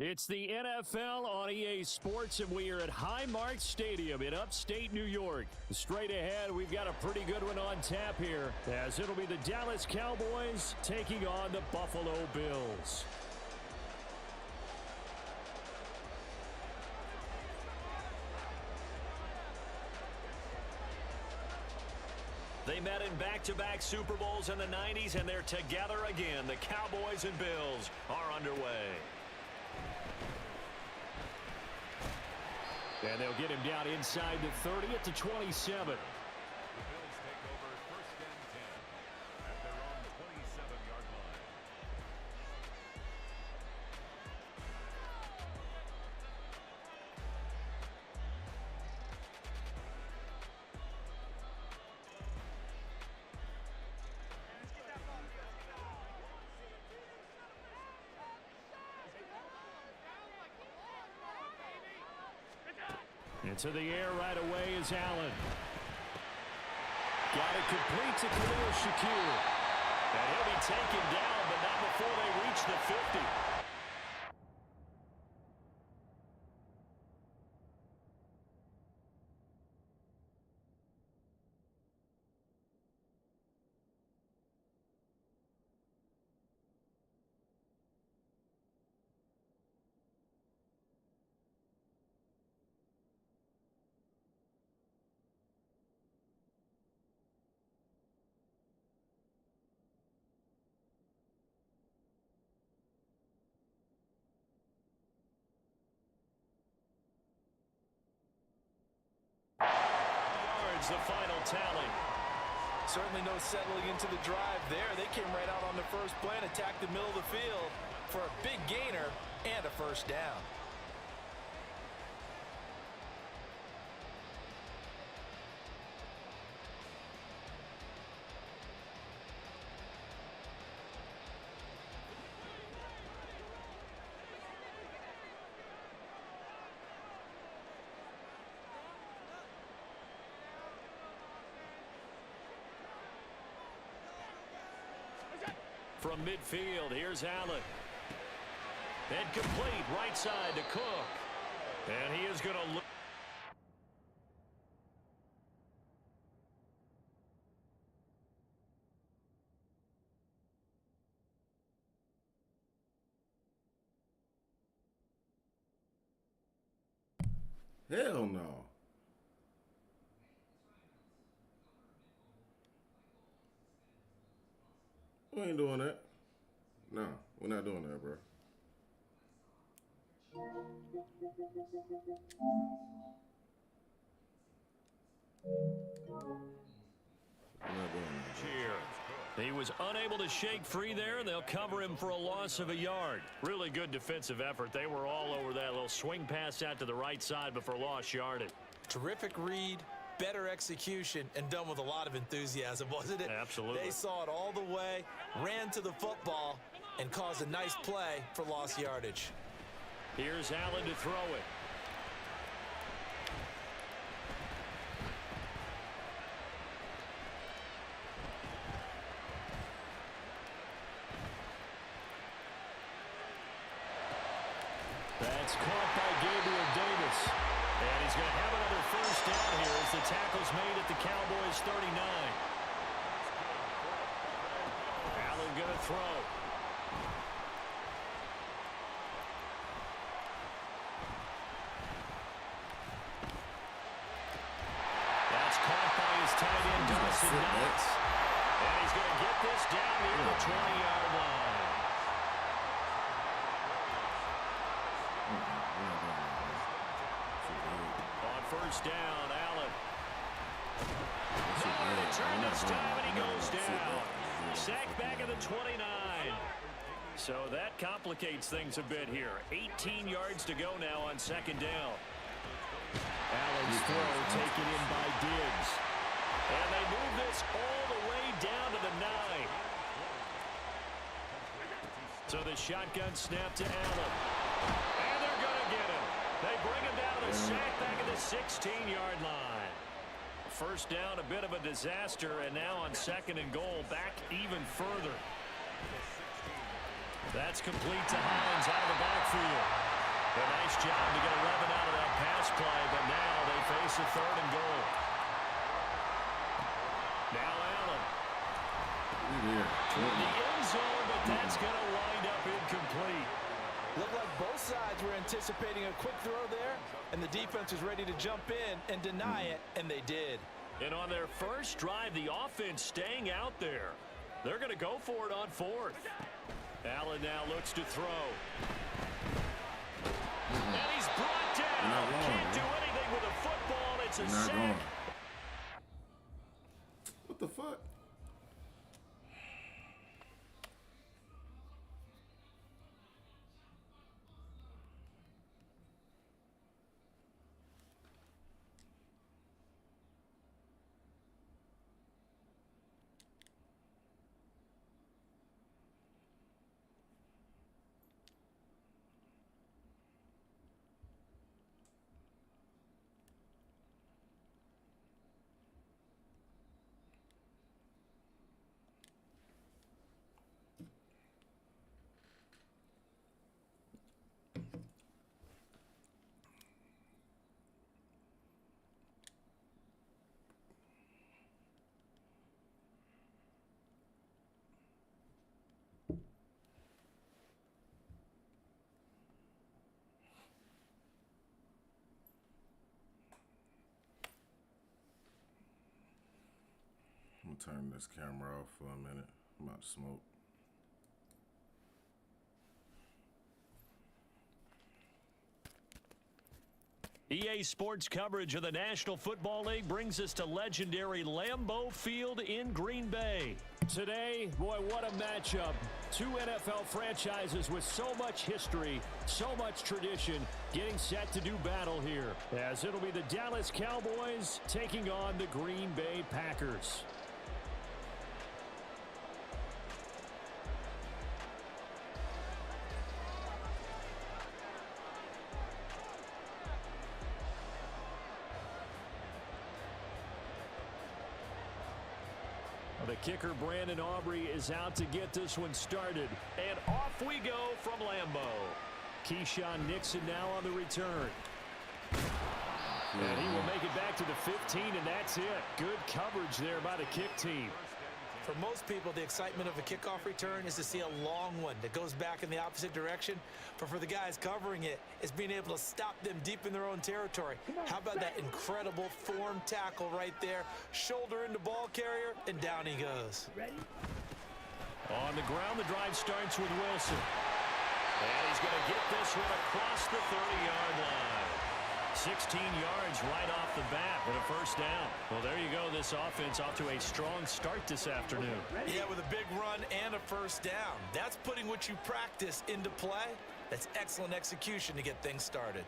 It's the NFL on EA Sports, and we are at Highmark Stadium in upstate New York. Straight ahead, we've got a pretty good one on tap here, as it'll be the Dallas Cowboys taking on the Buffalo Bills. They met in back-to-back Super Bowls in the 90s, and they're together again. The Cowboys and Bills are underway. And they'll get him down inside the 30 at the 27. The Bills take over first and 10 at their own 27-yard line. Into the air right away is Allen. Got it complete to Khalil Shakir. And he'll be taken down, but not before they reach the 50. The final tally. Certainly no settling into the drive there. They came right out on the first play and attacked the middle of the field for a big gainer and a first down. From midfield, here's Allen. And complete, right side to Cook. And he is going to look. Hell no. We ain't doing that. No, we're not doing that, bro. We're not doing that. Cheer. He was unable to shake free there, and they'll cover him for a loss of a yard. Really good defensive effort. They were all over that little swing pass out to the right side before lost yardage. Terrific read, better execution, and done with a lot of enthusiasm, wasn't it? Absolutely. They saw it all the way, ran to the football, and caused a nice play for lost yardage. Here's Allen to throw it. That's caught by Gabriel Davis. And he's going to have another first down here as the tackle's made at the Cowboys 39. Allen going to throw. That's caught by his tight end, Dawson Knox. And he's going to get this down near the 20-yard line. On first down, Allen. No return this time, and he goes down. Sacked back at the 29. So that complicates things a bit here. 18 yards to go now on second down. Allen's throw taken in by Diggs. And they move this all the way down to the 9. So the shotgun snap to Allen. And they're going to get him. They bring him down to the sack back at the 16-yard line. First down, a bit of a disaster, and now on second and goal, back even further. That's complete to Hines out of the backfield. A nice job to get 11 out of that pass play, but now they face a 3rd and goal. Now Allen. Toward the end zone, but that's going to wind up incomplete. Looked like both sides were anticipating a quick throw there, and the defense was ready to jump in and deny it, and they did. And on their first drive, the offense staying out there. They're going to go for it on 4th. Allen now looks to throw. And he's brought down. Can't do anything with a football. It's a sack. What the fuck? I'm gonna turn this camera off for a minute. I'm about to smoke. EA Sports coverage of the National Football League brings us to legendary Lambeau Field in Green Bay. Today, boy, what a matchup. 2 NFL franchises with so much history, so much tradition, getting set to do battle here, as it'll be the Dallas Cowboys taking on the Green Bay Packers. The kicker, Brandon Aubrey, is out to get this one started. And off we go from Lambeau. Keyshawn Nixon now on the return. And he will make it back to the 15, and that's it. Good coverage there by the kick team. For most people, the excitement of a kickoff return is to see a long one that goes back in the opposite direction. But for the guys covering it, it's being able to stop them deep in their own territory. How about that incredible form tackle right there? Shoulder into ball carrier, and down he goes. Ready? On the ground, the drive starts with Wilson. And he's going to get this one across the 30-yard line. 16 yards right off the bat and a first down. Well, there you go. This offense off to a strong start this afternoon. Yeah, with a big run and a first down. That's putting what you practice into play. That's excellent execution to get things started.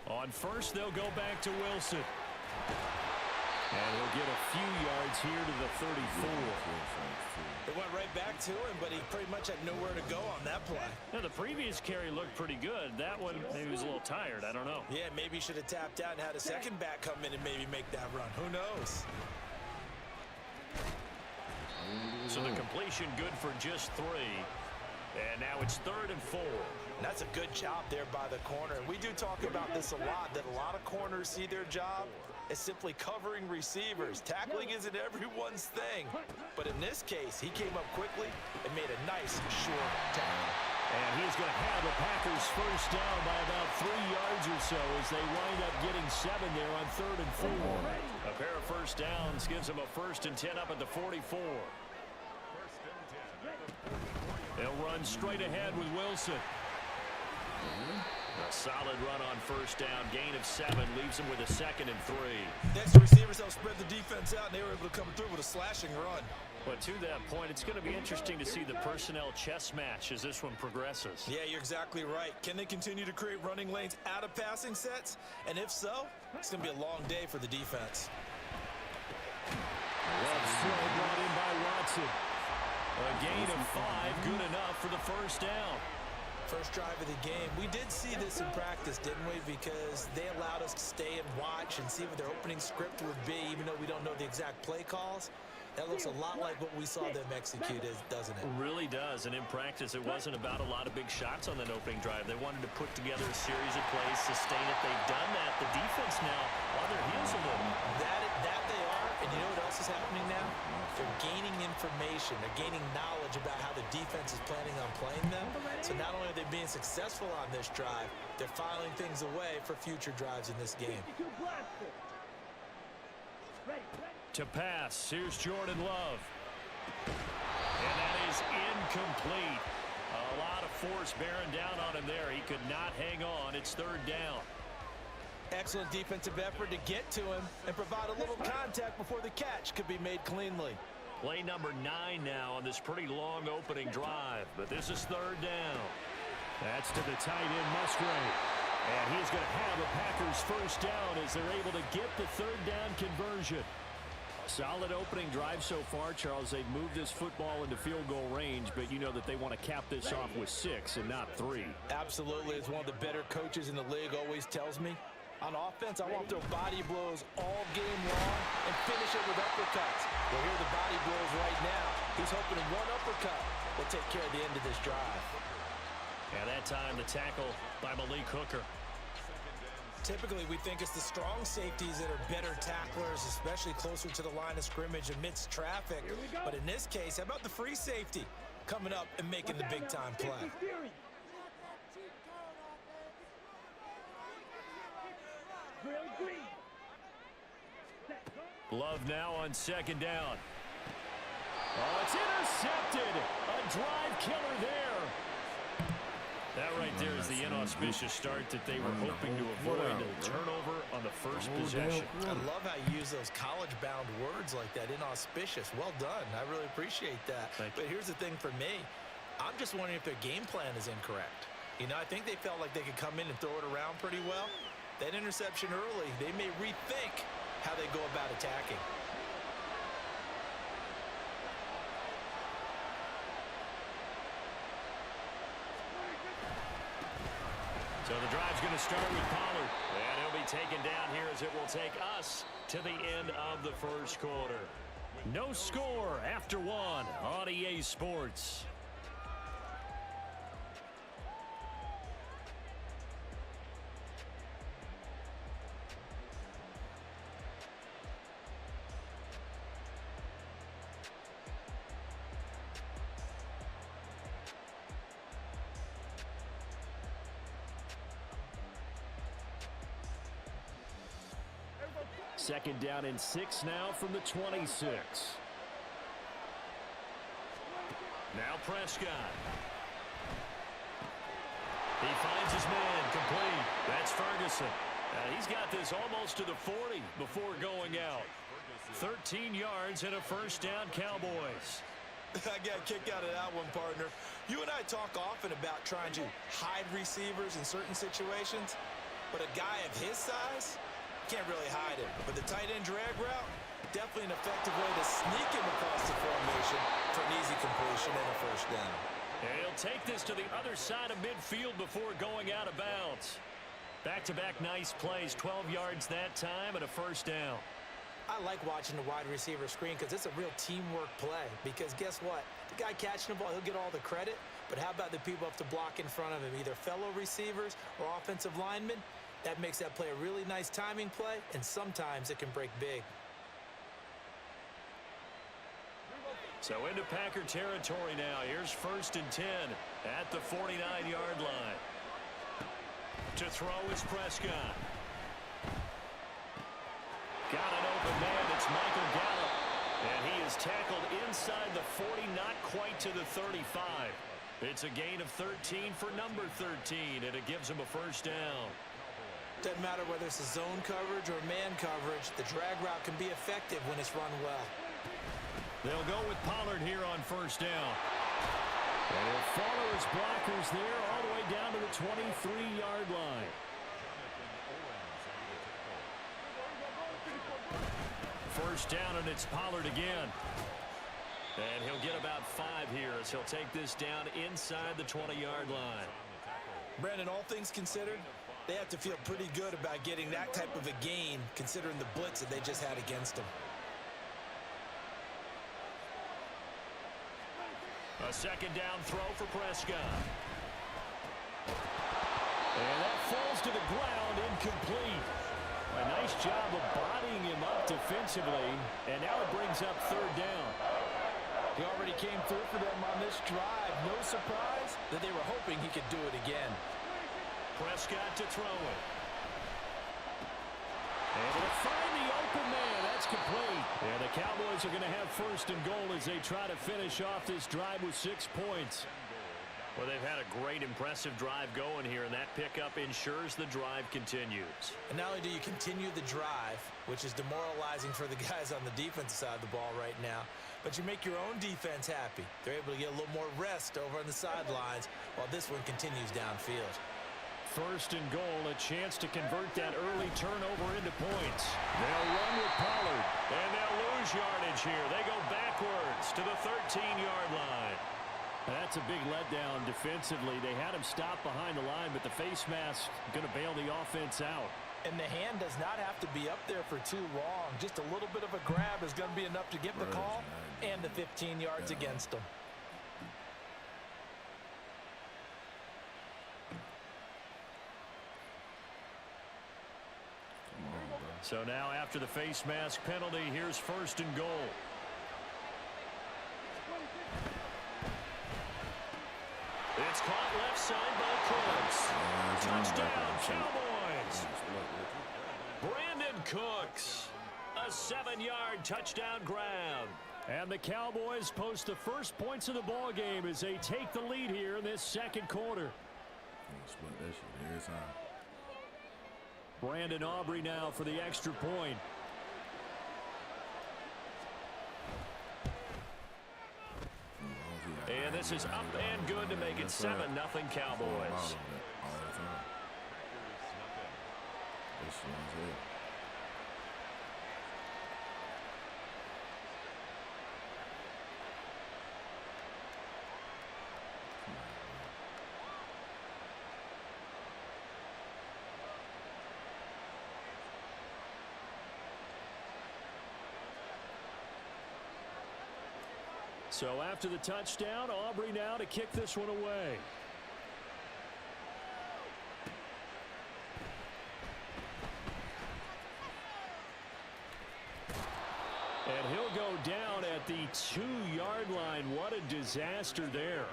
On first, they'll go back to Wilson. And he'll get a few yards here to the 34. It went right back to him, but he pretty much had nowhere to go on that play. Now, the previous carry looked pretty good. That one, maybe he was a little tired. I don't know. Yeah, maybe he should have tapped out and had a second back come in and maybe make that run. Who knows? So the completion good for just 3. And now it's 3rd and 4. And that's a good job there by the corner. We do talk about this a lot, that a lot of corners see their job as simply covering receivers. Tackling isn't everyone's thing. But in this case, he came up quickly and made a nice short tackle. And he's going to have the Packers first down by about 3 yards or so as they wind up getting 7 there on 3rd and 4. A pair of first downs gives them a 1st and 10 up at the 44. They'll run straight ahead with Wilson. A solid run on first down. Gain of 7 leaves them with a 2nd and 3. Next receivers help spread the defense out, and they were able to come through with a slashing run. But to that point, it's going to be interesting to see the personnel chess match as this one progresses. Yeah, you're exactly right. Can they continue to create running lanes out of passing sets? And if so, it's going to be a long day for the defense. Love throw brought in by Watson. A gain of 5, good enough for the first down. First drive of the game. We did see this in practice, didn't we? Because they allowed us to stay and watch and see what their opening script would be, even though we don't know the exact play calls. That looks a lot like what we saw them execute, doesn't it? Really does, and in practice, it wasn't about a lot of big shots on that opening drive. They wanted to put together a series of plays, sustain it. They've done that. The defense now on their heels a little. That they are, and you know what else is happening now? They're gaining information. They're gaining knowledge about how the defense is planning on playing them. So not only are they being successful on this drive, they're filing things away for future drives in this game. To pass, here's Jordan Love. And that is incomplete. A lot of force bearing down on him there. He could not hang on. It's third down. Excellent defensive effort to get to him and provide a little contact before the catch could be made cleanly. Play number 9 now on this pretty long opening drive. But this is third down. That's to the tight end, Musgrave. And he's going to have the Packers first down as they're able to get the third down conversion. Solid opening drive so far, Charles. They've moved this football into field goal range, but you know that they want to cap this off with 6 and not 3. Absolutely. As one of the better coaches in the league always tells me, on offense, I want to throw body blows all game long and finish it with uppercuts. Well, here are the body blows right now. He's hoping one uppercut will take care of the end of this drive. And that time, the tackle by Malik Hooker. Typically, we think it's the strong safeties that are better tacklers, especially closer to the line of scrimmage amidst traffic. But in this case, how about the free safety coming up and making the big-time play? Love now on second down. Oh, it's intercepted. A drive killer there. That right there is the inauspicious start that they were hoping to avoid, the turnover on the first possession. I love how you use those college-bound words like that, inauspicious. Well done. I really appreciate that. But here's the thing for me. I'm just wondering if their game plan is incorrect. You know, I think they felt like they could come in and throw it around pretty well. That interception early, they may rethink how they go about attacking. So the drive's going to start with Pollard. And he'll be taken down here as it will take us to the end of the first quarter. No score after 1 on EA Sports. Second down and 6 now from the 26. Now Prescott. He finds his man complete. That's Ferguson. He's got this almost to the 40 before going out. 13 yards and a first down, Cowboys. I got a kick out of that one, partner. You and I talk often about trying to hide receivers in certain situations, but a guy of his size can't really hide him. But the tight end drag route, definitely an effective way to sneak him across the formation for an easy completion and a first down. And he'll take this to the other side of midfield before going out of bounds. Back-to-back nice plays, 12 yards that time and a first down. I like watching the wide receiver screen because it's a real teamwork play. Because guess what? The guy catching the ball, he'll get all the credit. But how about the people have to block in front of him, either fellow receivers or offensive linemen? That makes that play a really nice timing play, and sometimes it can break big. So into Packer territory now. Here's 1st and 10 at the 49-yard line. To throw is Prescott. Got an open man. It's Michael Gallup. And he is tackled inside the 40, not quite to the 35. It's a gain of 13 for number 13, and it gives him a first down. Doesn't matter whether it's a zone coverage or man coverage, the drag route can be effective when it's run well. They'll go with Pollard here on first down. And he'll follow his blockers there all the way down to the 23-yard line. First down, and it's Pollard again. And he'll get about 5 here as he'll take this down inside the 20-yard line. Brandon, all things considered, they have to feel pretty good about getting that type of a gain considering the blitz that they just had against them. A second down throw for Prescott. And that falls to the ground, incomplete. A nice job of bodying him up defensively, and now it brings up third down. He already came through for them on this drive. No surprise that they were hoping he could do it again. Prescott to throw it. Able to find the open man. That's complete. And the Cowboys are going to have first and goal as they try to finish off this drive with 6 points. Well, they've had a great, impressive drive going here, and that pickup ensures the drive continues. And not only do you continue the drive, which is demoralizing for the guys on the defensive side of the ball right now, but you make your own defense happy. They're able to get a little more rest over on the sidelines while this one continues downfield. First and goal, a chance to convert that early turnover into points. They'll run with Pollard, and they'll lose yardage here. They go backwards to the 13-yard line. That's a big letdown defensively. They had him stop behind the line, but the face mask going to bail the offense out. And the hand does not have to be up there for too long. Just a little bit of a grab is going to be enough to get the call and the 15 yards against them. So now after the face mask penalty, here's first and goal. It's caught left side by Cooks. Touchdown, Cowboys. Brandon Cooks. A 7-yard touchdown grab. And the Cowboys post the first points of the ball game as they take the lead here in this second quarter. Split that shit every time. Brandon Aubrey now for the extra point. And this is up and good to make it 7-0 Cowboys. So after the touchdown, Aubrey now to kick this one away. And he'll go down at the 2-yard line. What a disaster there.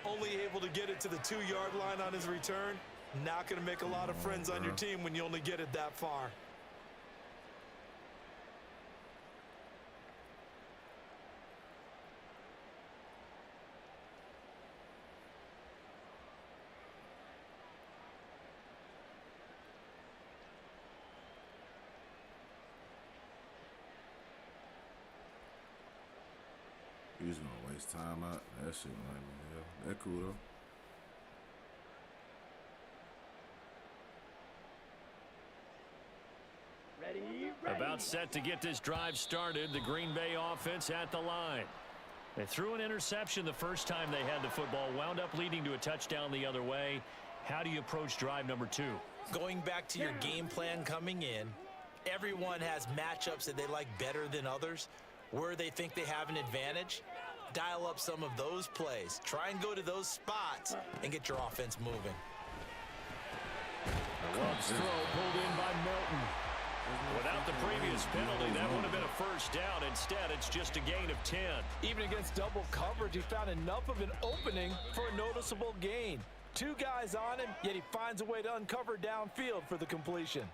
Only able to get it to the 2-yard line on his return. Not going to make a lot of friends on your team when you only get it that far. He's gonna waste time out. That shit like, yeah, that cool though. Ready. About set to get this drive started. The Green Bay offense at the line. They threw an interception the first time they had the football. Wound up leading to a touchdown the other way. How do you approach drive number 2? Going back to your game plan coming in, everyone has matchups that they like better than others. Where they think they have an advantage, dial up some of those plays. Try and go to those spots and get your offense moving. Love's throw pulled in by Milton. Without the previous penalty, that would have been a first down. Instead, it's just a gain of 10. Even against double coverage, he found enough of an opening for a noticeable gain. 2 guys on him, yet he finds a way to uncover downfield for the completion.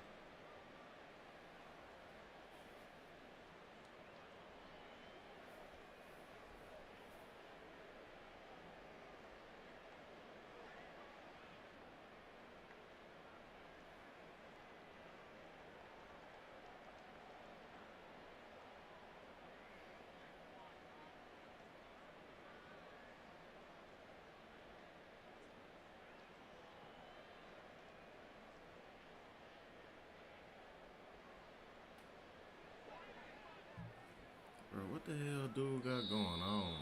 Bro, what the hell dude got going on,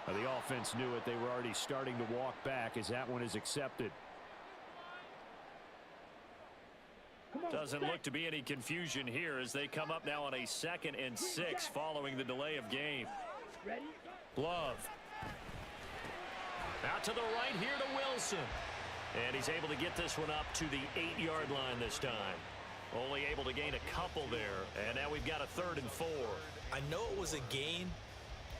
man? The offense knew it. They were already starting to walk back as that one is accepted. Doesn't look to be any confusion here as they come up now on a 2nd and 6 following the delay of game. Love. Out to the right here to Wilson. And he's able to get this one up to the 8-yard line this time. Only able to gain a couple there. And now we've got a 3rd and 4. I know it was a gain,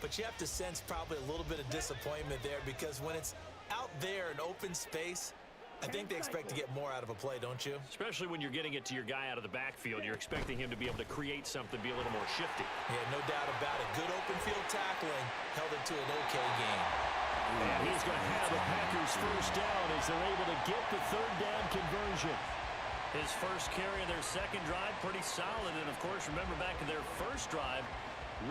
but you have to sense probably a little bit of disappointment there because when it's out there in open space, I think they expect to get more out of a play, don't you? Especially when you're getting it to your guy out of the backfield. You're expecting him to be able to create something, be a little more shifty. Yeah, no doubt about it. Good open field tackling held it to an okay game. And he's going to have the Packers first down as they're able to get the 3rd down conversion. His first carry of their second drive, pretty solid. And, of course, remember back in their first drive,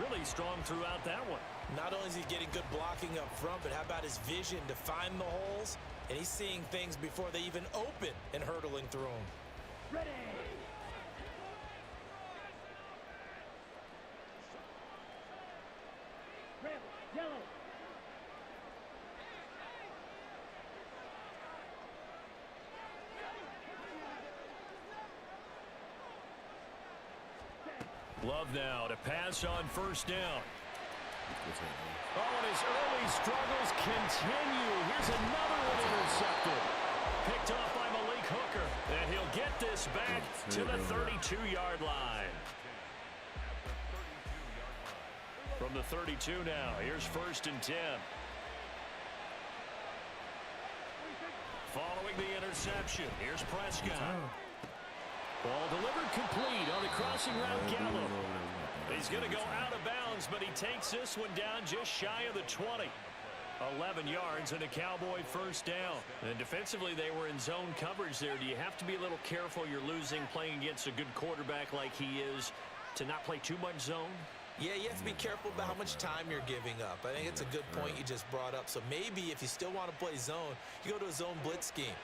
really strong throughout that one. Not only is he getting good blocking up front, but how about his vision to find the holes? And he's seeing things before they even open and hurdling through them. Ready. Red, yellow. Love now to pass on first down. Oh, and his early struggles continue. Here's another one intercepted. Picked off by Malik Hooker. And he'll get this back to the 32-yard line. From the 32 now, here's 1st and 10. Following the interception, here's Prescott. Ball delivered complete on the crossing route, Gallo. He's going to go out of bounds, but he takes this one down just shy of the 20. 11 yards and a Cowboy first down. And defensively, they were in zone coverage there. Do you have to be a little careful? You're losing playing against a good quarterback like he is to not play too much zone? Yeah, you have to be careful about how much time you're giving up. I think it's a good point you just brought up. So maybe if you still want to play zone, you go to a zone blitz scheme.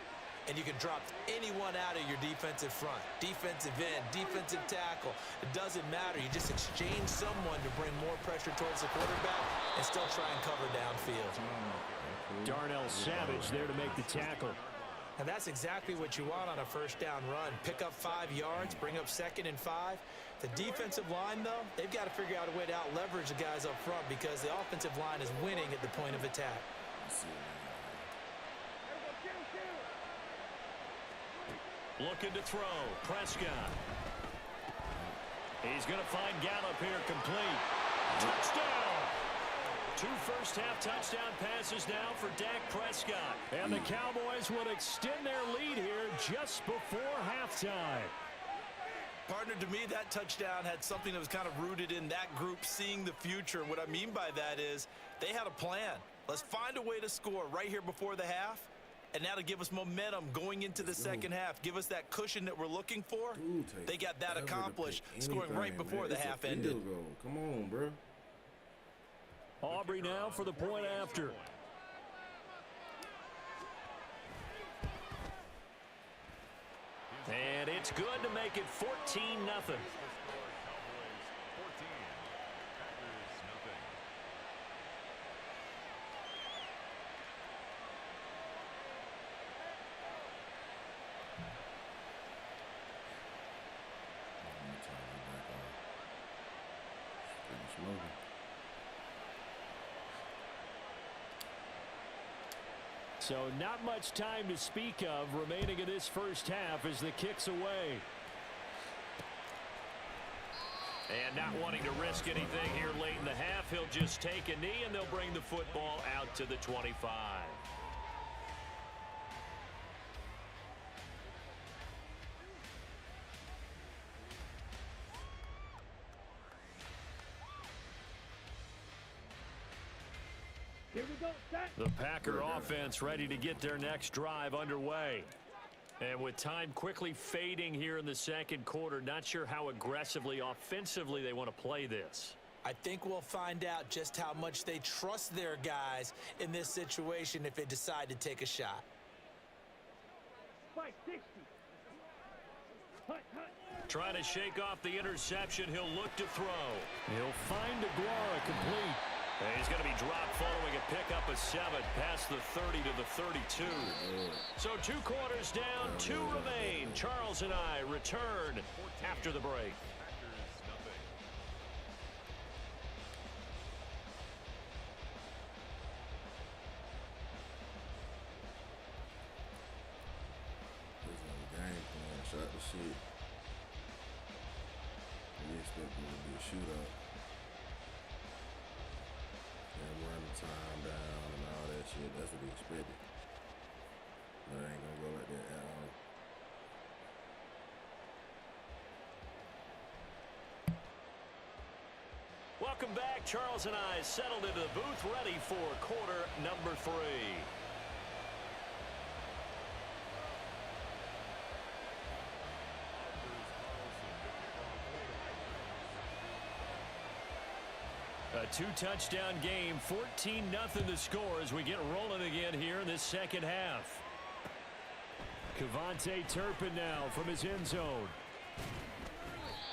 And you can drop anyone out of your defensive front, defensive end, defensive tackle. It doesn't matter. You just exchange someone to bring more pressure towards the quarterback and still try and cover downfield. Darnell Savage there to make the tackle. And that's exactly what you want on a first down run. Pick up 5 yards, bring up 2nd and 5. The defensive line, though, they've got to figure out a way to out-leverage the guys up front because the offensive line is winning at the point of attack. Looking to throw. Prescott. He's going to find Gallup here complete. Touchdown! 2 first-half touchdown passes now for Dak Prescott. And the Cowboys will extend their lead here just before halftime. Partner, to me, that touchdown had something that was kind of rooted in that group seeing the future. What I mean by that is they had a plan. Let's find a way to score right here before the half. And now to give us momentum going into the second half, give us that cushion that we're looking for. They got that accomplished, scoring right before the half ended. Come on, bro. Aubrey now for the point after. And it's good to make it 14-0. So not much time to speak of remaining in this first half as the kick's away. And not wanting to risk anything here late in the half, he'll just take a knee and they'll bring the football out to the 25. Here we go, set. The Packer offense ready to get their next drive underway. And with time quickly fading here in the second quarter, not sure how aggressively, offensively they want to play this. I think we'll find out just how much they trust their guys in this situation if they decide to take a shot. Spike 60. Hut, hut. Trying to shake off the interception, he'll look to throw. He'll find Aguara complete. And he's going to be dropped following a pickup of 7 past the 30 to the 32. So 2 quarters down, 2 remain. Charles and I return after the break. That's what he expected. But it ain't gonna go like that at all. Welcome back. Charles and I settled into the booth, ready for quarter number 3. A 2-touchdown game, 14-0 the score as we get rolling again here in this second half. Kevontae Turpin now from his end zone.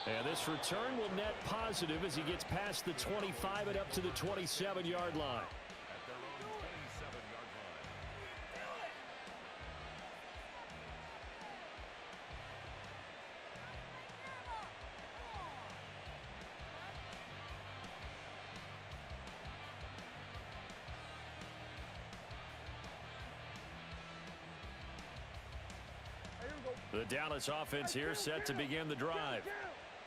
And this return will net positive as he gets past the 25 and up to the 27-yard line. At their own 27-yard line. The Dallas offense here set to begin the drive.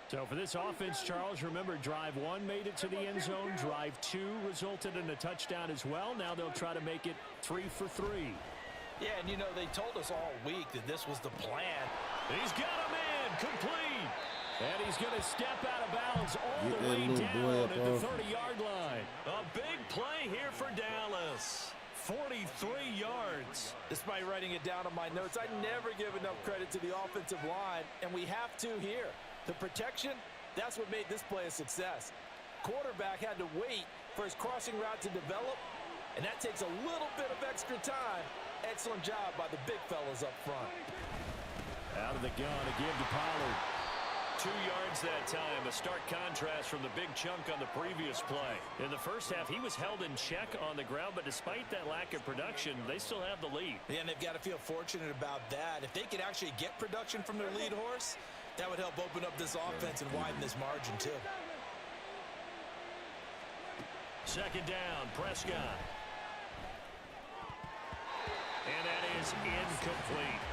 So for this offense, Charles, remember drive 1 made it to the end zone. Drive 2 resulted in a touchdown as well. Now they'll try to make it 3 for 3. Yeah, and you know, they told us all week that this was the plan. He's got a man complete. And he's going to step out of bounds all Get the that way little boy down up at the off. 30-yard line. A big play here for Dallas. 43 yards. Despite writing it down on my notes, I never give enough credit to the offensive line, and we have to here. The protection, that's what made this play a success. Quarterback had to wait for his crossing route to develop, and that takes a little bit of extra time. Excellent job by the big fellas up front. Out of the gun again to Pollard. 2 yards that time, a stark contrast from the big chunk on the previous play. In the first half, he was held in check on the ground, but despite that lack of production, they still have the lead. Yeah, and they've got to feel fortunate about that. If they could actually get production from their lead horse, that would help open up this offense and widen this margin too. Second down, Prescott. And that is incomplete.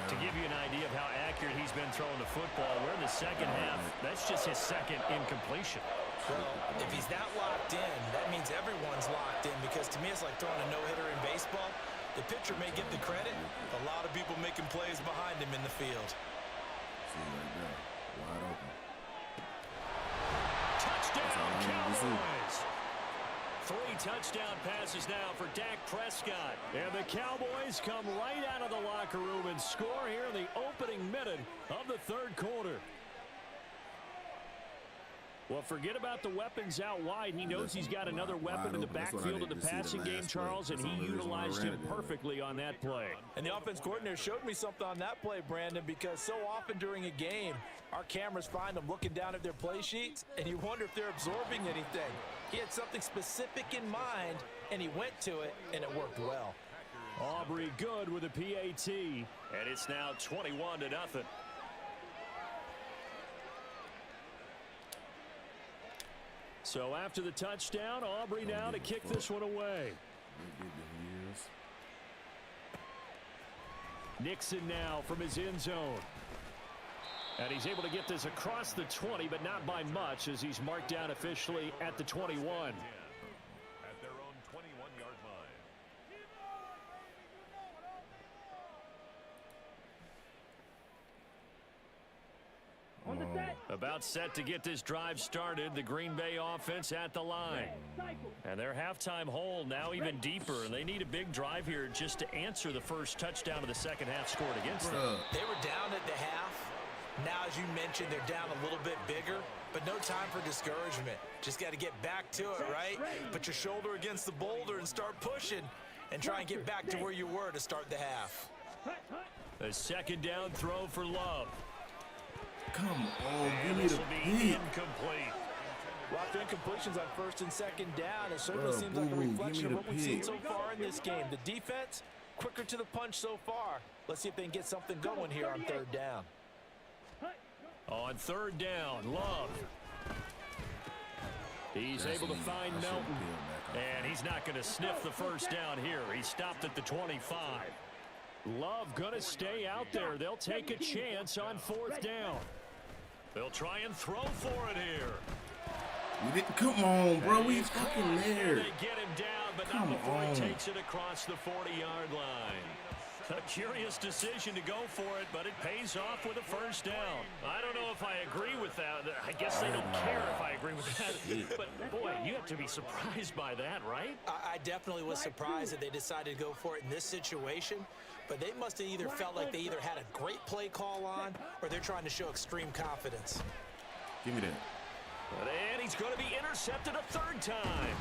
To give you an idea of how accurate he's been throwing the football, we're in the second half. That's just his second incompletion. Well, if he's that locked in, that means everyone's locked in, because to me it's like throwing a no-hitter in baseball. The pitcher may get the credit. A lot of people making plays behind him in the field. See right there. Wide open. Touchdown, That's all I need to see. Cowboys! 3 touchdown passes now for Dak Prescott. And the Cowboys come right out of the locker room and score here in the opening minute of the third quarter. Well, forget about the weapons out wide. He knows he's got another weapon in the backfield of the passing game, Charles, and he utilized him perfectly on that play. And the offense coordinator showed me something on that play, Brandon, because so often during a game, our cameras find them looking down at their play sheets, and you wonder if they're absorbing anything. He had something specific in mind, and he went to it, and it worked well. Aubrey good with a PAT, and it's now 21-0. So after the touchdown, Aubrey now to kick this one away. Nixon now from his end zone. And he's able to get this across the 20, but not by much, as he's marked down officially at the 21. At their own 21-yard line. On the set. About set to get this drive started, the Green Bay offense at the line. Cycle. And their halftime hole now even deeper, and they need a big drive here just to answer the first touchdown of the second half scored against them. They were down at the half. Now, as you mentioned, they're down a little bit bigger, but no time for discouragement. Just got to get back to it, right? Put your shoulder against the boulder and start pushing, and try and get back to where you were to start the half. A second down throw for Love. Come on, And give me this the will be beat. incomplete. Lots of incompletions on first and second down. It certainly Bro, seems like a boo-boo, give reflection me of the what we've seen pick. so far in this game. The defense, quicker to the punch so far. Let's see if they can get something going here on third down. On third down, Love. He's able to find Melton. And he's not going to sniff the first down here. He stopped at the 25. Love going to stay out there. They'll take a chance on fourth down. They'll try and throw for it here. You didn't. Come on, bro. We fucking And there. they get him down, but Come not before on. he takes it across the 40-yard line. A curious decision to go for it, but it pays off with a first down. I don't know if I agree with that. I guess they don't care if I agree with that. But, boy, you have to be surprised by that, right? I definitely was surprised that they decided to go for it in this situation, but they must have either felt like they either had a great play call on or they're trying to show extreme confidence. Give me that. And he's going to be intercepted a third time.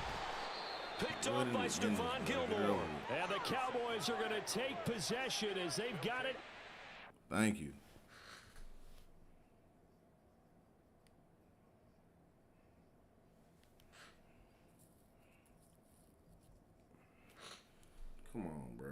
Picked off by Stephon Gilmore. And the Cowboys are going to take possession as they've got it. Thank you. Come on, bro.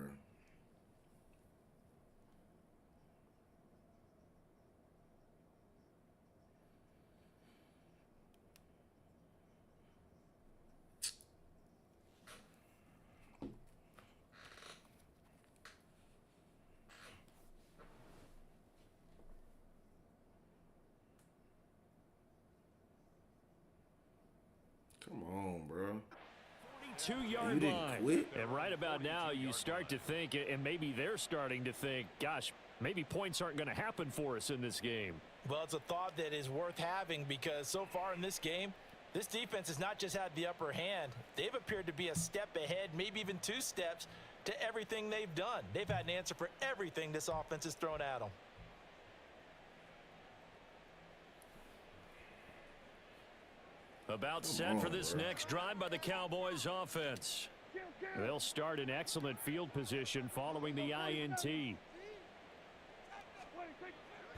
Come on, bro. 42-yard You didn't line. quit? And right about now, you start to think, and maybe they're starting to think, gosh, maybe points aren't going to happen for us in this game. Well, it's a thought that is worth having because so far in this game, this defense has not just had the upper hand. They've appeared to be a step ahead, maybe even 2 steps, to everything they've done. They've had an answer for everything this offense has thrown at them. About set for this next drive by the Cowboys offense. They'll start in excellent field position following the INT.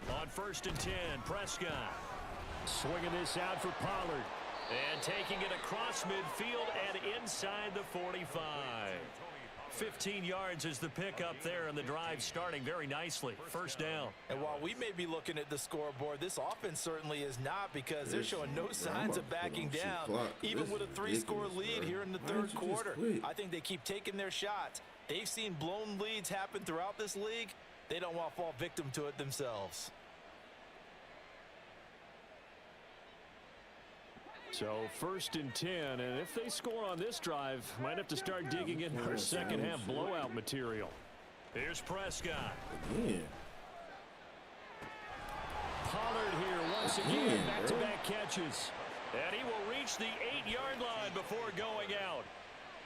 On 1st and 10, Prescott. Swinging this out for Pollard. And taking it across midfield and inside the 45. 15 yards is the pickup there, and the drive starting very nicely. First down. And while we may be looking at the scoreboard, this offense certainly is not because they're showing no signs of backing down, even with a 3-score lead here in the third quarter. I think they keep taking their shots. They've seen blown leads happen throughout this league. They don't want to fall victim to it themselves. So 1st and 10, and if they score on this drive, might have to start digging into our second half blowout material. Here's Prescott. Yeah. Pollard here once again, back-to-back catches. And he will reach the 8-yard line before going out.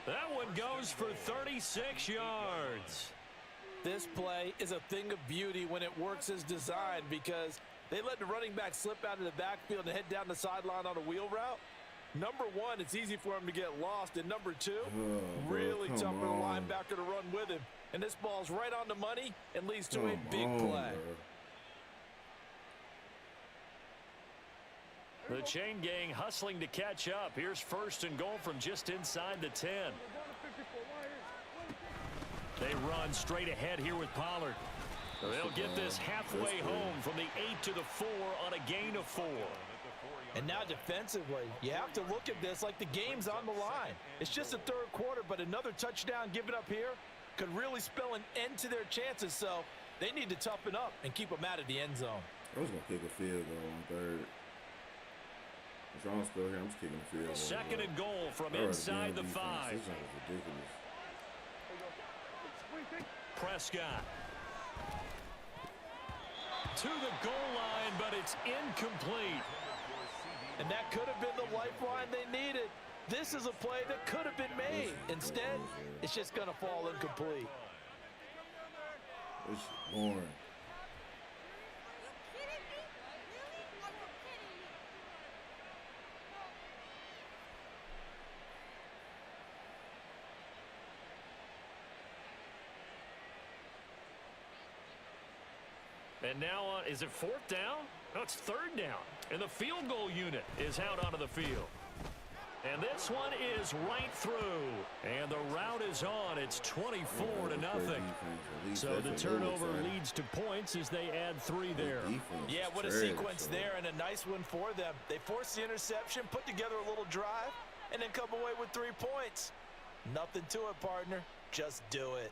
That one goes for 36 yards. This play is a thing of beauty when it works as designed because they let the running back slip out of the backfield and head down the sideline on a wheel route. Number one, it's easy for him to get lost. And number two, really tough for the linebacker to run with him. And this ball's right on the money and leads to a big play. The chain gang hustling to catch up. Here's 1st and goal from just inside the 10. They run straight ahead here with Pollard. They'll get this halfway home from the 8 to the 4 on a gain of 4. And now defensively, you have to look at this like the game's on the line. It's just the third quarter, but another touchdown given up here could really spell an end to their chances. So they need to toughen up and keep them out of the end zone. I was going to kick a field goal on 3rd. If I'm still here, I'm just kicking a field goal. 2nd and goal from inside the 5. This is ridiculous. Prescott. To the goal line, but it's incomplete. And that could have been the lifeline they needed. This is a play that could have been made. Instead, it's just going to fall incomplete. It's boring. And now, is it 4th down? No, it's 3rd down. And the field goal unit is out onto the field. And this one is right through. And the route is on. It's 24 to nothing. So the turnover leads to points as they add 3 there. Yeah, what a sequence there and a nice one for them. They force the interception, put together a little drive, and then come away with 3 points. Nothing to it, partner. Just do it.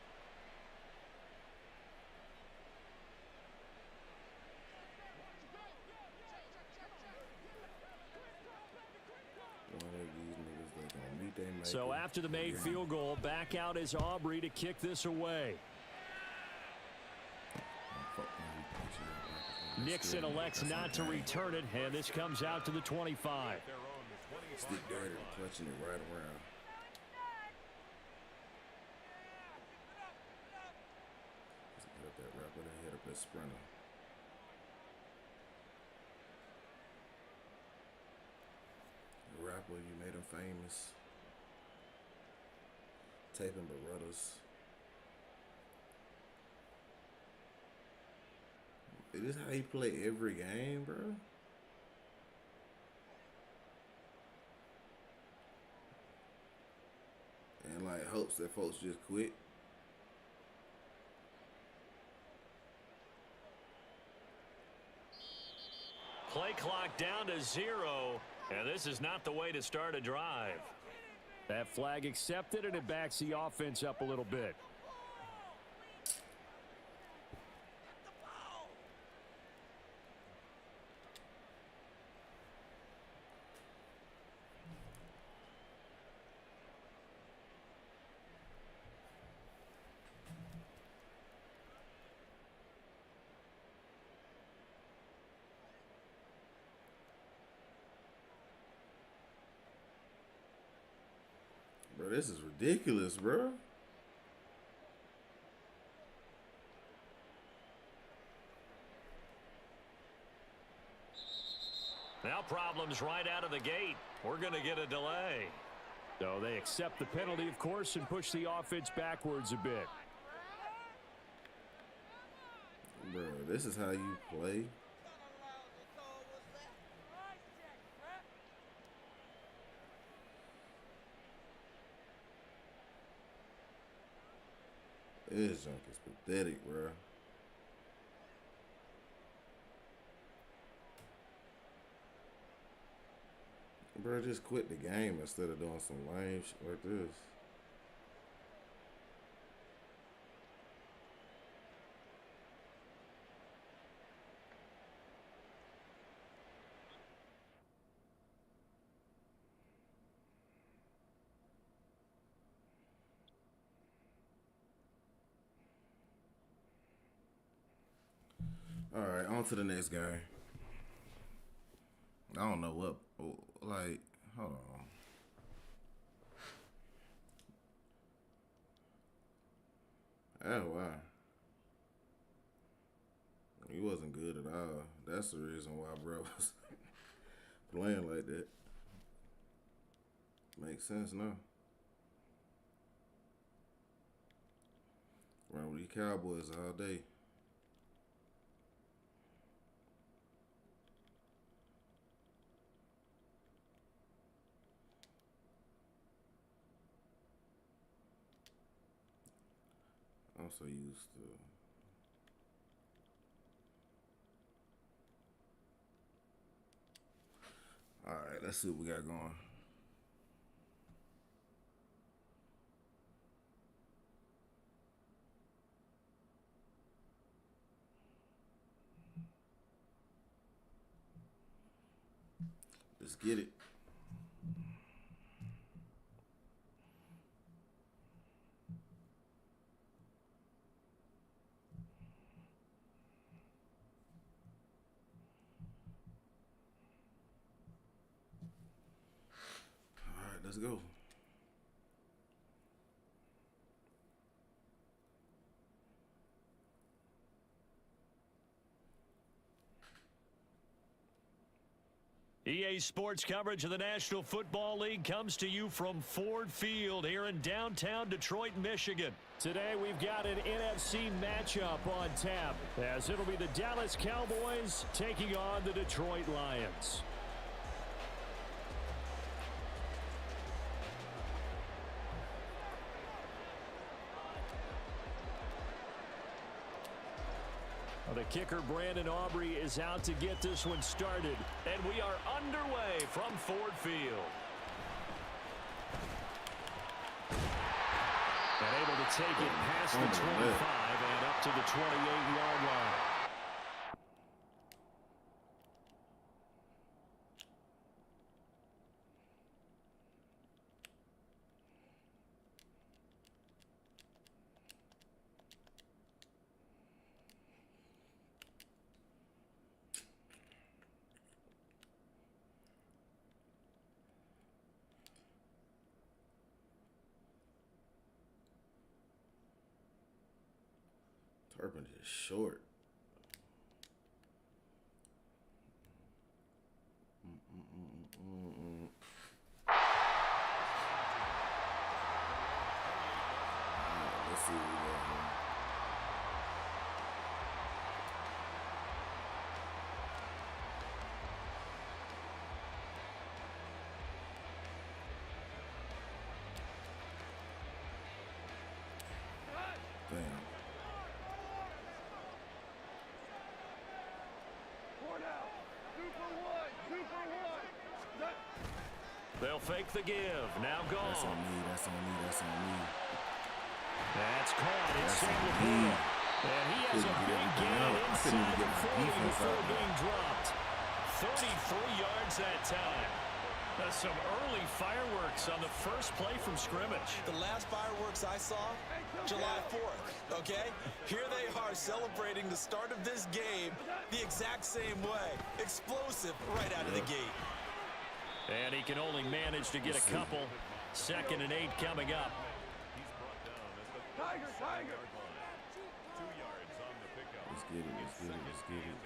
So after the made field goal, back out is Aubrey to kick this away. Nixon elects not to return it, and this comes out to the 25. Stick dirty, clutching it right around. Let's get up that rapper, then hit up that sprinter. The rapper, you made him famous. Taping Berettas. Is this how he play every game, bro? And like hopes that folks just quit. Play clock down to 0, and this is not the way to start a drive. That flag accepted, and it backs the offense up a little bit. Bro, this is ridiculous, bro. Now problems right out of the gate. We're going to get a delay. So they accept the penalty, of course, and push the offense backwards a bit. Bro, this is how you play. This junk is pathetic, bro. Bro, just quit the game instead of doing some lame shit like this. All right, on to the next game. I don't know what, like, hold on. Oh, wow. He wasn't good at all. That's the reason why bro was playing like that. Makes sense now. Run with these Cowboys all day. I'm so used to. All right, let's see what we got going. Let's get it. Let's go. EA Sports coverage of the National Football League comes to you from Ford Field here in downtown Detroit, Michigan. Today we've got an NFC matchup on tap, as it'll be the Dallas Cowboys taking on the Detroit Lions. The kicker, Brandon Aubrey, is out to get this one started. And we are underway from Ford Field. And able to take it past the 25 and up to the 28-yard line. Turpin is short. Let's see what we got here. Damn. They'll fake the give. Now gone. That's on me. That's on me. That's on me. That's caught. It's That's on Singapore. me. And he has a big gain inside the 40 before being dropped. 33 yards that time. That's some early fireworks on the first play from scrimmage. The last fireworks I saw, July 4th, okay? Here they are celebrating the start of this game the exact same way. Explosive right out of the gate. And he can only manage to get a couple. 2nd and 8 coming up. Tiger, Tiger. 2 yards on the pickup. Let's get it. Let's get it. Let's get it.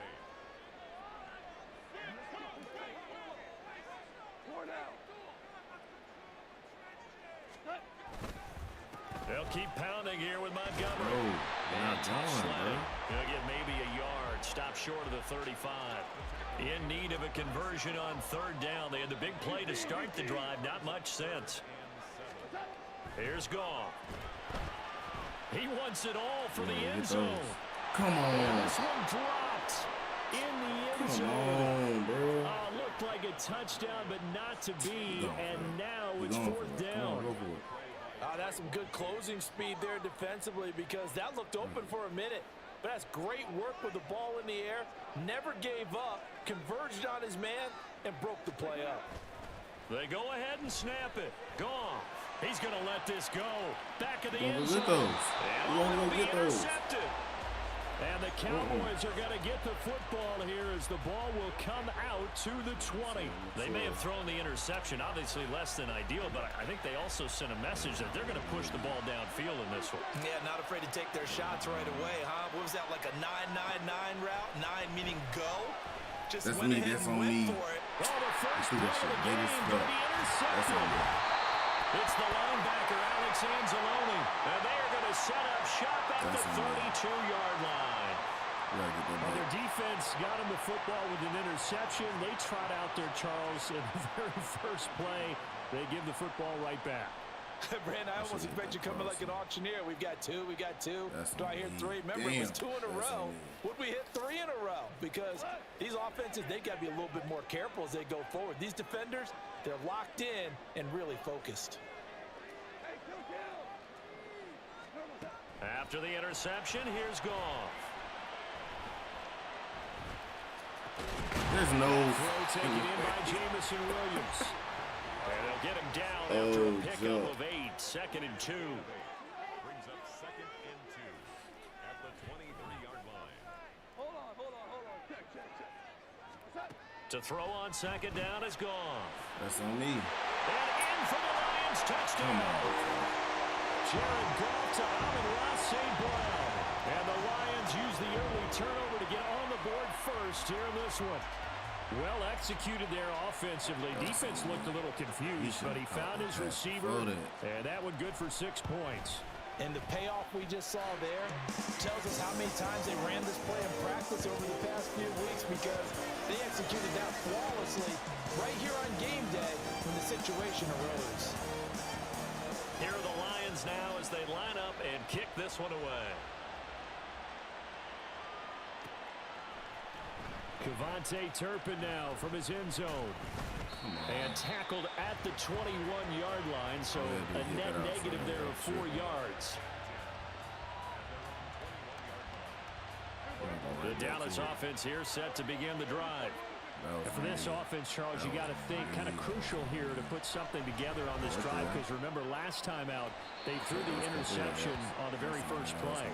They'll keep pounding here with Montgomery. Bro, we're not going, bro. He'll get maybe a yard. Stop short of the 35. In need of a conversion on 3rd down. They had the big play to start the drive. Not much sense. Here's Goff. He wants it all for the end zone. Come on. This one dropped in the end zone. Come on, bro. Looked like a touchdown, but not to be. And now it's Going 4th for it. Come on, down. go for it. That's some good closing speed there defensively because that looked open for a minute. But that's great work with the ball in the air. Never gave up, converged on his man, and broke the play up. They go ahead and snap it. Gone. He's going to let this go. Back of the Don't end go zone. get those. And You want to will go be get those. intercepted. And the Cowboys are going to get the football here as the ball will come out to the 20. They may have thrown the interception, obviously less than ideal, but I think they also sent a message that they're going to push the ball downfield in this one. Yeah, not afraid to take their shots right away, huh? What was that, like a 9-9-9 route? 9 meaning go? Just That's went me. ahead That's and on went me. for it. Oh, the first Do that play shit. of the Late as game fuck. to be That's on intercepted. me. It's the linebacker, Alex Anzalone, and they are going to set up shop at That's the on me. 32-yard line. We gotta get that Well, back. their defense got him the football with an interception. They trot out there, Charles, in the very first play. They give the football right back. Brandon, I almost expect you coming like an auctioneer. We've got two. We got two. That's Do I hear me. 3? Remember, it was 2 in a That's row. me. Would we hit 3 in a row? Because these offenses, they got to be a little bit more careful as they go forward. These defenders, they're locked in and really focused. After the interception, here's Goff. There's no. Throw taken in by Jamison Williams. And they'll get him down after a pickup of 8. 2nd and 2. Brings up 2nd and 2 at the 23-yard line. Hold on. Check. To throw on 2nd down is Goff. That's on me. And in for the Lions touchdown. Jared Goff to Amon-Ra St. Brown. And the Lions use the early turnover to get on the board first here in this one. Well executed there offensively. Defense looked a little confused, but he found his receiver, and that one good for 6 points. And the payoff we just saw there tells us how many times they ran this play in practice over the past few weeks because they executed that flawlessly right here on game day when the situation arose. Here are the Lions now as they line up and kick this one away. Cavante Turpin now from his end zone. And tackled at the 21-yard line, so a net negative there of 4 yards. The Dallas offense here set to begin the drive. And for this offense, Charles, you got to think kind of crucial here to put something together on this drive because remember last time out they threw the interception on the very first play.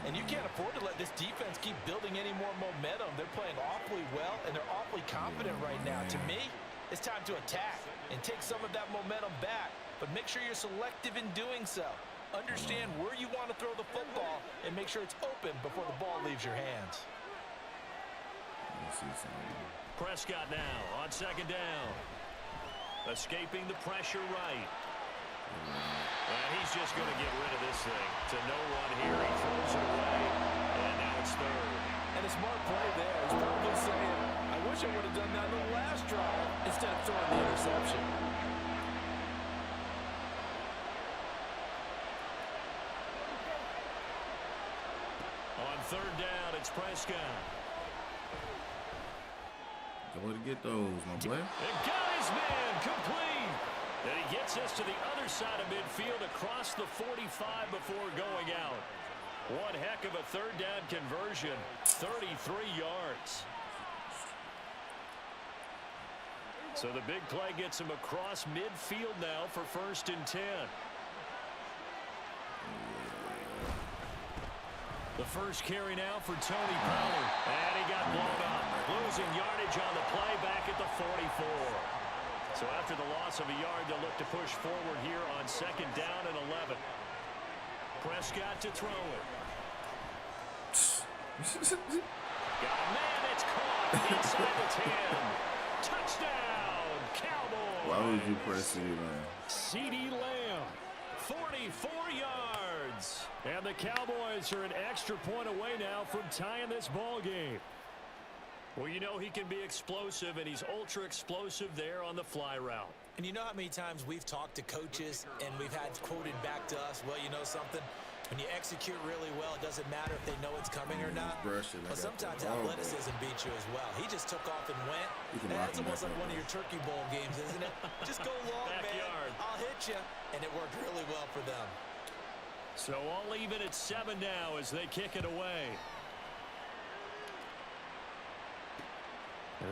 And you can't afford to let this defense keep building any more momentum. They're playing awfully well and they're awfully confident right now. To me, it's time to attack and take some of that momentum back, but make sure you're selective in doing so. Understand where you want to throw the football and make sure it's open before the ball leaves your hands. Let's see something. Prescott now on second down. Escaping the pressure right. And he's just going to get rid of this thing. To no one here. He throws it away. And now it's third. And a smart play there. He's probably saying, I wish I would have done that in the last drive instead of throwing the interception. On third down, it's Prescott. Go to get those, my boy. And got his man complete. And he gets us to the other side of midfield across the 45 before going out. One heck of a third down conversion. 33 yards. So the big play gets him across midfield now for 1st and 10. The first carry now for Tony Pollard. And he got blown up. Losing yardage on the play back at the 44. So after the loss of a yard, they'll look to push forward here on 2nd down and 11. Prescott to throw it. Got a man, it's caught inside the 10. Touchdown, Cowboys. Why would you press CeeDee Lamb? CeeDee Lamb, 44 yards. And the Cowboys are an extra point away now from tying this ball game. Well, you know he can be explosive, and he's ultra explosive there on the fly route. And you know how many times we've talked to coaches and we've had quoted back to us, well, you know something? When you execute really well, it doesn't matter if they know it's coming or not. But sometimes athleticism beats you as well. He just took off and went. That's almost like one of your Turkey Bowl games, isn't it? Just go long, man. I'll hit you. And it worked really well for them. So all even at 7 now as they kick it away.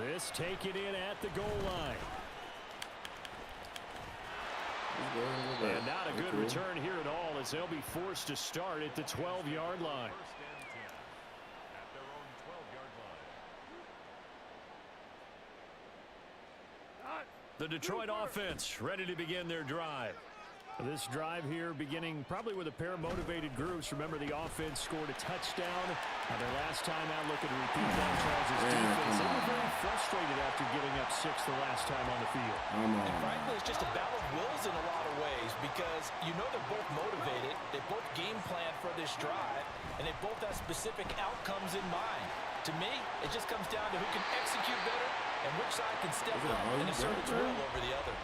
This taken in at the goal line. And not a good return here at all as they'll be forced to start at the 12-yard line. 1st and 10 at their own 12-yard line. The Detroit offense ready to begin their drive. This drive here beginning probably with a pair of motivated groups. Remember, the offense scored a touchdown. Their last time out looking to repeat that Charles' defense. They were very frustrated after giving up 6 the last time on the field. And frankly, it's just a battle of wills in a lot of ways because you know they're both motivated. They both game plan for this drive, and they both have specific outcomes in mind. To me, it just comes down to who can execute better and which side can step up and assert its will over the other.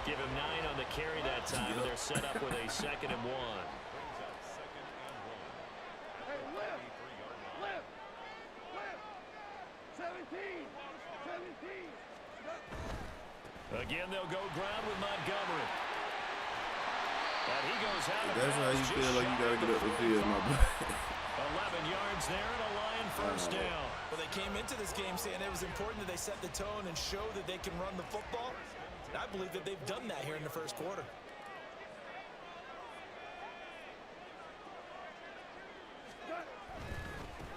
Give him 9 on the carry that time, and they're set up with a 2nd and 1. Brings up 2nd and 1. Hey, lift! 17! Again, they'll go ground with Montgomery. And he goes out of That's how you feel like you got to get up the field, my boy. 11 yards there and a Lion 1st down. Well, they came into this game saying it was important that they set the tone and show that they can run the football. And I believe that they've done that here in the 1st quarter.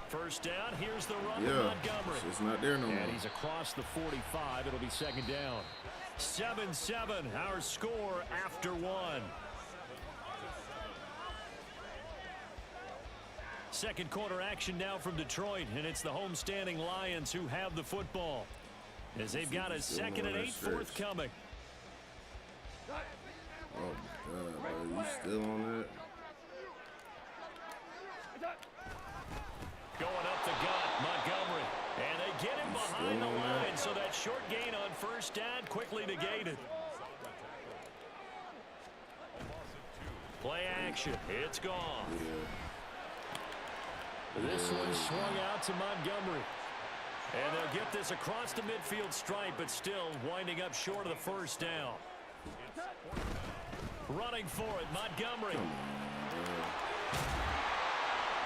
First down, here's the run to Montgomery. It's not there no more. And he's across the 45. It'll be 2nd down. 7-7, our score after 1. Second quarter action now from Detroit, and it's the homestanding Lions who have the football. As they've got a 2nd and 8 forthcoming. Oh, my God, bro. You still on that? Going up the gut, Montgomery. And they get him behind the line, so that short gain on 1st down quickly negated. Play action. It's gone. This one swung out to Montgomery. And they'll get this across the midfield stripe, but still winding up short of the 1st down. Running for it, Montgomery.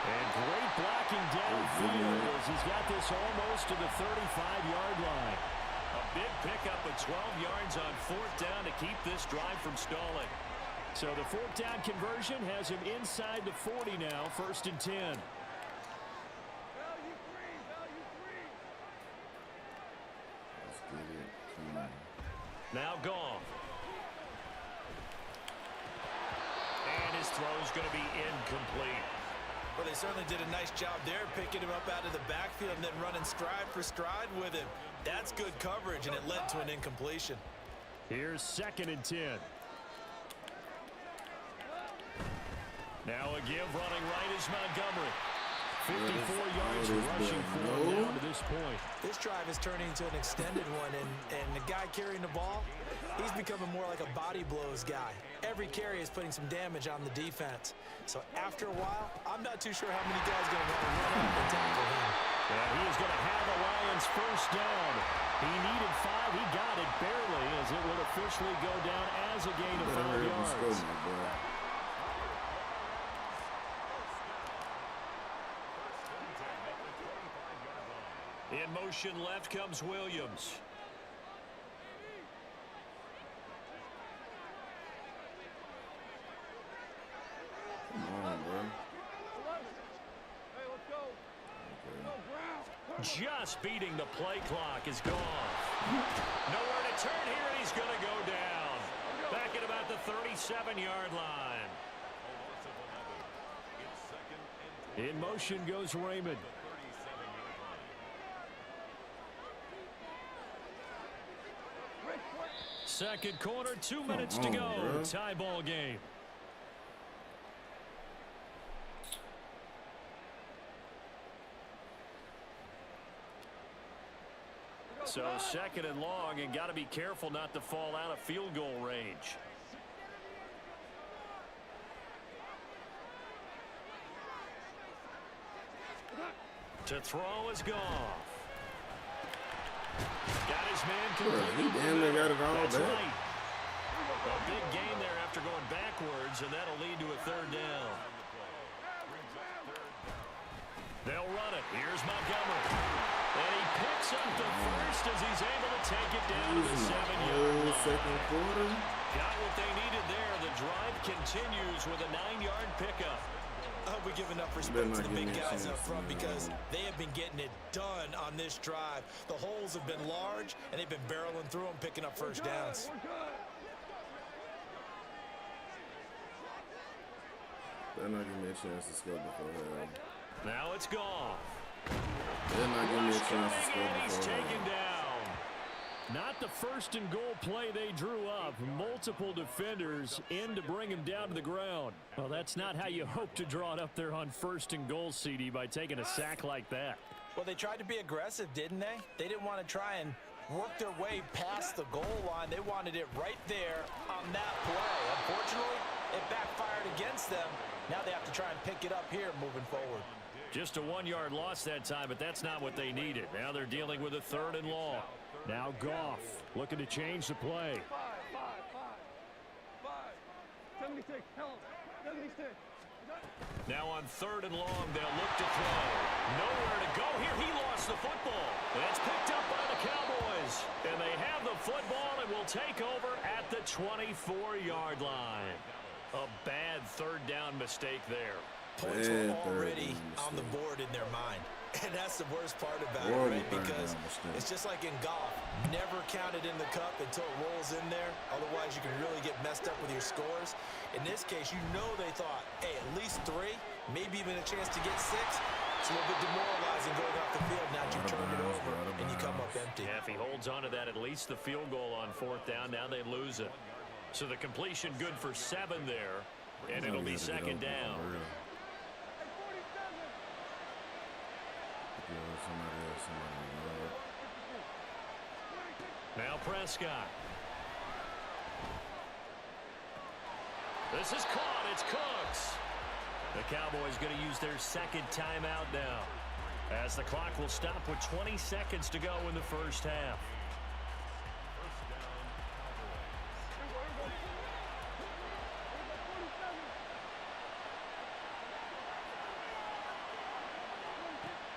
And great blocking downfield as he's got this almost to the 35-yard line. A big pickup of 12 yards on 4th down to keep this drive from stalling. So the 4th down conversion has him inside the 40 now, 1st and 10. Now Goff. And his throw is going to be incomplete. Well, they certainly did a nice job there, picking him up out of the backfield and then running stride for stride with him. That's good coverage, and it led to an incompletion. Here's 2nd and 10. Now a give running right is Montgomery. 54 yards rushing for him down to this point. This drive is turning into an extended one, and the guy carrying the ball, he's becoming more like a body blows guy. Every carry is putting some damage on the defense. So after a while, I'm not too sure how many guys are going to want to run up and tackle him. And he is going to have a Lions first down. He needed 5. He got it barely, as it would officially go down as a gain of 5 yards. In motion left comes Williams. Come on, bro. Hey, let's go. Just beating the play clock is gone. Nowhere to turn here, and he's going to go down. Back at about the 37-yard line. In motion goes Raymond. Second quarter, 2 minutes to go. Bro. Tie ball game. So 2nd and long, and got to be careful not to fall out of field goal range. To throw is Goff. Got his man completed. He damn near got it all That's back. right. A big gain there after going backwards, and that'll lead to a 3rd down. They'll run it. Here's Montgomery. And he picks up the first as he's able to take it down to the 7-yard line. Second quarter. Got what they needed there. The drive continues with a 9-yard pickup. I hope we give enough respect to the big guys up front because they have been getting it done on this drive. The holes have been large, and they've been barreling through them, picking up first downs. They're not giving me a chance to score before half. Now it's Goff. They're not giving me a chance to score He's before taken half. down. Not the 1st and goal play they drew up. Multiple defenders in to bring him down to the ground. Well, that's not how you hope to draw it up there on 1st and goal, CD, by taking a sack like that. Well, they tried to be aggressive, didn't they? They didn't want to try and work their way past the goal line. They wanted it right there on that play. Unfortunately, it backfired against them. Now they have to try and pick it up here moving forward. Just a 1-yard loss that time, but that's not what they needed. Now they're dealing with a 3rd and long. Now Goff looking to change the play. 76, help, 76. Now on 3rd and long, they'll look to throw. Nowhere to go here. He lost the football. And it's picked up by the Cowboys. And they have the football and will take over at the 24-yard line. A bad 3rd down mistake there. Points were already on the board in their mind. And that's the worst part about it, right? Because it's just like in golf. Never count it in the cup until it rolls in there. Otherwise, you can really get messed up with your scores. In this case, you know they thought, hey, at least 3, maybe even a chance to get 6. It's a little bit demoralizing going off the field. Now you turn it over and you come up empty. Yeah, if he holds on to that, at least the field goal on 4th down. Now they lose it. So the completion good for 7 there. And it'll be 2nd down. Now Prescott. This is caught. It's Cooks. The Cowboys going to use their 2nd timeout now, as the clock will stop with 20 seconds to go in the first half.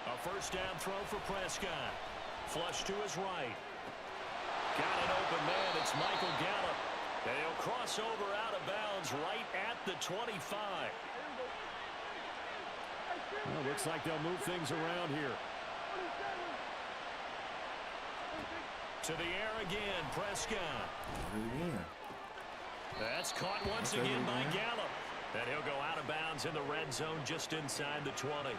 A 1st down throw for Prescott. Flush to his right. Got an open man. It's Michael Gallup. And he'll cross over out of bounds right at the 25. Well, looks like they'll move things around here. To the air again, Prescott. That's caught once again by Gallup. And he'll go out of bounds in the red zone just inside the 20.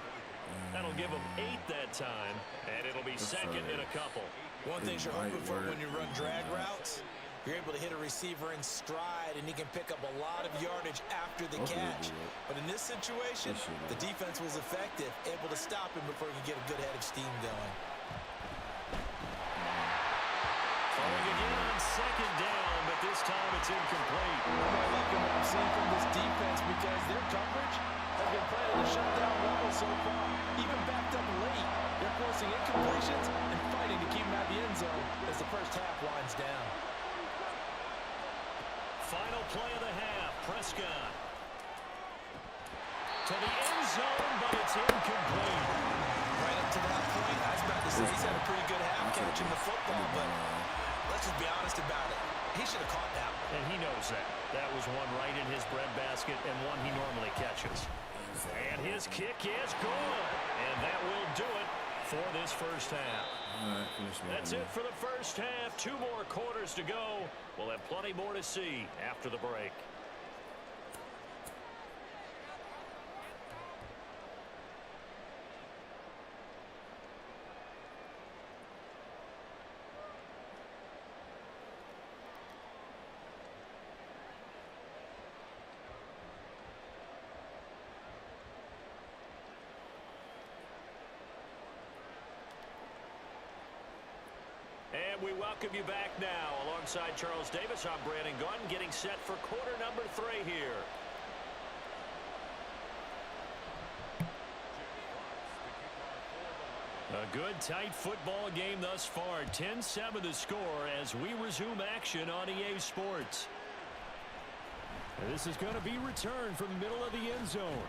That'll give him 8 that time, and it'll be second in a couple. One thing you're hoping for when you run drag routes, you're able to hit a receiver in stride, and he can pick up a lot of yardage after the catch. But in this situation, the defense was effective, able to stop him before he could get a good head of steam going. Throwing again on second down, but this time it's incomplete. I'm liking what I'm seeing from this defense because their coverage has been playing at a shutdown level so far. Even backed up late, they're forcing incompletions and fighting to keep him out of the end zone as the first half winds down. Final play of the half, Prescott. To the end zone, but it's incomplete. Right up to that point, I was about to say he's had a pretty good half catching the football, but let's just be honest about it. He should have caught that one. And he knows that. That was one right in his breadbasket and one he normally catches. And his kick is good. And that will do it for this first half. That's it for the first half. 2 more quarters to go. We'll have plenty more to see after the break. And we welcome you back now. Alongside Charles Davis, I'm Brandon Gunn, getting set for quarter number 3 here. A good, tight football game thus far. 10-7 the score as we resume action on EA Sports. And this is going to be returned from the middle of the end zone.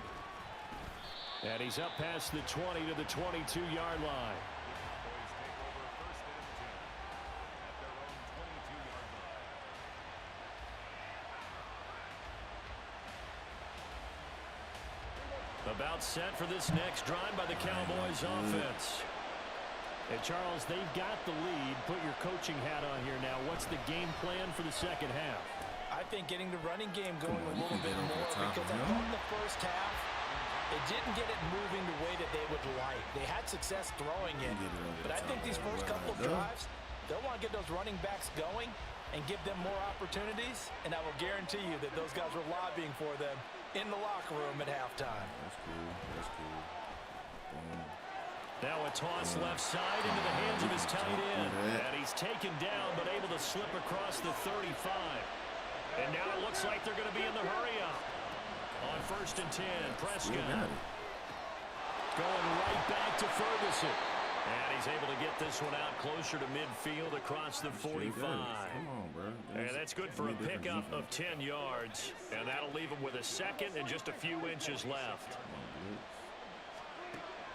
And he's up past the 20 to the 22-yard line. About set for this next drive by the Cowboys offense. And Charles, they've got the lead. Put your coaching hat on here now. What's the game plan for the second half? I think getting the running game going a little bit more because I thought in the first half they didn't get it moving the way that they would like. They had success throwing it, but I think these first couple of drives, they'll want to get those running backs going and give them more opportunities, and I will guarantee you that those guys were lobbying for them in the locker room at halftime. That's cool. That's cool. Now a toss left side into the hands of his tight end. And he's taken down but able to slip across the 35. And now it looks like they're going to be in the hurry-up. On 1st and 10, Prescott. Going right back to Ferguson. And he's able to get this one out closer to midfield across the 45. Come on, bro. And that's good for a pickup of 10 yards. And that'll leave him with a second and just a few inches left.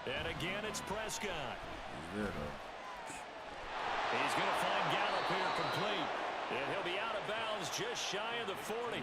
And again, it's Prescott. He's He's going to find Gallup here complete. And he'll be out of bounds just shy of the 40.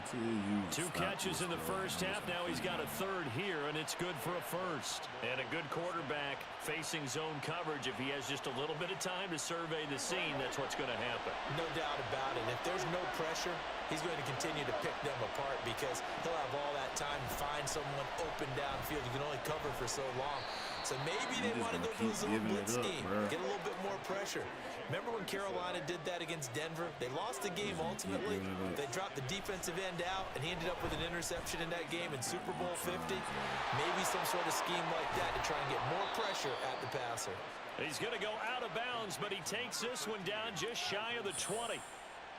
2 catches in the first half. Now he's got a 3rd here, and it's good for a 1st. And a good quarterback facing zone coverage. If he has just a little bit of time to survey the scene, that's what's going to happen. No doubt about it. If there's no pressure, he's going to continue to pick them apart because he'll have all that time to find someone open downfield. You can only cover for so long. So maybe they want to go to his little blitz scheme, get a little bit more pressure. Remember when Carolina did that against Denver? They lost the game ultimately. They dropped the defensive end out, and he ended up with an interception in that game in Super Bowl 50. Maybe some sort of scheme like that to try and get more pressure at the passer. He's going to go out of bounds, but he takes this one down just shy of the 20.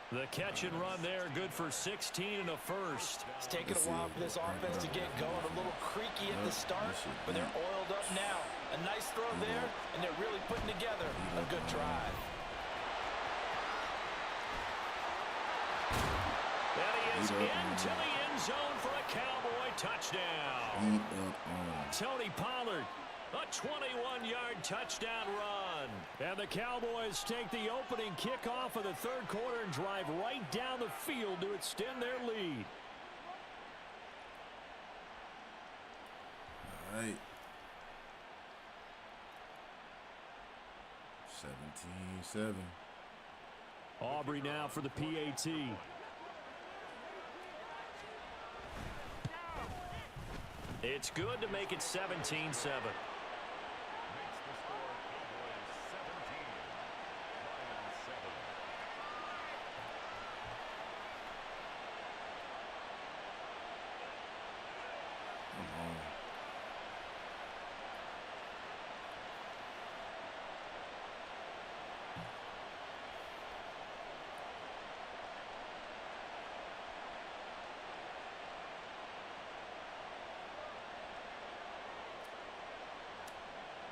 The catch and run there, good for 16 and a 1st. It's taken a while for this offense to get going. A little creaky at the start, but they're oiled up now. A nice throw there, and they're really putting together a good drive. And he is into the end zone for a Cowboy touchdown. Tony Pollard, a 21-yard touchdown run. And the Cowboys take the opening kickoff of the 3rd quarter and drive right down the field to extend their lead. All right. 17-7. Aubrey now for the PAT. It's good to make it 17-7. Makes the score Cowboys 17, Lions 7. Come on.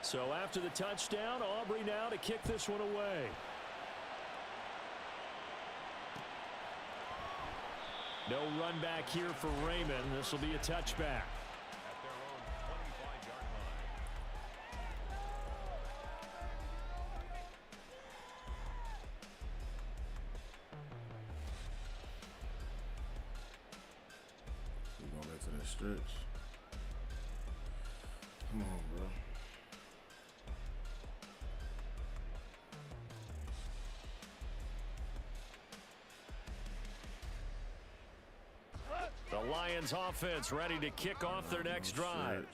So after the touchdown, Aubrey now to kick this one away. No run back here for Raymond. This will be a touchback. At their own 25-yard line. We're going back to that stretch. Come on, bro. The Lions offense ready to kick off their next drive.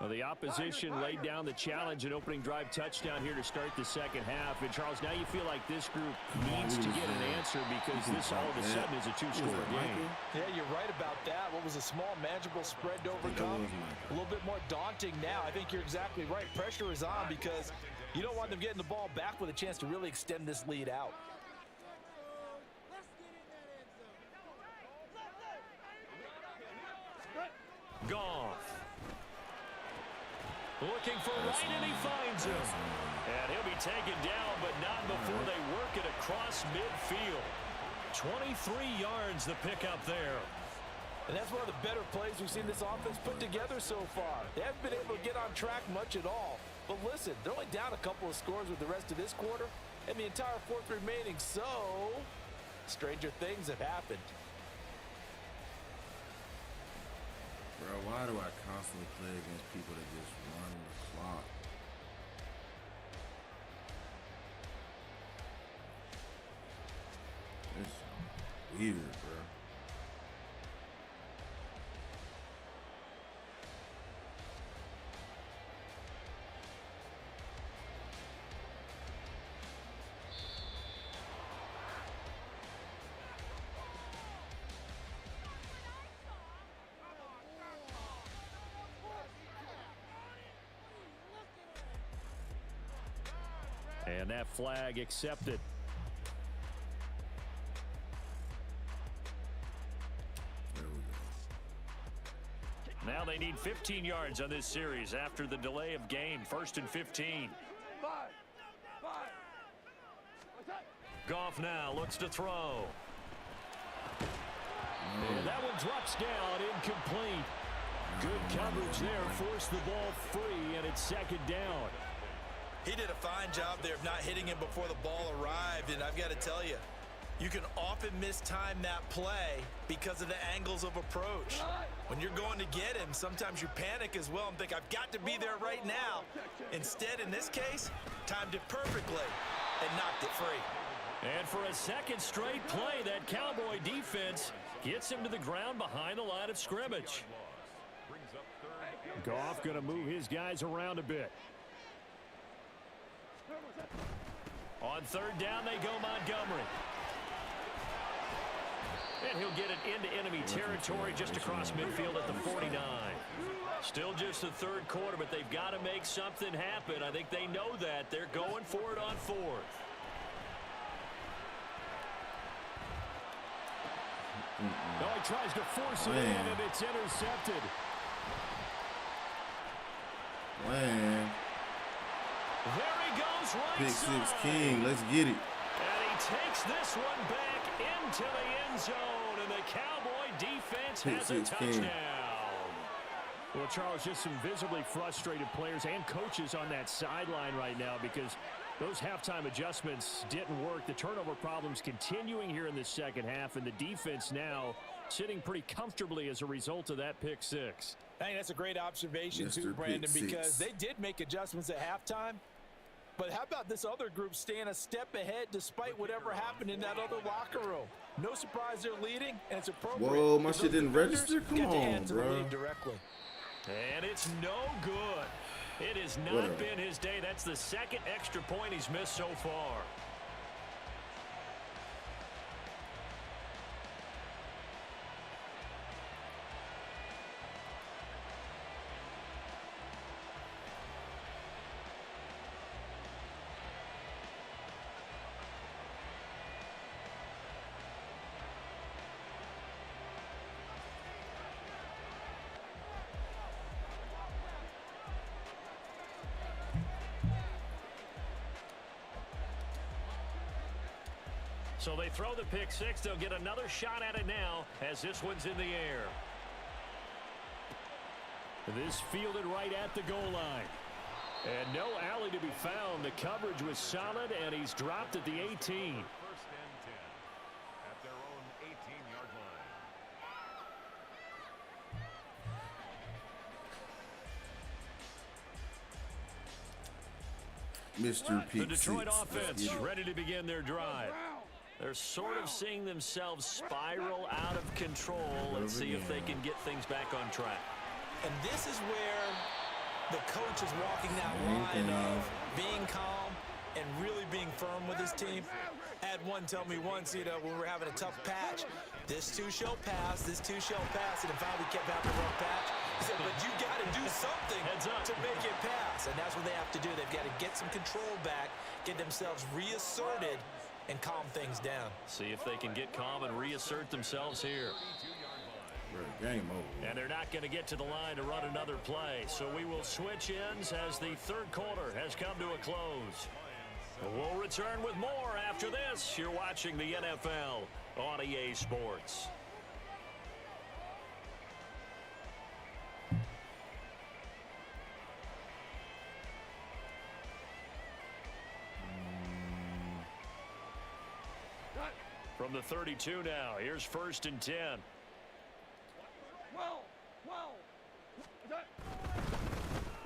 Well, the opposition laid down the challenge and opening drive touchdown here to start the second half. And, Charles, now you feel like this group needs to get an answer because this all of a sudden is a two-score game. Yeah, you're right about that. What was a small, manageable spread to overcome, a little bit more daunting now. I think you're exactly right. Pressure is on because you don't want them getting the ball back with a chance to really extend this lead out. Goff. Looking for right, and he finds him. And he'll be taken down, but not before they work it across midfield. 23 yards the pickup there. And that's one of the better plays we've seen this offense put together so far. They haven't been able to get on track much at all. But listen, they're only down a couple of scores with the rest of this quarter and the entire fourth remaining. So, stranger things have happened. Bro, why do I constantly play against people that just run the clock? It's weird, bro. And that flag accepted. There we go. Now they need 15 yards on this series after the delay of game. 1st and 15. Five. What's that? Goff now looks to throw. And that one drops down, incomplete. Good coverage there, forced the ball free, and it's 2nd down. He did a fine job there of not hitting him before the ball arrived, and I've got to tell you, you can often mistime that play because of the angles of approach. When you're going to get him, sometimes you panic as well and think, I've got to be there right now. Instead, in this case, timed it perfectly and knocked it free. And for a second straight play, that Cowboy defense gets him to the ground behind the line of scrimmage. Brings up 3rd. Goff going to move his guys around a bit. On 3rd down, they go Montgomery. And he'll get it into enemy territory just across midfield at the 49. Still just the 3rd quarter, but they've got to make something happen. I think they know that. They're going for it on 4th. No, he tries to force it in, and it's intercepted. Man. There he goes, right Pick side. 6 King. Let's get it. And he takes this one back into the end zone, and the Cowboy defense has a touchdown. Well, Charles, just some visibly frustrated players and coaches on that sideline right now because those halftime adjustments didn't work. The turnover problems continuing here in the second half, and the defense now sitting pretty comfortably as a result of that pick 6. I think that's a great observation, too, Brandon, because they did make adjustments at halftime. But how about this other group staying a step ahead despite whatever happened in that other locker room? No surprise they're leading, and it's appropriate. Whoa, my shit didn't register? Come on, bro. Directly. And it's no good. It has not been his day. That's the second extra point he's missed so far. So they throw the pick six. They'll get another shot at it now as this one's in the air. This fielded right at the goal line. And no alley to be found. The coverage was solid, and he's dropped at the 18. First and 10 at their own 18-yard line. Mr. Pick The Detroit Six. offense ready to begin their drive. They're sort of seeing themselves spiral out of control. Let's see if they can get things back on track. And this is where the coach is walking that line of being calm and really being firm with his team. I had one tell me once, when we were having a tough patch, this too shall pass, this too shall pass, and finally we kept having a rough patch. He said, but you got to do something to make it pass, and that's what they have to do. They've got to get some control back, get themselves reasserted, and calm things down. See if they can get calm and reassert themselves here. Game over. And they're not going to get to the line to run another play. So we will switch ends as the third quarter has come to a close. We'll return with more after this. You're watching the NFL on EA Sports. From the 32 now, here's first and 10.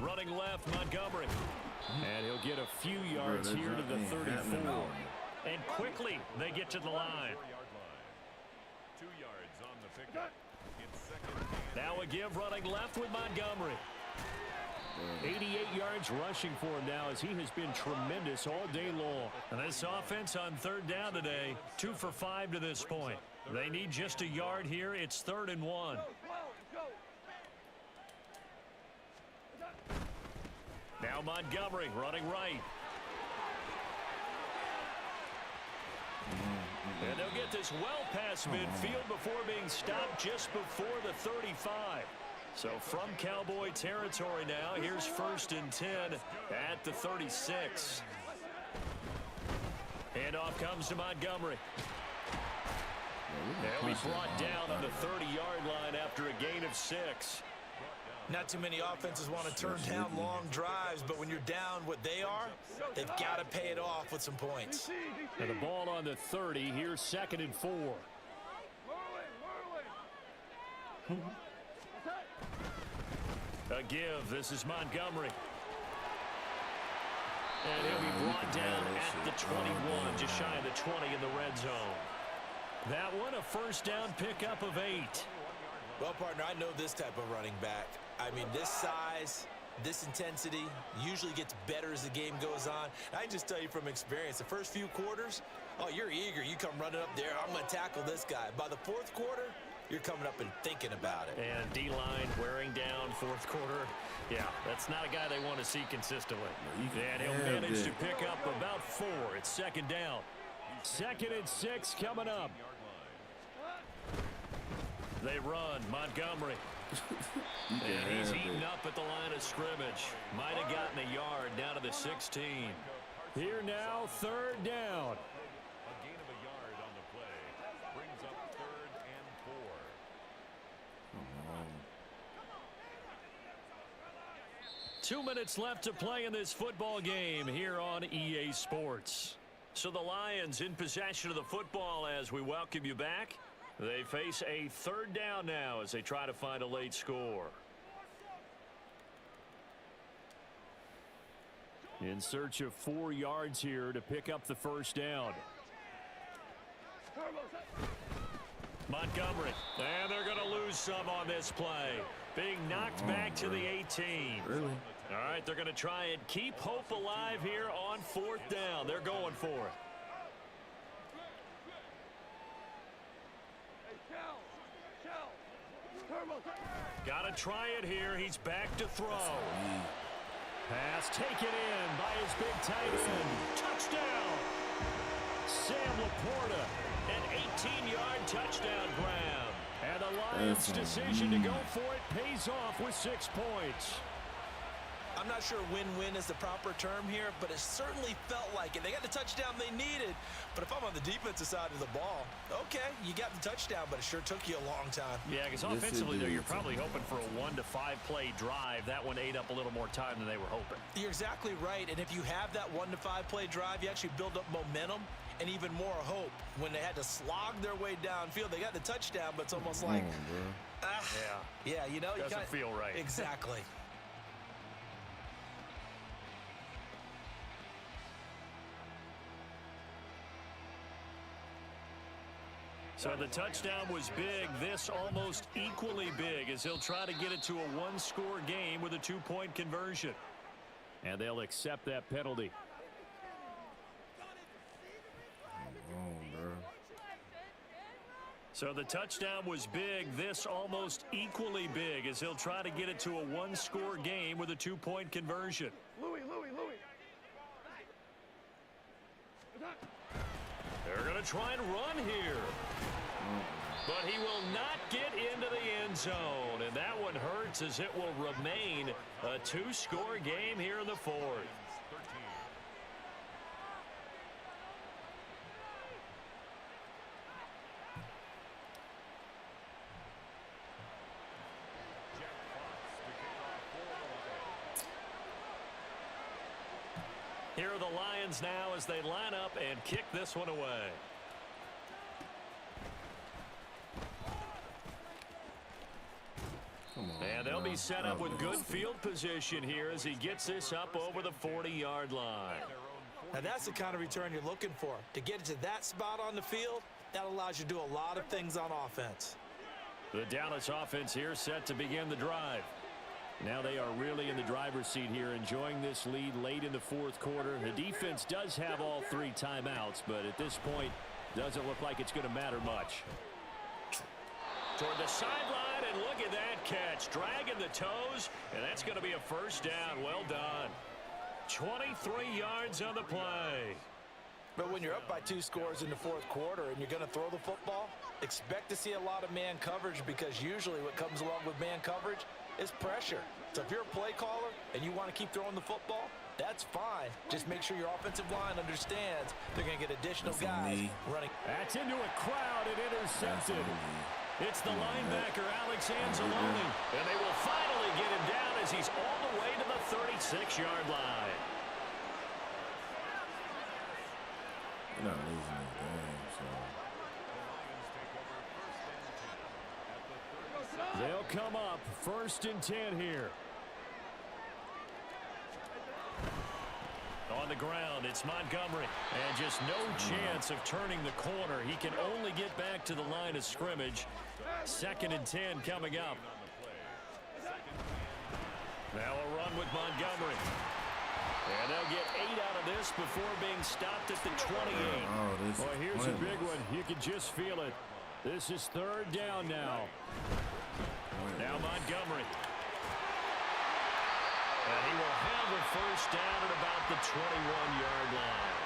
Running left, Montgomery. And he'll get a few yards here to the 34. And quickly, they get to the line. 2 yards on the pickup. It's second. Now a give running left with Montgomery. 88 yards rushing for him now as he has been tremendous all day long. And this offense on third down today, 2 for 5 to this point. They need just a yard here. It's 3rd and 1. Now Montgomery running right. And they'll get this well past midfield before being stopped just before the 35. So from Cowboy territory now, here's first and 10 at the 36. Handoff comes to Montgomery. They'll be brought down on the 30-yard line after a gain of 6. Not too many offenses want to turn down long drives, but when you're down what they are, they've got to pay it off with some points. And the ball on the 30, here's 2nd and 4. A give. This is Montgomery. And he'll be brought down at the 21, just shy of the 20 in the red zone. That one, a first down pickup of 8. Well, partner, I know this type of running back. I mean, this size, this intensity usually gets better as the game goes on. I can just tell you from experience, the first few quarters, oh, you're eager. You come running up there, I'm going to tackle this guy. By the 4th quarter, you're coming up and thinking about it. And D-line wearing down 4th quarter. Yeah, that's not a guy they want to see consistently. And he'll manage to pick up about 4. It's 2nd down. 2nd and 6 coming up. They run. Montgomery. And he's eaten up at the line of scrimmage. Might have gotten a yard down to the 16. Here now, 3rd down. A gain of a yard on the play. Brings up 3rd and 4. 2 minutes left to play in this football game here on EA Sports. So the Lions in possession of the football as we welcome you back. They face a 3rd down now as they try to find a late score. In search of 4 yards here to pick up the first down. Montgomery. And they're going to lose some on this play. being knocked back to the 18. Really? All right, they're going to try and keep hope alive here on 4th down. They're going for it. Got to try it here. He's back to throw. Pass taken in by his big tight end. Touchdown. Sam Laporta, an 18-yard touchdown grab. And the Lions' decision to go for it pays off with 6 points. I'm not sure win-win is the proper term here, but it certainly felt like it. They got the touchdown they needed, but if I'm on the defensive side of the ball, okay, you got the touchdown, but it sure took you a long time. Yeah, because offensively, though, you're probably hoping for a 1 to 5 play drive. That one ate up a little more time than they were hoping. You're exactly right, and if you have that 1 to 5 play drive, you actually build up momentum and even more hope. When they had to slog their way downfield, they got the touchdown, but it's almost like, yeah, you know, doesn't feel right. Exactly. So the touchdown was big. This almost equally big as he'll try to get it to a 1-score game with a 2-point conversion. And they'll accept that penalty. So the touchdown was big. This almost equally big as he'll try to get it to a 1-score game with a 2-point conversion. Louis. They're going to try and run here. But he will not get into the end zone. And that one hurts as it will remain a 2-score game here in the 4th. Here are the Lions now as they line up and kick this one away. And they'll be set up with good field position here as he gets this up over the 40-yard line. Now that's the kind of return you're looking for. To get it to that spot on the field, that allows you to do a lot of things on offense. The Dallas offense here set to begin the drive. Now they are really in the driver's seat here, enjoying this lead late in the 4th quarter. The defense does have all 3 timeouts, but at this point, doesn't look like it's going to matter much. Toward the sideline, and look at that catch. Dragging the toes, and that's going to be a 1st down. Well done. 23 yards on the play. But when you're up by 2 scores in the 4th quarter and you're going to throw the football, expect to see a lot of man coverage, because usually what comes along with man coverage is pressure. So if you're a play caller and you want to keep throwing the football, that's fine. Just make sure your offensive line understands they're going to get additional guys running. That's into a crowd and intercepted. It's the linebacker, Alex Anzalone. And they will finally get him down as he's all the way to the 36-yard line. You're not losing this game, so. They'll come up 1st and 10 here. On the ground, it's Montgomery. And just no chance of turning the corner. He can only get back to the line of scrimmage. 2nd and 10 coming up. Now a run with Montgomery. And they'll get 8 out of this before being stopped at the 28. Well, here's a big one. You can just feel it. This is 3rd down now. Now Montgomery. And he will have a 1st down at about the 21-yard line.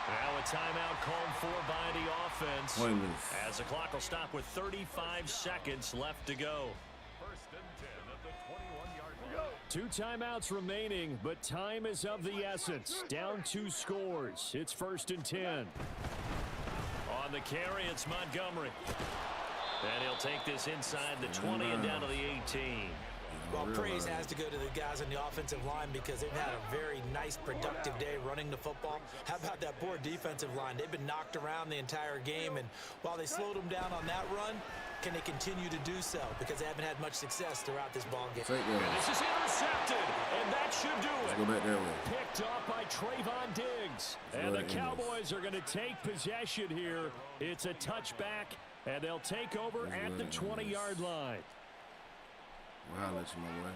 Now a timeout called for by the offense. As the clock will stop with 35 seconds left to go. 1st and 10 at the 21-yard line. 2 timeouts remaining, but time is of the essence. Down 2 scores. It's 1st and 10. On the carry, it's Montgomery. And he'll take this inside the 20 and down to the 18. Well, praise has to go to the guys on the offensive line because they've had a very nice, productive day running the football. How about that poor defensive line? They've been knocked around the entire game, and while they slowed them down on that run, can they continue to do so? Because they haven't had much success throughout this ball game. And this is intercepted, and that should do it. Go back that way. Picked off by Trayvon Diggs. And the Cowboys are going to take possession here. It's a touchback, and they'll take over at the 20-yard line. Well, I'll let you know, boy.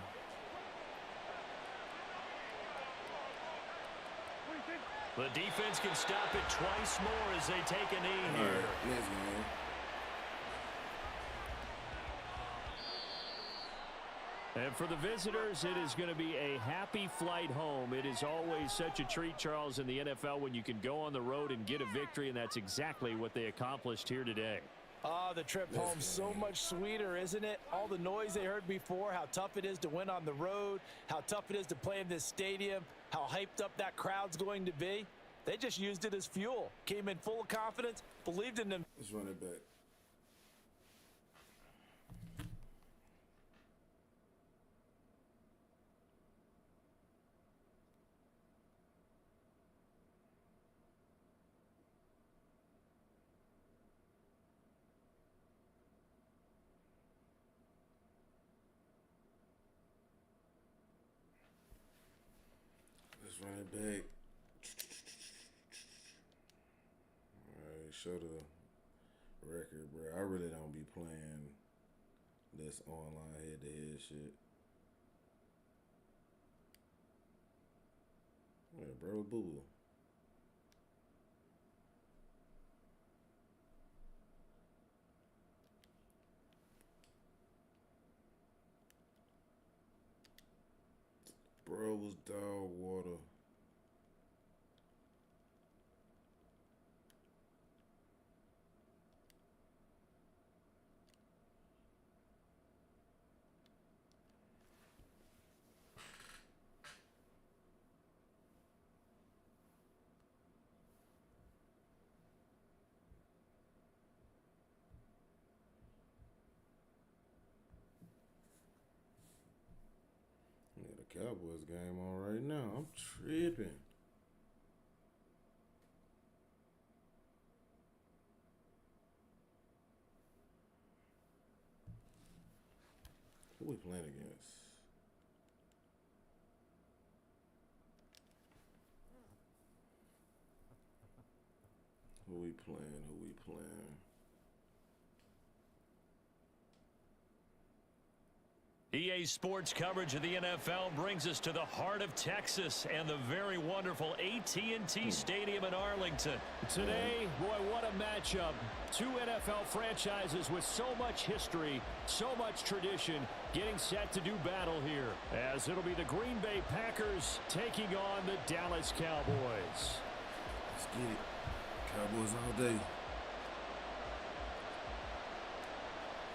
The defense can stop it twice more as they take a knee All here. right, next game. And for the visitors, it is going to be a happy flight home. It is always such a treat, Charles, in the NFL when you can go on the road and get a victory, and that's exactly what they accomplished here today. Oh, the trip home so much sweeter, isn't it? All the noise they heard before, how tough it is to win on the road, how tough it is to play in this stadium, how hyped up that crowd's going to be. They just used it as fuel. Came in full of confidence, believed in them. Let's run it back. Let's run it back. Alright, show the record, bro. I really don't be playing this online head-to-head shit. Yeah, bro, boo-boo. Bro was dog water. Yeah, the Cowboys game on right now. I'm tripping. Who we playing against? Who we playing? Who we playing? EA Sports coverage of the NFL brings us to the heart of Texas and the very wonderful AT&T Stadium in Arlington. Today, boy, what a matchup. Two NFL franchises with so much history, so much tradition, getting set to do battle here, as it'll be the Green Bay Packers taking on the Dallas Cowboys. Let's get it. Cowboys all day.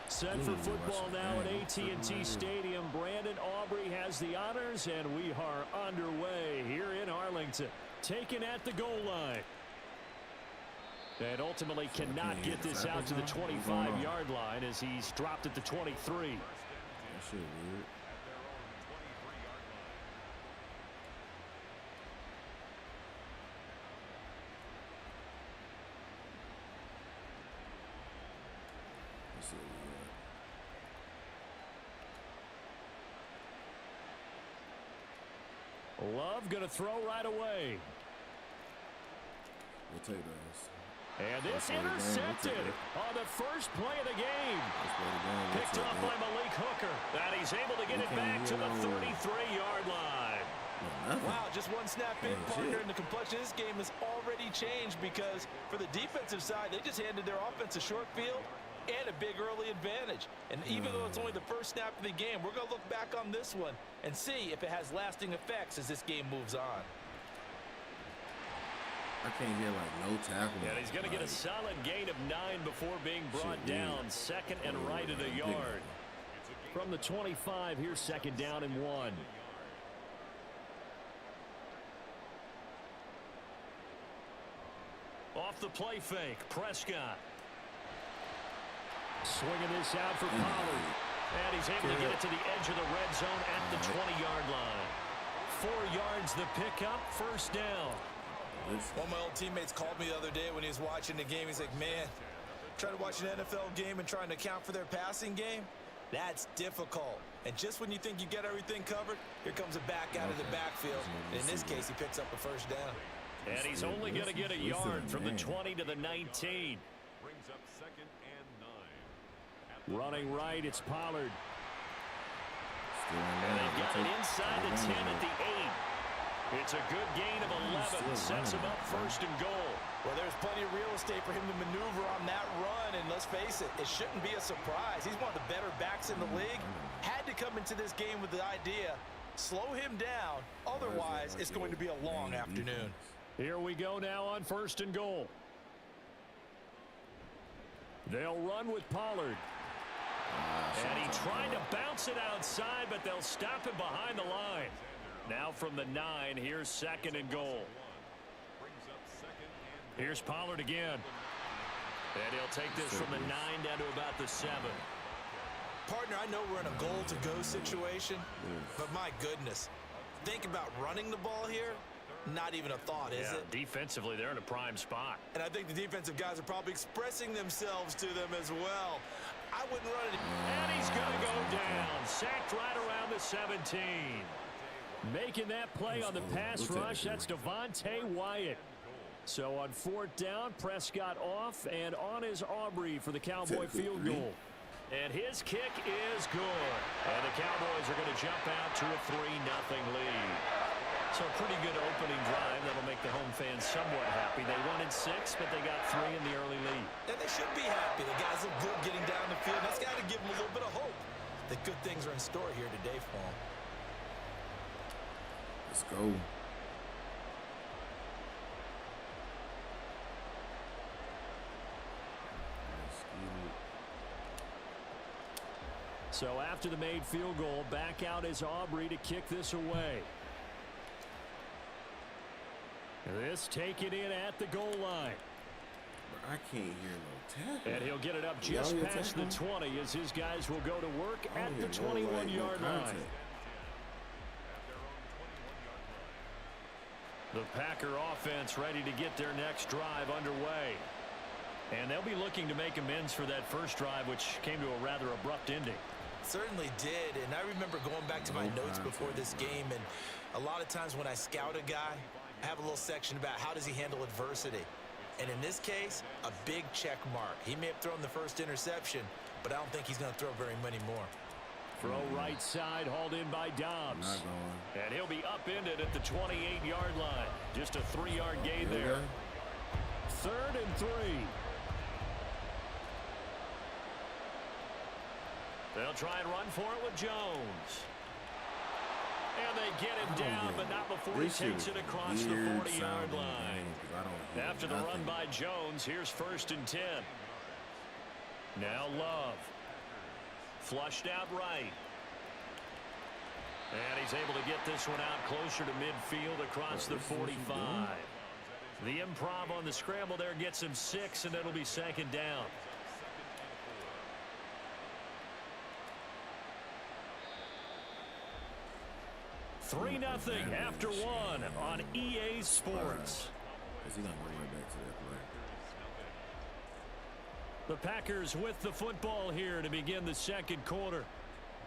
Set for football now at AT&T Stadium. Brandon Aubrey has the honors, and we are underway here in Arlington. Taken at the goal line. And ultimately cannot get this out to the 25-yard line as he's dropped at the 23. That shit weird. That shit weird. Love going to throw right away. We'll take those. And this intercepted on the first play of the game. Picked up by Malik Hooker. And he's able to get it back to the 33-yard line. Wow, just one snap in, partner, and the complexion of this game has already changed because for the defensive side, they just handed their offense a short field and a big early advantage. And even though it's only the first snap of the game, we're going to look back on this one and see if it has lasting effects as this game moves on. I can't hear like no tackling. And he's going to get a solid gain of 9 before being brought down. Second and right at a yard. From the 25, here's second down and 1. Off the play fake, Prescott. Swinging this out for Pollard. And he's able to get it to the edge of the red zone at the 20-yard line. 4 yards the pickup, first down. One of my old teammates called me the other day when he was watching the game. He's like, man, trying to watch an NFL game and trying to account for their passing game, that's difficult. And just when you think you get everything covered, here comes a back out of the backfield. And in this case, he picks up a first down. And he's only going to get a yard from the 20 to the 19. Brings up second and 9. Running right, it's Pollard. And they've got it inside the 10 at the 8. It's a good gain of 11. Sets him up first and goal. Well, there's plenty of real estate for him to maneuver on that run, and let's face it, it shouldn't be a surprise. He's one of the better backs in the league. Had to come into this game with the idea, slow him down, otherwise it's going to be a long afternoon. Here we go now on first and goal. They'll run with Pollard. And he tried to bounce it outside, but they'll stop him behind the line. Now from the 9, here's second and goal. Here's Pollard again. And he'll take this from the 9 down to about the 7. Partner, I know we're in a goal-to-go situation, but my goodness, think about running the ball here. Not even a thought, is it? Defensively, they're in a prime spot. And I think the defensive guys are probably expressing themselves to them as well. I wouldn't run it. And he's going to go down. Sacked right around the 17. Making that play on the pass rush, that's Devontae Wyatt. So on 4th down, Prescott off, and on is Aubrey for the Cowboy field goal. And his kick is good. And the Cowboys are going to jump out to a 3-0 lead. So a pretty good opening drive that'll make the home fans somewhat happy. They wanted 6, but they got 3 in the early lead. And they should be happy. The guys look good getting down the field. That's got to give them a little bit of hope that good things are in store here today for them. Let's go. So after the made field goal, back out is Aubrey to kick this away. This taken in at the goal line. I can't hear no tackle. And he'll get it up just past the 20 as his guys will go to work at the 21-yard line. The Packer offense ready to get their next drive underway. And they'll be looking to make amends for that first drive, which came to a rather abrupt ending. Certainly did, and I remember going back to my notes before this game, and a lot of times when I scout a guy, I have a little section about how does he handle adversity. And in this case, a big check mark. He may have thrown the first interception, but I don't think he's going to throw very many more. Throw right side, hauled in by Dobbs. And he'll be upended at the 28-yard line. Just a 3-yard gain there. 3rd and 3. They'll try and run for it with Jones. And they get him down, but not before he takes it across the 40-yard line. After the run by Jones, here's 1st and 10. Now Love. Flushed out right. And he's able to get this one out closer to midfield across the 45. The improv on the scramble there gets him 6, and it'll be 2nd down. 3-0 after 1 on EA Sports. Is he gonna bring it back to that play? The Packers with the football here to begin the 2nd quarter,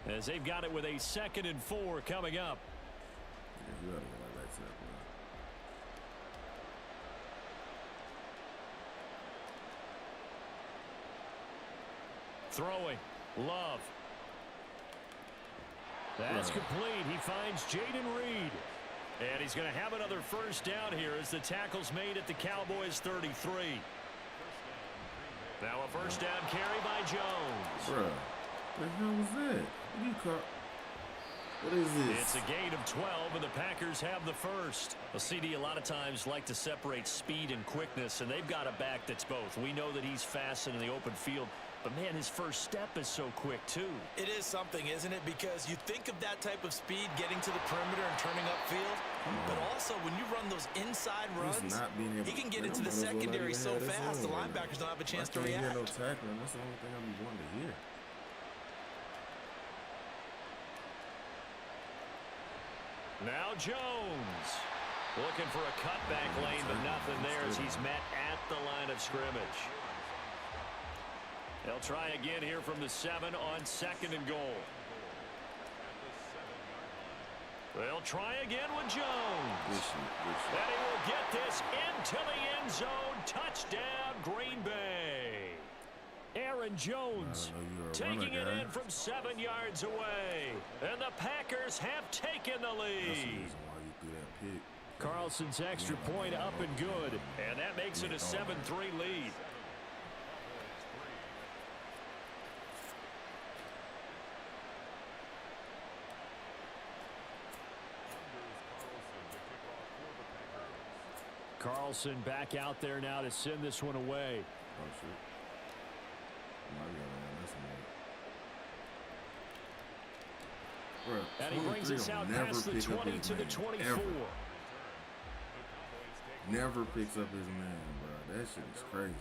as they've got it with a 2nd and 4 coming up. Yeah, you gotta go right back to that play. Throwing. Love. That's complete. He finds Jaden Reed. And he's going to have another 1st down here as the tackle's made at the Cowboys 33. Now a 1st down carry by Jones. Bruh, what the hell was that? What you call? What is this? It's a gain of 12, and the Packers have the 1st. A CD a lot of times like to separate speed and quickness, and they've got a back that's both. We know that he's fast in the open field, but man, his first step is so quick too. It is something, isn't it? Because you think of that type of speed getting to the perimeter and turning upfield, but also when you run those inside runs, he can get into the secondary so fast the linebackers don't have a chance to react. No tackling. That's the only thing I'm wanting to hear. Now Jones looking for a cutback lane, but nothing there as he's met at the line of scrimmage. They'll try again here from the 7 on 2nd and goal. They'll try again with Jones. And he will get this into the end zone. Touchdown, Green Bay. Aaron Aaron Jones taking it in from 7 yards away. And the Packers have taken the lead. Carlson's extra point up and good. And that makes it a 7-3 lead. Carlson back out there now to send this one away. Oh, shit. And he brings us out past the 20 to the 24. Ever. Never picks up his man, bro. That shit is crazy.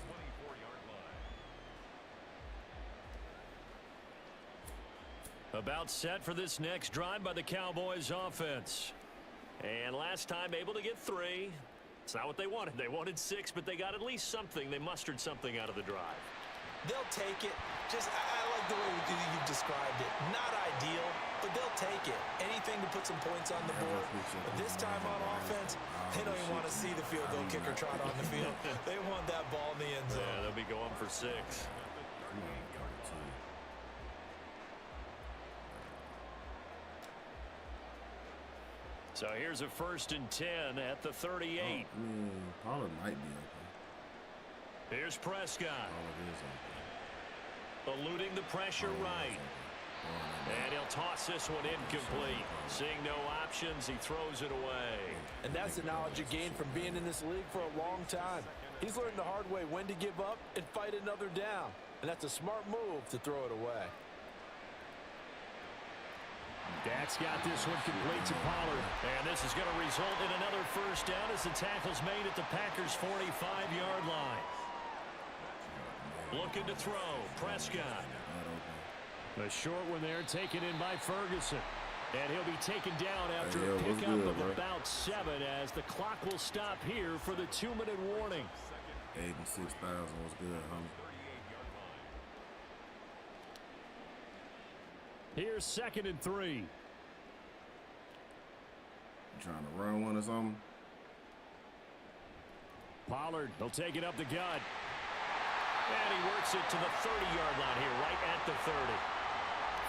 About set for this next drive by the Cowboys offense. And last time able to get 3. It's not what they wanted. They wanted 6, but they got at least something. They mustered something out of the drive. They'll take it. Just, I like the way you've described it. Not ideal, but they'll take it. Anything to put some points on the board. But this time on offense, they don't even want to see the field goal kicker trot on the field. They want that ball in the end zone. Yeah, they'll be going for 6. So here's a 1st and 10 at the 38. Pollard might be open. Here's Prescott. Eluding the pressure right. And he'll toss this one incomplete. Seeing no options, he throws it away. And that's the knowledge you gain from being in this league for a long time. He's learned the hard way when to give up and fight another down. And that's a smart move to throw it away. Dak's got this one complete to Pollard. And this is going to result in another 1st down as the tackle's made at the Packers' 45-yard line. Looking to throw. Prescott. The short one there taken in by Ferguson. And he'll be taken down after a pickup of about 7 as the clock will stop here for the 2-minute warning. 86,000 was good, homie. Here's 2nd and 3. You trying to run one or something? Pollard, he'll take it up the gut. And he works it to the 30-yard line here, right at the 30.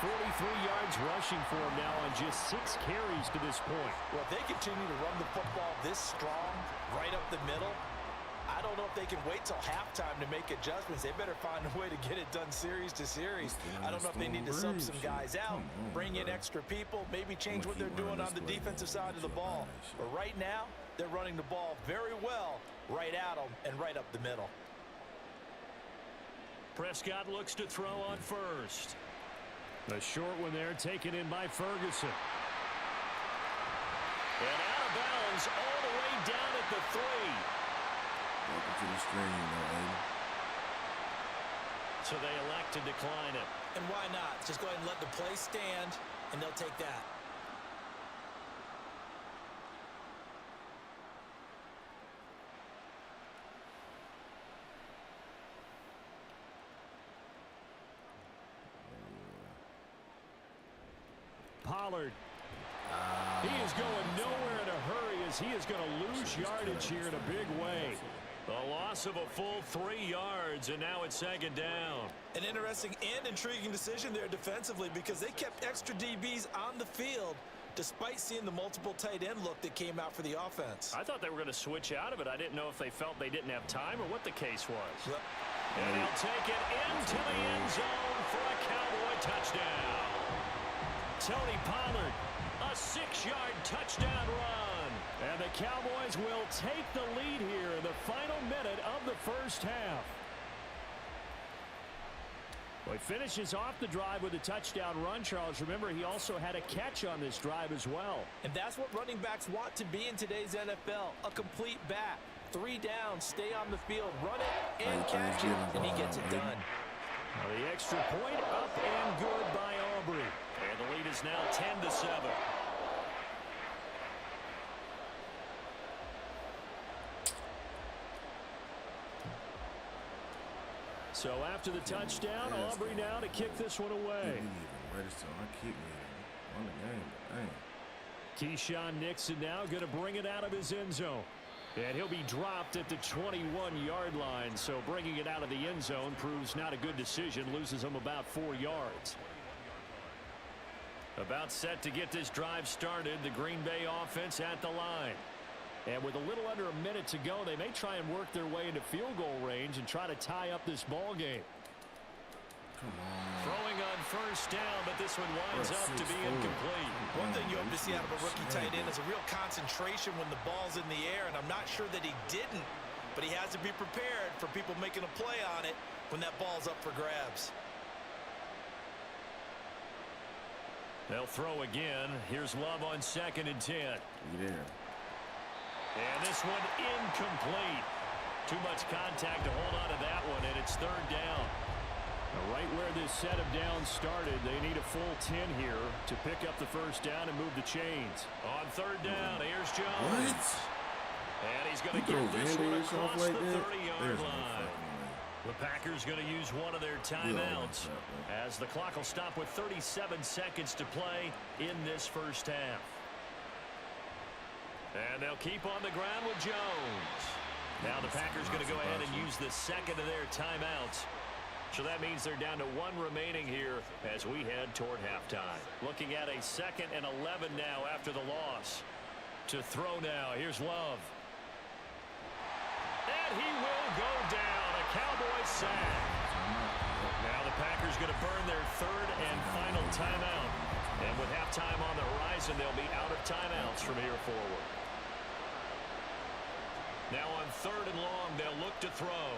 43 yards rushing for him now on just 6 carries to this point. Well, if they continue to run the football this strong, right up the middle, I don't know if they can wait till halftime to make adjustments. They better find a way to get it done series to series. I don't know if they need to sub some guys out, bring in extra people, maybe change what they're doing on the defensive side of the ball. But right now, they're running the ball very well right at them and right up the middle. Prescott looks to throw on 1st. The short one there taken in by Ferguson. And out of bounds all the way down at the 3. Welcome to the screen, though, So they elect to decline it. And why not? Just go ahead and let the play stand, and they'll take that. Pollard. He is going nowhere in a hurry as he is going to lose yardage here in a big way. A loss of a full 3 yards, and now it's 2nd down. An interesting and intriguing decision there defensively because they kept extra DBs on the field despite seeing the multiple tight end look that came out for the offense. I thought they were going to switch out of it. I didn't know if they felt they didn't have time or what the case was. Yep. And he'll take it into the end zone for a Cowboy touchdown. Tony Pollard, a 6-yard touchdown run. And the Cowboys will take the lead here in the final minute of the 1st half. Well, he finishes off the drive with a touchdown run, Charles. Remember, he also had a catch on this drive as well. And that's what running backs want to be in today's NFL, a complete back. 3 downs, stay on the field, run it, and catch it, and he gets it done. Well, the extra point up and good by Aubrey. And the lead is now 10-7. So after the touchdown, Aubrey now to kick this one away. Keyshawn Nixon now going to bring it out of his end zone. And he'll be dropped at the 21-yard line, so bringing it out of the end zone proves not a good decision, loses him about 4 yards. About set to get this drive started, the Green Bay offense at the line. And with a little under a minute to go, they may try and work their way into field goal range and try to tie up this ball game. Throwing on first down, but this one winds up to be incomplete. One thing you hope to see out of a rookie tight end is a real concentration when the ball's in the air, and I'm not sure that he didn't, but he has to be prepared for people making a play on it when that ball's up for grabs. They'll throw again. Here's Love on 2nd and 10. Yeah. And this one incomplete. Too much contact to hold on to that one, and it's 3rd down. Right where this set of downs started, they need a full 10 here to pick up the first down and move the chains. On 3rd down, here's Jones. What? And he's going to get this one across the 30-yard line. The Packers going to use one of their timeouts as the clock will stop with 37 seconds to play in this first half. And they'll keep on the ground with Jones. Now the Packers going to go ahead and use the second of their timeouts. So that means they're down to 1 remaining here as we head toward halftime. Looking at a 2nd and 11 now after the loss. To throw now, here's Love. And he will go down. A Cowboys sack. Now the Packers going to burn their 3rd and final timeout. And with halftime on the horizon, they'll be out of timeouts from here forward. Now on 3rd and long, they'll look to throw.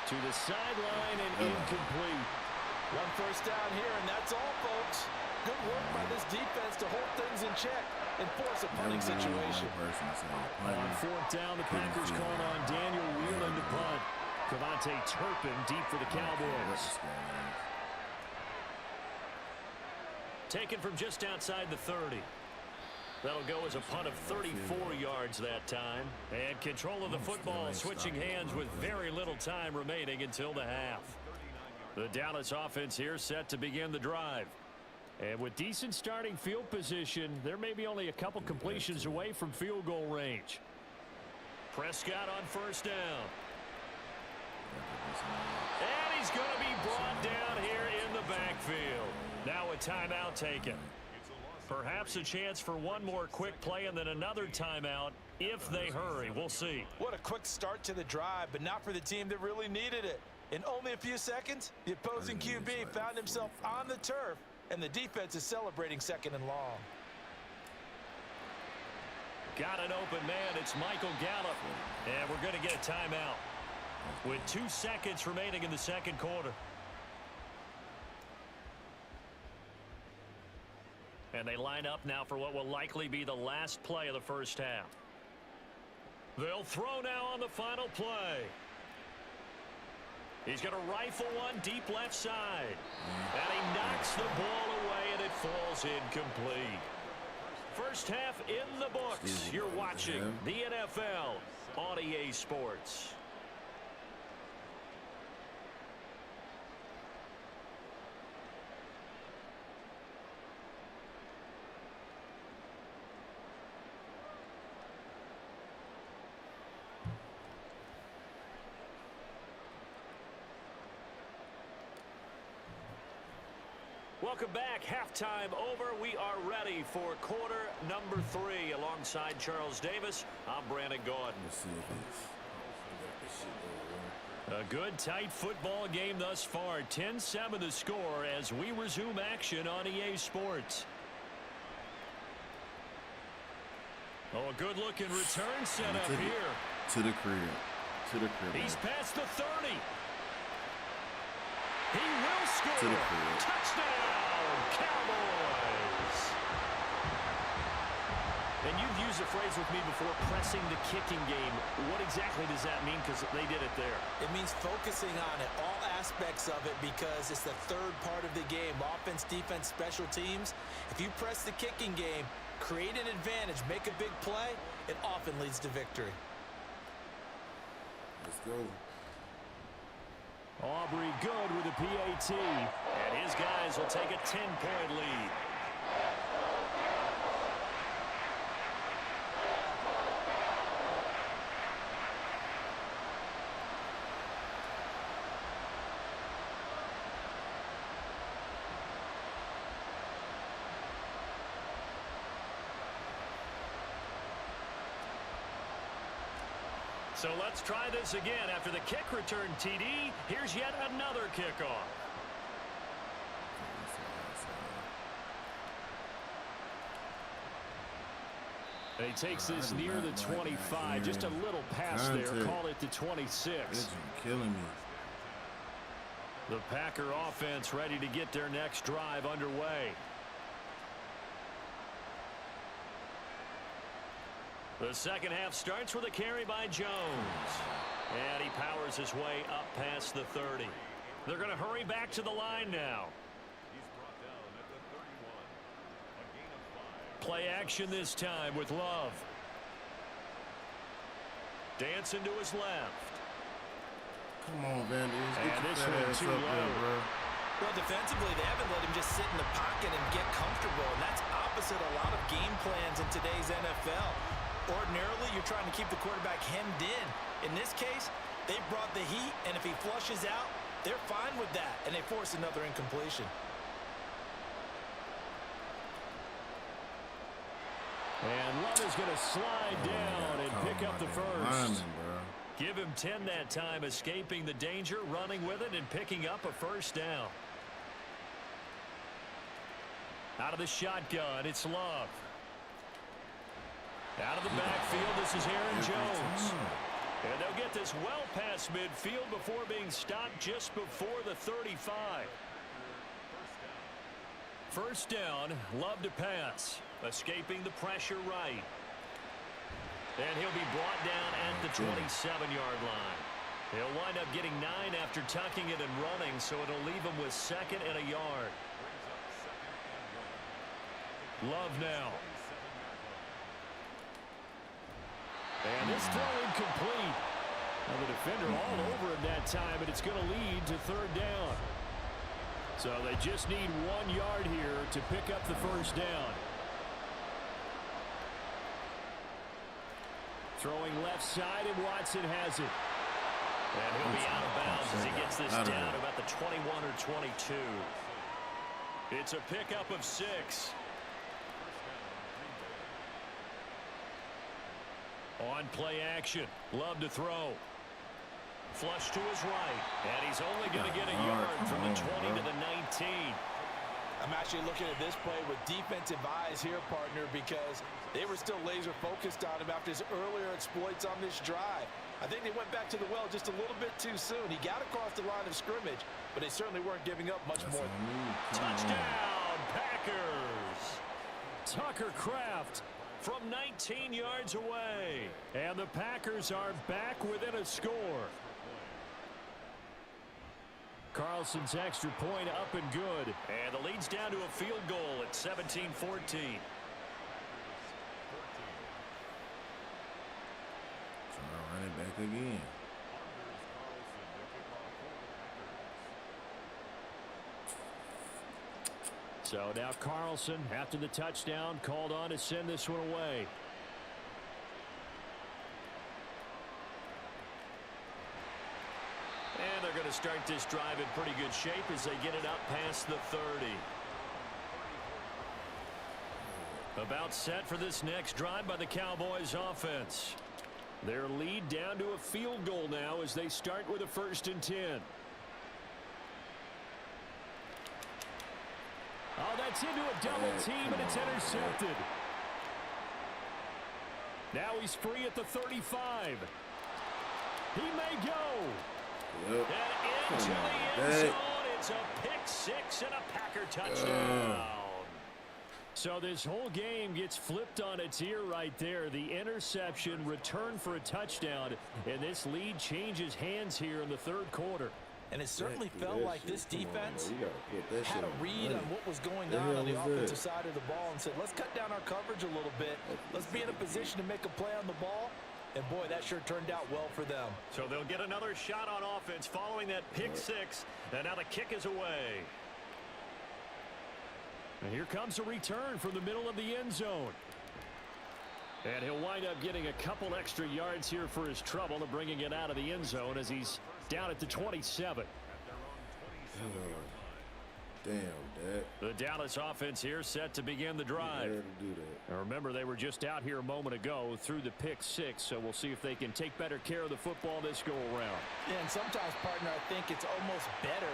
To the sideline and incomplete. 1 first down here, and that's all, folks. Good work by this defense to hold things in check and force a punting situation. On 4th down, the Packers calling on Daniel Whelan to punt. Cavante Turpin deep for the Cowboys. Taken from just outside the 30. That'll go as a punt of 34 yards that time. And control of the football switching hands with very little time remaining until the half. The Dallas offense here set to begin the drive. And with decent starting field position, there may be only a couple completions away from field goal range. Prescott on first down. And he's going to be brought down here in the backfield. Now a timeout taken. Perhaps a chance for one more quick play and then another timeout if they hurry. We'll see. What a quick start to the drive, but not for the team that really needed it. In only a few seconds, the opposing QB found himself on the turf, and the defense is celebrating 2nd and long. Got an open man. It's Michael Gallup. And we're going to get a timeout with 2 seconds remaining in the 2nd quarter. And they line up now for what will likely be the last play of the first half. They'll throw now on the final play. He's going to rifle one deep left side. And he knocks the ball away, and it falls incomplete. First half in the books. You're watching the NFL on EA Sports. Welcome back. Halftime over. We are ready for quarter number 3. Alongside Charles Davis, I'm Brandon Gordon. A good, tight football game thus far. 10-7 the score as we resume action on EA Sports. Oh, a good-looking return set up here. To the crib. He's past the 30. He will score. Touchdown, Cowboys. And you've used a phrase with me before, pressing the kicking game. What exactly does that mean? Because they did it there. It means focusing on it, all aspects of it, because it's the 3rd part of the game. Offense, defense, special teams. If you press the kicking game, create an advantage, make a big play, it often leads to victory. Let's go. Aubrey good with a PAT. And his guys will take a 10-point lead. So let's try this again. After the kick return TD, here's yet another kickoff. And he takes this near the 25. Just a little pass there. Call it to 26. This is killing me. The Packer offense ready to get their next drive underway. The second half starts with a carry by Jones. And he powers his way up past the 30. They're going to hurry back to the line now. He's brought down at the 31. A gain of 5. Play action this time with Love. Dancing to his left. Come on, Van Ness. Get And your this fat one ass too up there, low. bro. Well, defensively, they haven't let him just sit in the pocket and get comfortable, and that's opposite a lot of game plans in today's NFL. Ordinarily, you're trying to keep the quarterback hemmed in. In this case, they brought the heat, and if he flushes out, they're fine with that, and they force another incompletion. And Love is going to slide down and pick up the first. Lineman, bro. Give him 10 that time, escaping the danger, running with it, and picking up a first down. Out of the shotgun, it's Love. Out of the backfield, this is Aaron Jones. And they'll get this well past midfield before being stopped just before the 35. First down, Love to pass. Escaping the pressure right. And he'll be brought down at the 27-yard line. He'll wind up getting 9 after tucking it and running, so it'll leave him with second and a yard. Love now. And this throw incomplete. Now the defender all over him that time, and it's going to lead to third down. So they just need 1 yard here to pick up the first down. Throwing left side, and Watson has it. And he'll be out of bounds as he gets this down about the 21 or 22. It's a pickup of 6. On play action, Love to throw. Flush to his right, and he's only going to get a yard from the 20 to the 19. I'm actually looking at this play with defensive eyes here, partner, because they were still laser focused on him after his earlier exploits on this drive. I think they went back to the well just a little bit too soon. He got across the line of scrimmage, but they certainly weren't giving up much more. Touchdown, Packers! Tucker Kraft from 19 yards away. And the Packers are back within a score. Carlson's extra point up and good. And the lead's down to a field goal at 17-14. Run it back again. So now Carlson, after the touchdown, called on to send this one away. And they're going to start this drive in pretty good shape as they get it up past the 30. About set for this next drive by the Cowboys offense. Their lead down to a field goal now as they start with a 1st and 10. Oh, that's into a double team, and it's intercepted. Now he's free at the 35. He may go. Yep. And into the end zone. It's a pick 6 and a Packer touchdown. So this whole game gets flipped on its ear right there. The interception, return for a touchdown, and this lead changes hands here in the 3rd quarter. And it certainly felt like this defense had a read money. on what was going on the offensive side of the ball and said, let's cut down our coverage a little bit. Let's be in a position to make a play on the ball. And, boy, that sure turned out well for them. So they'll get another shot on offense following that pick 6. And now the kick is away. And here comes a return from the middle of the end zone. And he'll wind up getting a couple extra yards here for his trouble and bringing it out of the end zone as he's down at the 27. Damn, Dak. The Dallas offense here set to begin the drive. Yeah, to do that. Now remember, they were just out here a moment ago through the pick-6, so we'll see if they can take better care of the football this go-around. Yeah, and sometimes, partner, I think it's almost better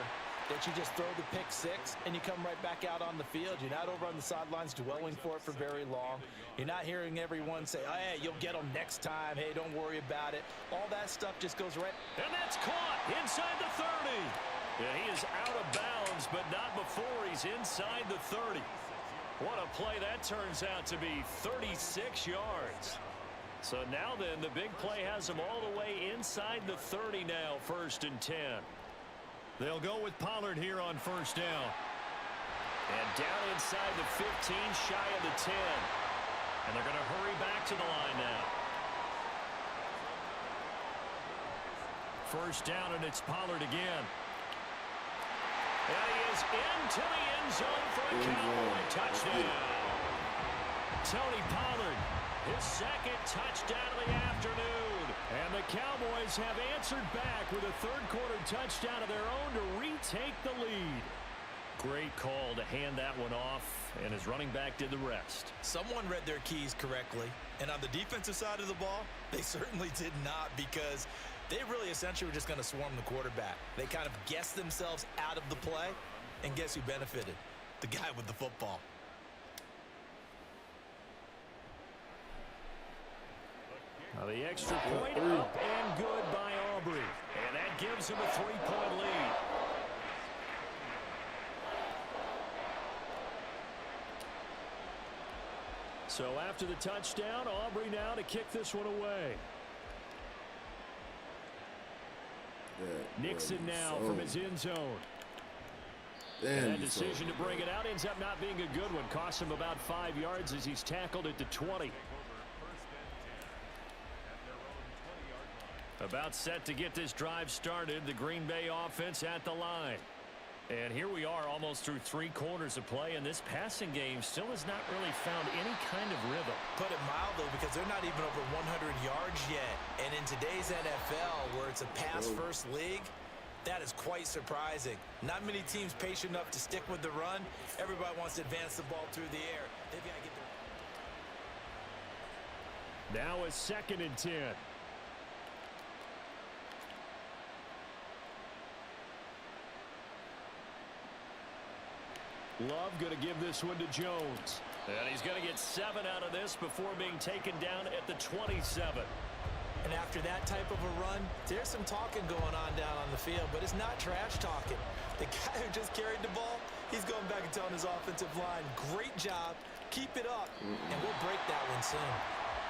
that you just throw the pick-6 and you come right back out on the field. You're not over on the sidelines dwelling for it for very long. You're not hearing everyone say, oh, hey, you'll get them next time. Hey, don't worry about it. All that stuff just goes right. And that's caught inside the 30. Yeah, he is out of bounds, but not before he's inside the 30. What a play that turns out to be, 36 yards. So now then, the big play has him all the way inside the 30 now, 1st and 10. They'll go with Pollard here on 1st down. And down inside the 15, shy of the 10. And they're going to hurry back to the line now. 1st down, and it's Pollard again. And he is into the end zone for a Cowboy touchdown. Tony Pollard, his 2nd touchdown of the afternoon. And the Cowboys have answered back with a 3rd-quarter touchdown of their own to retake the lead. Great call to hand that one off, and his running back did the rest. Someone read their keys correctly, and on the defensive side of the ball, they certainly did not, because they really essentially were just going to swarm the quarterback. They kind of guessed themselves out of the play, and guess who benefited? The guy with the football. Now the extra point up and good by Aubrey. And that gives him a 3-point lead. So after the touchdown, Aubrey now to kick this one away. Nixon now from his end zone. And that decision to bring it out ends up not being a good one. Costs him about 5 yards as he's tackled at the 20. About set to get this drive started. The Green Bay offense at the line. And here we are almost through 3 quarters of play, and this passing game still has not really found any kind of rhythm. Put it mildly, because they're not even over 100 yards yet. And in today's NFL, where it's a pass-first league, that is quite surprising. Not many teams patient enough to stick with the run. Everybody wants to advance the ball through the air. They've got to get their... Now a 2nd and 10. Love going to give this one to Jones. And he's going to get 7 out of this before being taken down at the 27. And after that type of a run, there's some talking going on down on the field, but it's not trash talking. The guy who just carried the ball, he's going back and telling his offensive line, great job, keep it up, and we'll break that one soon.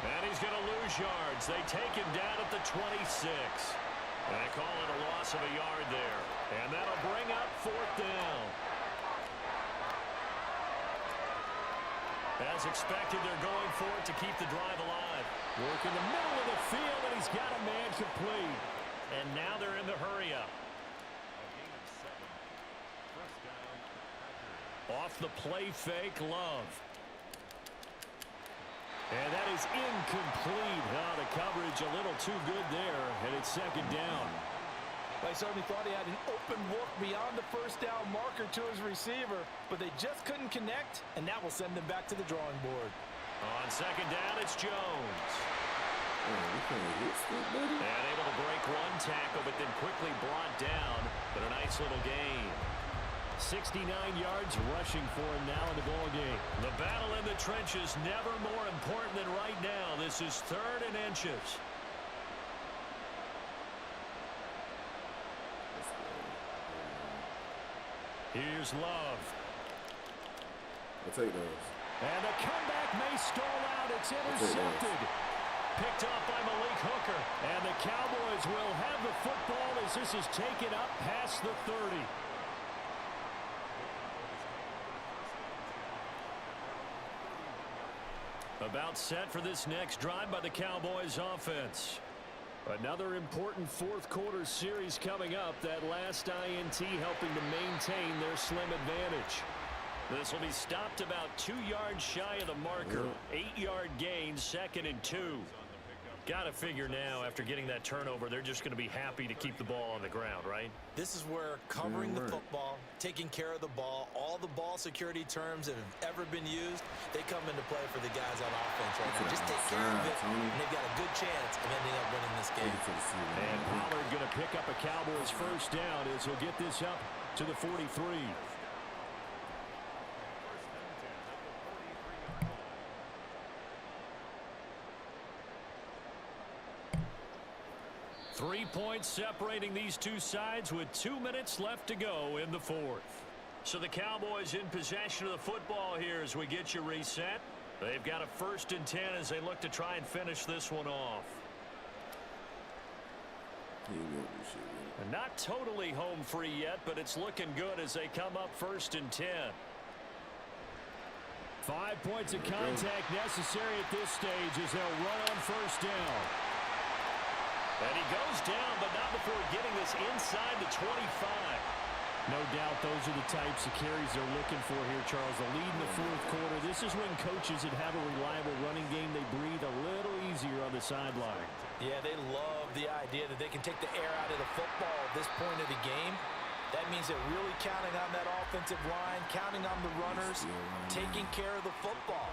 And he's going to lose yards. They take him down at the 26. And they call it a loss of a yard there. And that'll bring up 4th down. As expected, they're going for it to keep the drive alive. Work in the middle of the field, and he's got a man complete. And now they're in the hurry-up. Off the play fake, Love. And that is incomplete. Oh, the coverage a little too good there, and it's 2nd down. They certainly thought he had an open look beyond the 1st down marker to his receiver, but they just couldn't connect, and that will send them back to the drawing board. On 2nd down, it's Jones. And able to break one tackle, but then quickly brought down, but a nice little gain. 69 yards rushing for him now in the ball game. The battle in the trenches never more important than right now. This is 3rd and inches. Here's Love. I'll take those. And the comeback may stall out. It's intercepted. Picked off by Malik Hooker. And the Cowboys will have the football as this is taken up past the 30. About set for this next drive by the Cowboys offense. Another important 4th quarter series coming up. That last INT helping to maintain their slim advantage. This will be stopped about 2 yards shy of the marker. 8-yard gain, 2nd and 2. Got to figure now, after getting that turnover, they're just going to be happy to keep the ball on the ground, right? This is where covering the football, taking care of the ball, all the ball security terms that have ever been used, they come into play for the guys on offense right now. Just take care of it, and they've got a good chance of ending up winning this game. And Pollard going to pick up a Cowboys first down as he'll get this up to the 43. 3 points separating these two sides with 2 minutes left to go in the fourth. So the Cowboys in possession of the football here as we get you reset. They've got a 1st and 10 as they look to try and finish this one off. And not totally home free yet, but it's looking good as they come up 1st and 10. 5 points of contact necessary at this stage as they'll run on 1st down. And he goes down, but not before getting this inside the 25. No doubt those are the types of carries they're looking for here, Charles. The lead in the fourth quarter. This is when coaches that have a reliable running game, they breathe a little easier on the sideline. Yeah, they love the idea that they can take the air out of the football at this point of the game. That means they're really counting on that offensive line, counting on the runners, taking care of the football.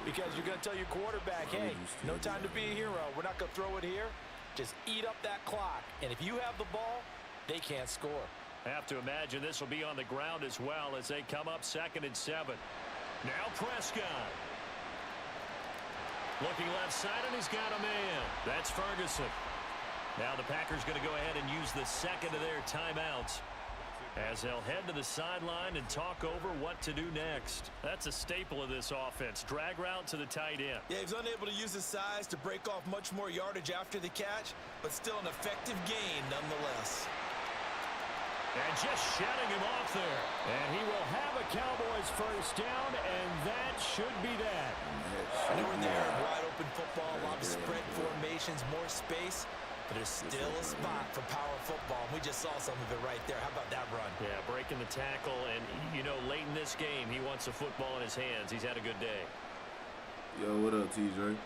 Because you're going to tell your quarterback, hey, no time to be a hero. We're not going to throw it here. Just eat up that clock. And if you have the ball, they can't score. Have to imagine this will be on the ground as well as they come up 2nd and 7. Now Prescott. Looking left side, and he's got a man. That's Ferguson. Now the Packers going to go ahead and use the second of their timeouts as they'll head to the sideline and talk over what to do next. That's a staple of this offense. Drag route to the tight end. Yeah, he's unable to use his size to break off much more yardage after the catch, but still an effective gain nonetheless. And just shutting him off there. And he will have a Cowboys first down, and that should be that. I know we're there, wide open football, a lot of spread formations, more space. But there's still a spot for power football. We just saw some of it right there. How about that run? Yeah, breaking the tackle. And, you know, late in this game, he wants the football in his hands. He's had a good day. Yo, what up, TJ?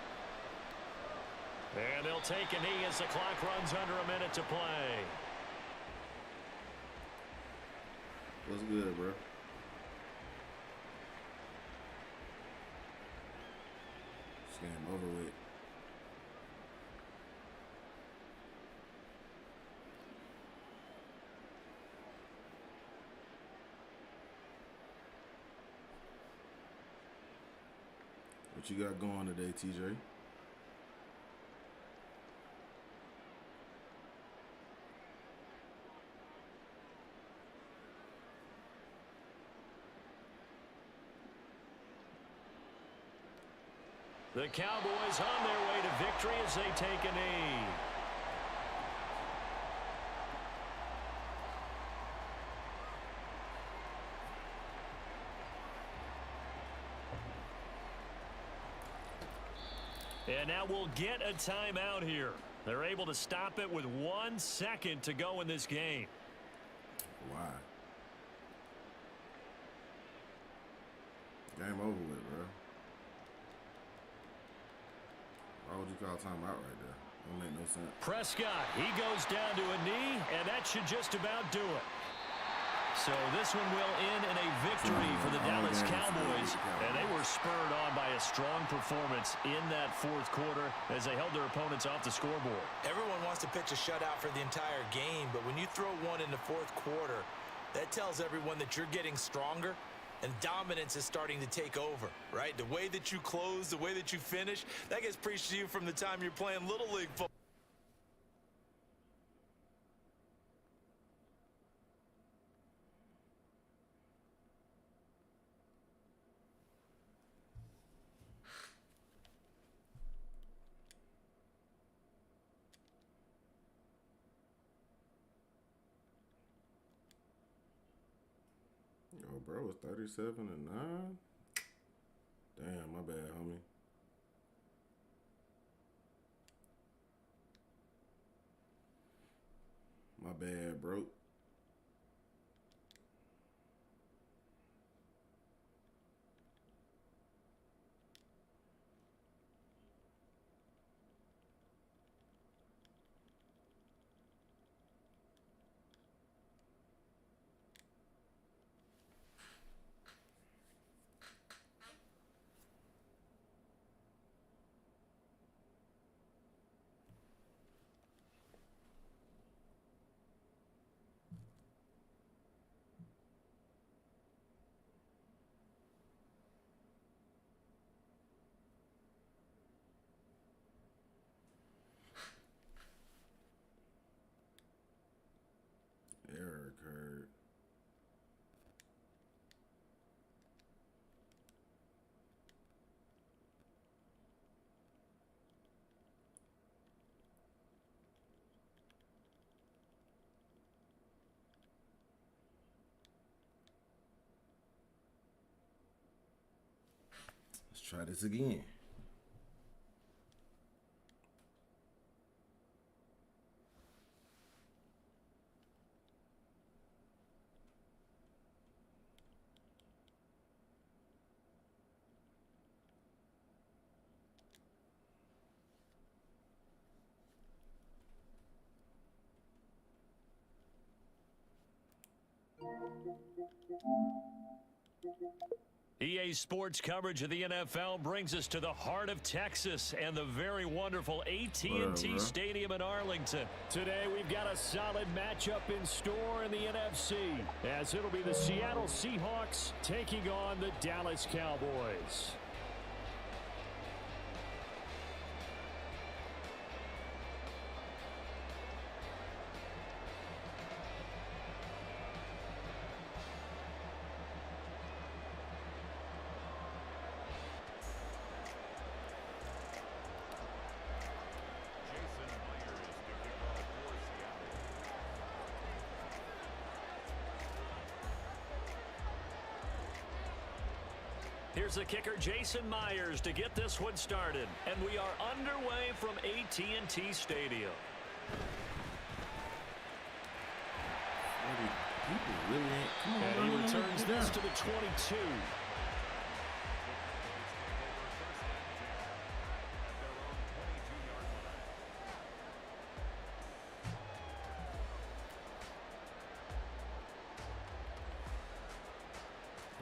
And they'll take a knee as the clock runs under a minute to play. What's good, bro? This game over with. What you got going today, TJ? The Cowboys on their way to victory as they take a knee. And now we'll get a timeout here. They're able to stop it with 1 second to go in this game. Why? Game over with, bro. Why would you call timeout right there? Don't make no sense. Prescott, he goes down to a knee, and that should just about do it. So this one will end in a victory for the Dallas Cowboys, and they were spurred on by a strong performance in that fourth quarter as they held their opponents off the scoreboard. Everyone wants to pitch a shutout for the entire game, but when you throw one in the fourth quarter, that tells everyone that you're getting stronger and dominance is starting to take over, right? The way that you close, the way that you finish, that gets preached to you from the time you're playing Little League football. Yo, bro, it's 37-9. Damn, my bad, homie. My bad, bro. try this again. EA Sports coverage of the NFL brings us to the heart of Texas and the very wonderful AT&T Stadium in Arlington. Today we've got a solid matchup in store in the NFC, as it'll be the Seattle Seahawks taking on the Dallas Cowboys. Here's the kicker, Jason Myers, to get this one started. And we are underway from AT&T Stadium. And he returns this to the 22.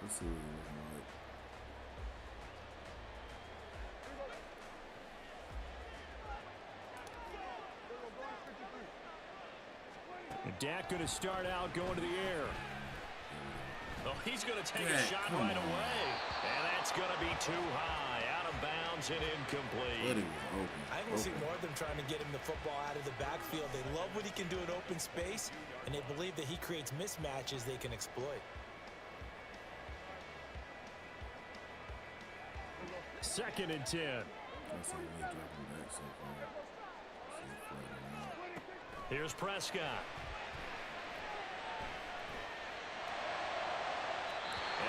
Let's see what he's looking like. Dak going to start out going to the air. Oh, he's going to take a shot right away. And that's going to be too high. Out of bounds and incomplete. I think we'll see more of them trying to get him the football out of the backfield. They love what he can do in open space, and they believe that he creates mismatches they can exploit. Second and 10. Here's Prescott.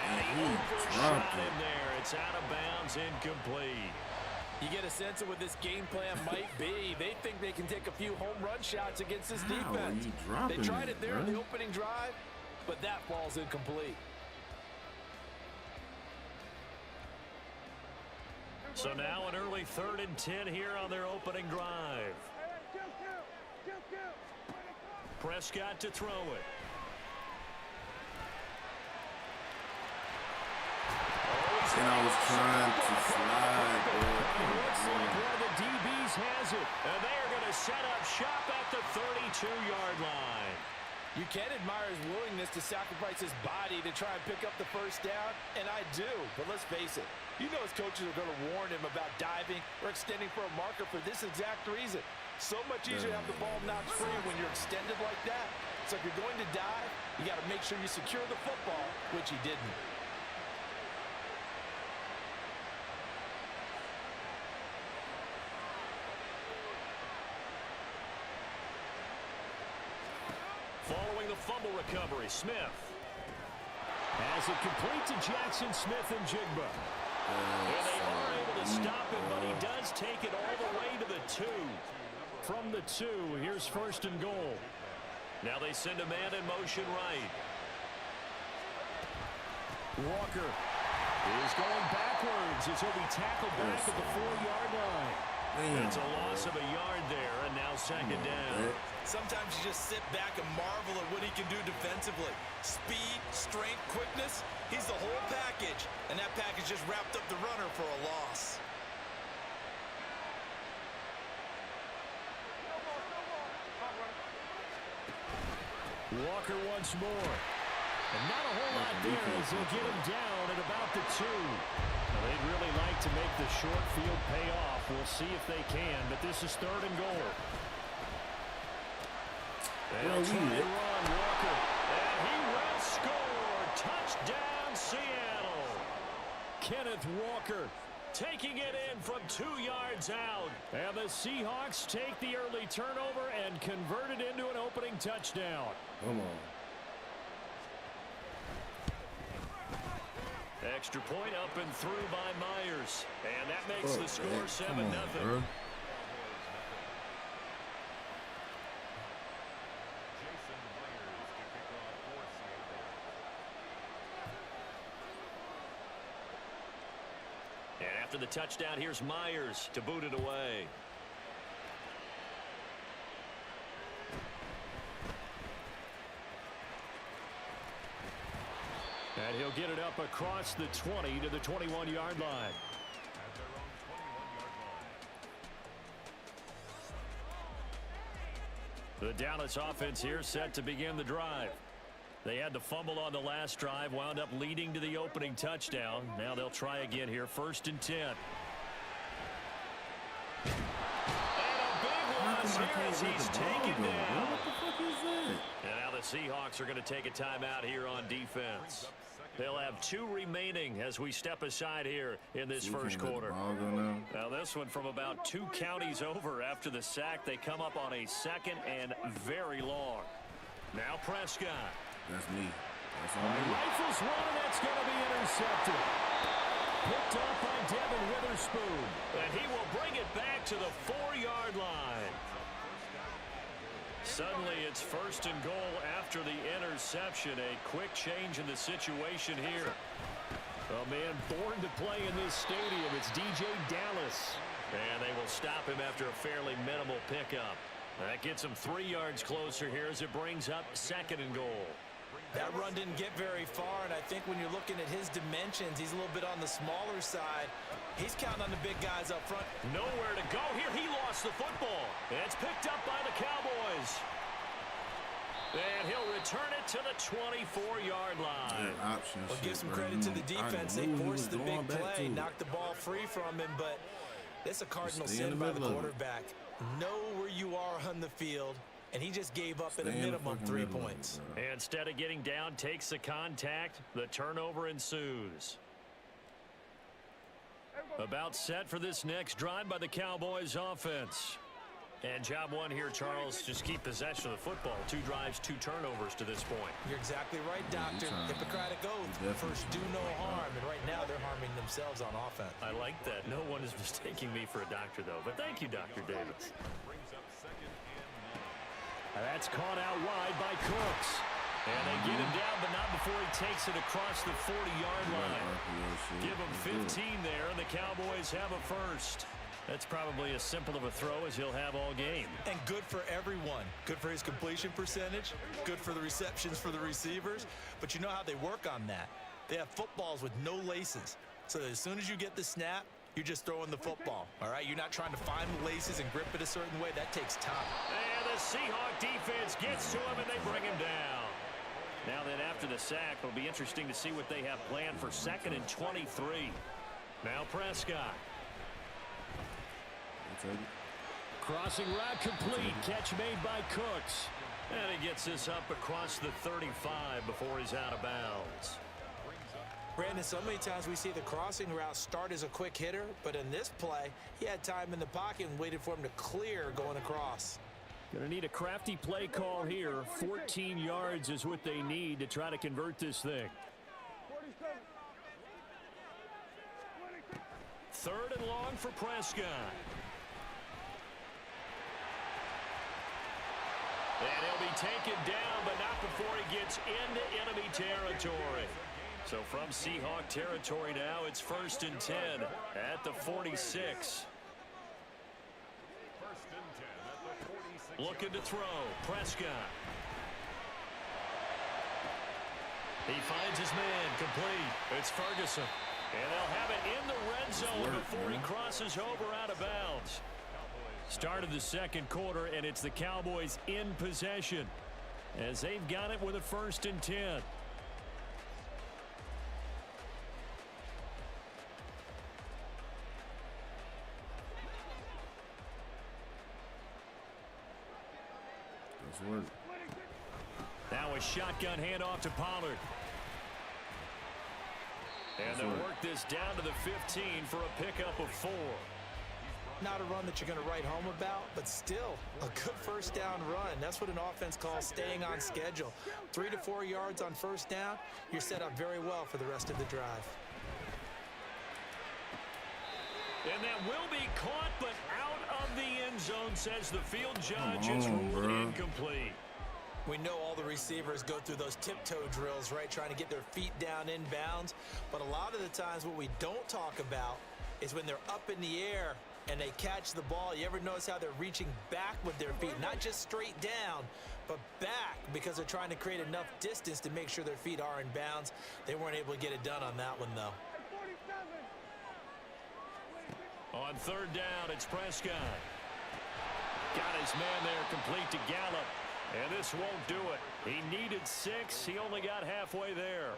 And he overshot him there. It's out of bounds, incomplete. You get a sense of what this game plan might be. They think they can take a few home run shots against this defense. They tried it there in the opening drive, but that falls incomplete. So now an early 3rd and 10 here on their opening drive. Prescott to throw it. And I was trying to slide. Looks like one of the DBs has it. And they are going to set up shop at the 32-yard line. You can admire his willingness to sacrifice his body to try and pick up the first down, and I do. But let's face it, you know his coaches are going to warn him about diving or extending for a marker for this exact reason. So much easier to have the ball knocked free when you're extended like that. So if you're going to dive, you got to make sure you secure the football, which he didn't. Following the fumble recovery, Smith has it complete to Jackson Smith and Jigba. And they are able to stop him, but he does take it all the way to the 2. From the 2, here's 1st and goal. Now they send a man in motion right. Walker is going backwards as he'll be tackled back at the 4-yard line. It's a loss of a yard there, and now 2nd down. Sometimes you just sit back and marvel at what he can do defensively. Speed, strength, quickness, he's the whole package. And that package just wrapped up the runner for a loss. Walker once more. And not a whole lot there as they'll get him down at about the 2. Now, they'd really like to make the short field pay off. We'll see if they can, but this is 3rd and goal. They'll try to run Walker. And he will score. Touchdown, Seattle. Kenneth Walker taking it in from 2 yards out. And the Seahawks take the early turnover and convert it into an opening touchdown. Come on. extra point up and through by Myers. And that makes the score 7-0. Jason Myers to kick off for Seattle. And after the touchdown, here's Myers to boot it away. And he'll get it up across the 20 to the 21-yard line. At their own 21-yard line. The Dallas offense here set to begin the drive. They had the fumble on the last drive, wound up leading to the opening touchdown. Now they'll try again here, 1st and 10. And a big loss here as he's taken down. What the fuck is that? And now the Seahawks are going to take a timeout here on defense. They'll have 2 remaining as we step aside here in this first quarter. Now this one from about 2 counties over after the sack. They come up on a 2nd and very long. Now Prescott. That's me. That's on me. Rifles one, and that's going to be intercepted. Picked up by Devin Witherspoon. And he will bring it back to the 4-yard line. Suddenly it's 1st and goal after the interception. A quick change in the situation here. A man born to play in this stadium. It's DJ Dallas. And they will stop him after a fairly minimal pickup. That gets him 3 yards closer here as it brings up 2nd and goal. That run didn't get very far, and I think when you're looking at his dimensions, he's a little bit on the smaller side. He's counting on the big guys up front. Nowhere to go here. He lost the football. And it's picked up by the Cowboys. And he'll return it to the 24-yard line. Well, give some credit to the defense. They forced the big play, knocked the ball free from him, but it's a cardinal sin by the quarterback. Know where you are on the field, and he just gave up at a minimum 3 points. And instead of getting down, takes the contact. The turnover ensues. About set for this next drive by the Cowboys offense. And job one here, Charles, just keep possession of the football. 2 drives, 2 turnovers to this point. You're exactly right, Doctor. Hippocratic oath. First, do no harm. And right now, they're harming themselves on offense. I like that. No one is mistaking me for a doctor, though. But thank you, Dr. Davis. Brings up 2nd and 9. That's caught out wide by Cooks. And they get him down, but not before he takes it across the 40-yard line. Give him 15 there, and the Cowboys have a first. That's probably as simple of a throw as he'll have all game. And good for everyone. Good for his completion percentage. Good for the receptions for the receivers. But you know how they work on that. They have footballs with no laces. So that as soon as you get the snap, you're just throwing the football. All right? You're not trying to find the laces and grip it a certain way. That takes time. And the Seahawk defense gets to him, and they bring him down. Now then, after the sack, it'll be interesting to see what they have planned for 2nd and 23. Now Prescott. Crossing route complete. Catch made by Cooks. And he gets this up across the 35 before he's out of bounds. Brandon, so many times we see the crossing route start as a quick hitter, but in this play, he had time in the pocket and waited for him to clear going across. Gonna need a crafty play call here. 14 yards is what they need to try to convert this thing. 3rd and long for Prescott. And he'll be taken down, but not before he gets into enemy territory. So from Seahawk territory now, it's 1st and 10 at the 46. 1st and 10 at the 46. Looking to throw. Prescott. He finds his man. Complete. It's Ferguson. And they'll have it in the red zone before he crosses over out of bounds. Start of the 2nd quarter, and it's the Cowboys in possession as they've got it with a 1st and 10. Now a shotgun handoff to Pollard. And they'll work this down to the 15 for a pickup of 4. Not a run that you're going to write home about, but still a good 1st down run. That's what an offense calls staying on schedule. 3 to 4 yards on 1st down, you're set up very well for the rest of the drive. And that will be caught, but out of the end zone, says the field judge. It's ruled incomplete. We know all the receivers go through those tiptoe drills, right, trying to get their feet down inbounds. But a lot of the times what we don't talk about is when they're up in the air and they catch the ball. You ever notice how they're reaching back with their feet, not just straight down, but back, because they're trying to create enough distance to make sure their feet are in bounds. They weren't able to get it done on that one, though. On third down, it's Prescott. Got his man there, complete to Gallup. And this won't do it. He needed 6. He only got halfway there.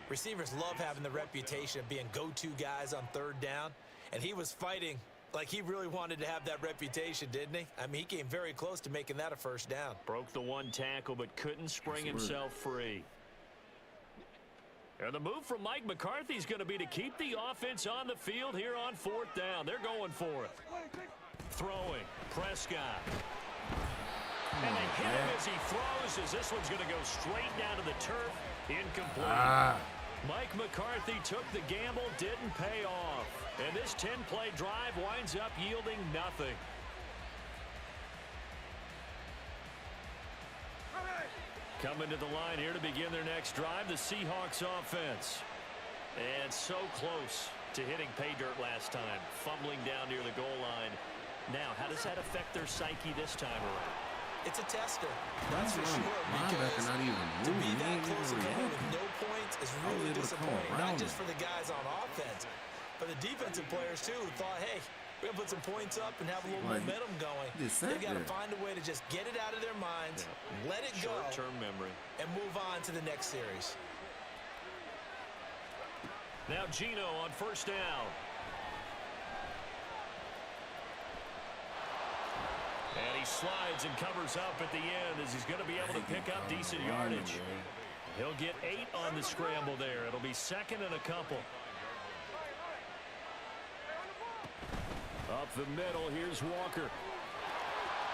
Receivers love having the reputation of being go-to guys on third down. And he was fighting like he really wanted to have that reputation, didn't he? I mean, he came very close to making that a first down. Broke the one tackle, but couldn't spring himself free. And the move from Mike McCarthy is going to be to keep the offense on the field here on fourth down. They're going for it. Throwing. Prescott. And they hit him as he throws, as this one's going to go straight down to the turf. Incomplete. Mike McCarthy took the gamble, didn't pay off. And this 10-play drive winds up yielding nothing. Coming to the line here to begin their next drive, the Seahawks offense. And so close to hitting pay dirt last time, fumbling down near the goal line. Now, how does that affect their psyche this time around? It's a tester, that's for sure, because to be that close to coming with no points is really disappointing, not just for the guys on offense, but the defensive players, too, who thought, hey, we're going to put some points up and have a little momentum going. They've got to find a way to just get it out of their minds, let it go, short-term memory, and move on to the next series. Now Gino on first down. And he slides and covers up at the end as he's going to be able to pick up decent yardage. He'll get 8 on the scramble there. It'll be second and a couple. Up the middle, here's Walker.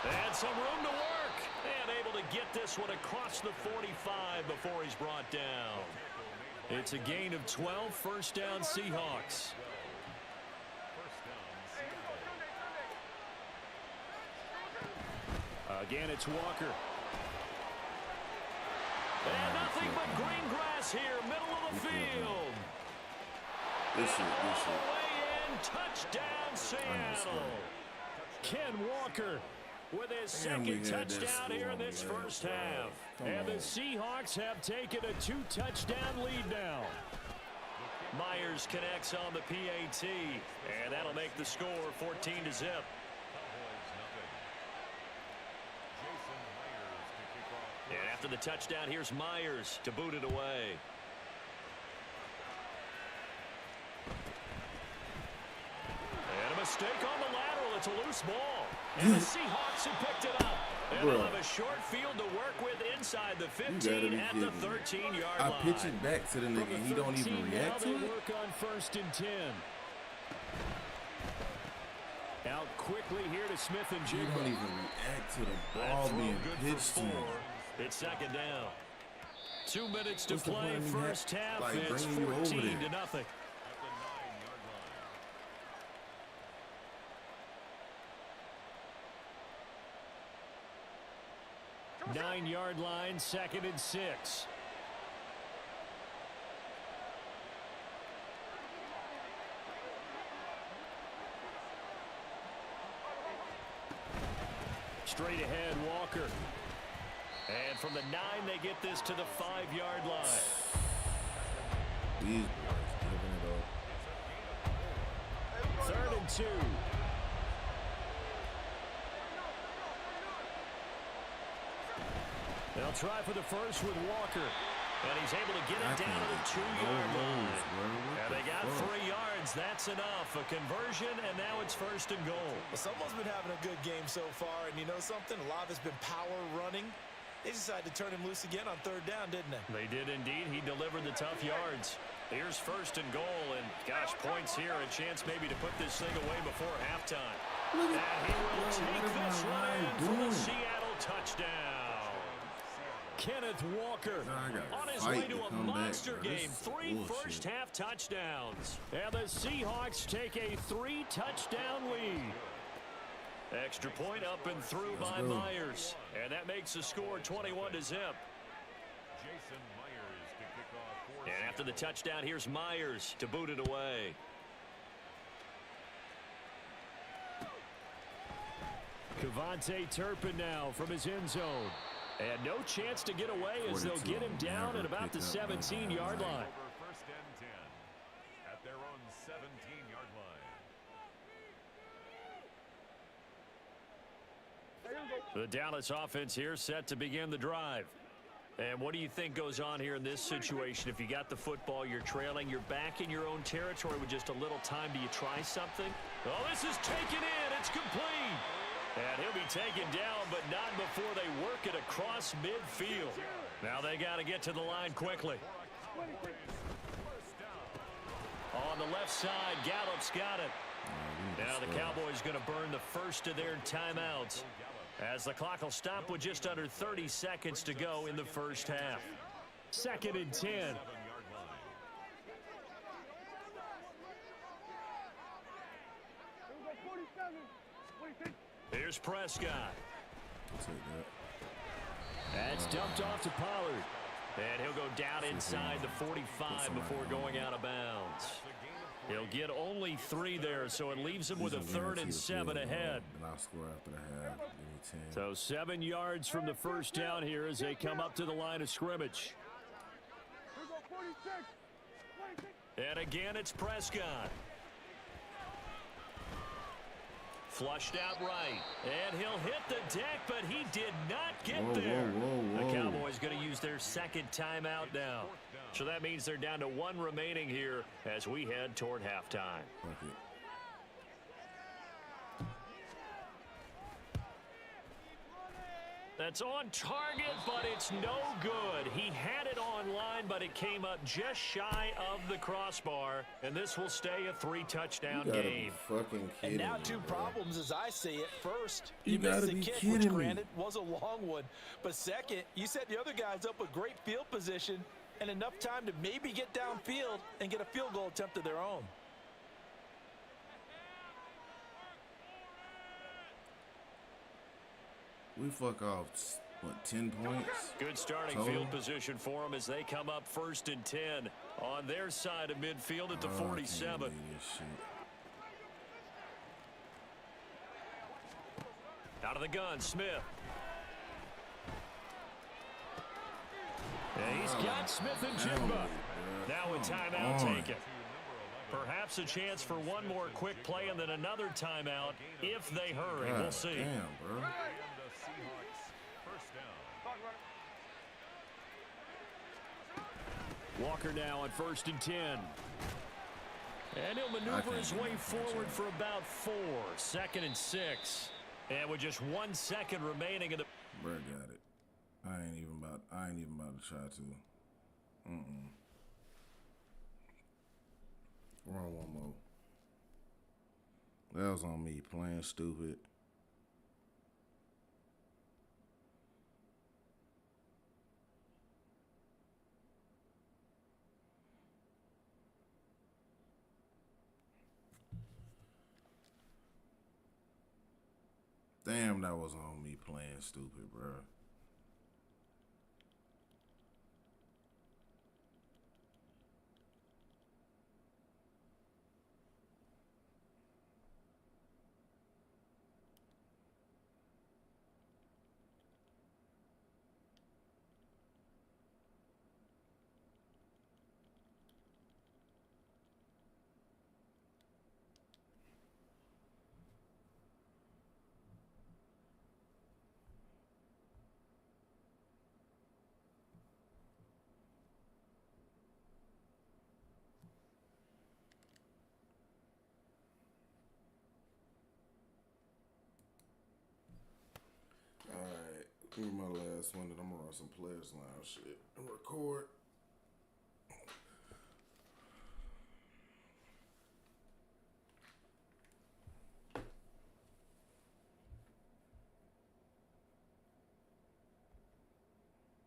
And some room to work. And able to get this one across the 45 before he's brought down. It's a gain of 12, first down Seahawks. Again, it's Walker. And nothing but green grass here, middle of the field. Way in, touchdown Seattle. Ken Walker with his second touchdown here in this first half. And the Seahawks have taken a 2-touchdown lead now. Myers connects on the PAT, and that'll make the score 14-0. And after the touchdown, here's Myers to boot it away. And a mistake on the lateral. It's a loose ball. And the Seahawks have picked it up. And they'll have a short field to work with inside the 15 at the 13-yard line. I pitch it back to the nigga and he don't even react to it? Work on first and 10. Out quickly here to Smith and Jigba. He don't even react to the ball being pitched to him. It's second down. 2 minutes to What's the play. point of First half, like, it's bringing you over 14-0. there? 9-yard line, second and 6. Straight ahead, Walker. And from the 9, they get this to the 5-yard line. These boys giving it up. Third and 2. They'll try for the first with Walker. And he's able to get it down to the 2-yard line. And they got 3 yards. That's enough. A conversion, and now it's first and goal. Well, someone's been having a good game so far, and you know something? A lot of it's been power running. They decided to turn him loose again on third down, didn't they? They did indeed. He delivered the tough yards. Here's first and goal, and gosh, points here. A chance maybe to put this thing away before halftime. And he will take this one in for the Seattle touchdown. Kenneth Walker on his way to a monster game. 3 first-half touchdowns. And the Seahawks take a 3-touchdown lead. Extra point up and through by Myers. And that makes the score 21-0. Jason Myers to kick off. And after the touchdown, here's Myers to boot it away. Kevontae Turpin now from his end zone. And no chance to get away as they'll get him down at about the 17-yard line. First and 10 at their own 17-yard line. The Dallas offense here set to begin the drive. And what do you think goes on here in this situation? If you got the football, you're trailing, you're back in your own territory with just a little time. Do you try something? Oh, this is taken in. It's complete. And he'll be taken down, but not before they work it across midfield. Now they got to get to the line quickly. On the left side, Gallup's got it. Now the Cowboys going to burn the first of their timeouts, as the clock will stop with just under 30 seconds to go in the first half. 2nd and 10. Here's Prescott. That's dumped off to Pollard. And he'll go down inside the 45 before going out of bounds. He'll get only 3 there, so it leaves him with a 3rd and 7 ahead. So 7 yards from the first down here as they come up to the line of scrimmage. And again, it's Prescott. Flushed out right, and he'll hit the deck, but he did not get there. The Cowboys going to use their 2nd timeout now. So that means they're down to 1 remaining here as we head toward halftime. That's on target, but it's no good. He had it on line, but it came up just shy of the crossbar, and this will stay a 3-touchdown game. And now 2 problems as I see it. First, you missed the kick, which granted was a long one. But second, you set the other guys up with great field position and enough time to maybe get downfield and get a field goal attempt of their own. We fuck off, what, 10 points? Good starting field position for them as they come up 1st and 10 on their side of midfield at the 47. Out of the gun, Smith. And he's got Smith and Jigba. Now a timeout taken. Perhaps a chance for one more quick play and then another timeout if they hurry. We'll see. Damn, bro. Walker now on 1st and 10. And he'll maneuver his way forward for about 4. 2nd and 6. And with just 1 second remaining in the... Bro, got it. I ain't even about to try to. Run one more. That was on me, playing stupid. Damn, that was on me playing stupid, bro. Here's my last one, that I'm gonna run some Players Lounge shit and record.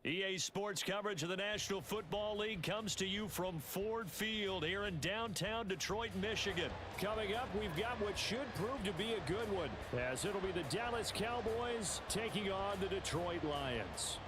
EA Sports coverage of the National Football League comes to you from Ford Field here in downtown Detroit, Michigan. Coming up, we've got what should prove to be a good one, as it'll be the Dallas Cowboys taking on the Detroit Lions.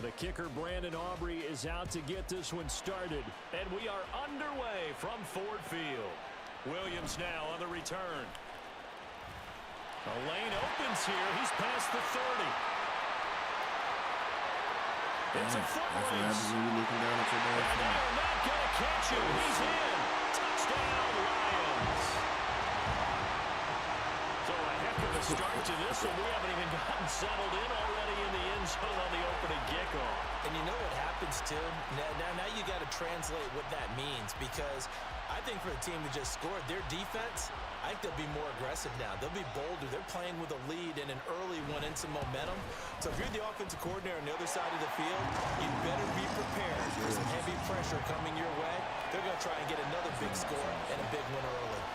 The kicker, Brandon Aubrey, is out to get this one started. And we are underway from Ford Field. Williams now on the return. The lane opens here. He's past the 30. It's a foot race. That's what happens when you're looking down at your bad And they're not going to catch him. He's in. Touchdown, Lions. So a heck of a start to this one. We haven't even gotten settled in already in the end zone on the opening kickoff. And you know what happens, too? Now you got to translate what that means, because I think for the team that just scored, their defense, I think they'll be more aggressive now. They'll be bolder. They're playing with a lead and an early one and some momentum. So if you're the offensive coordinator on the other side of the field, you better be prepared for some heavy pressure coming your way. They're going to try and get another big score and a big win early.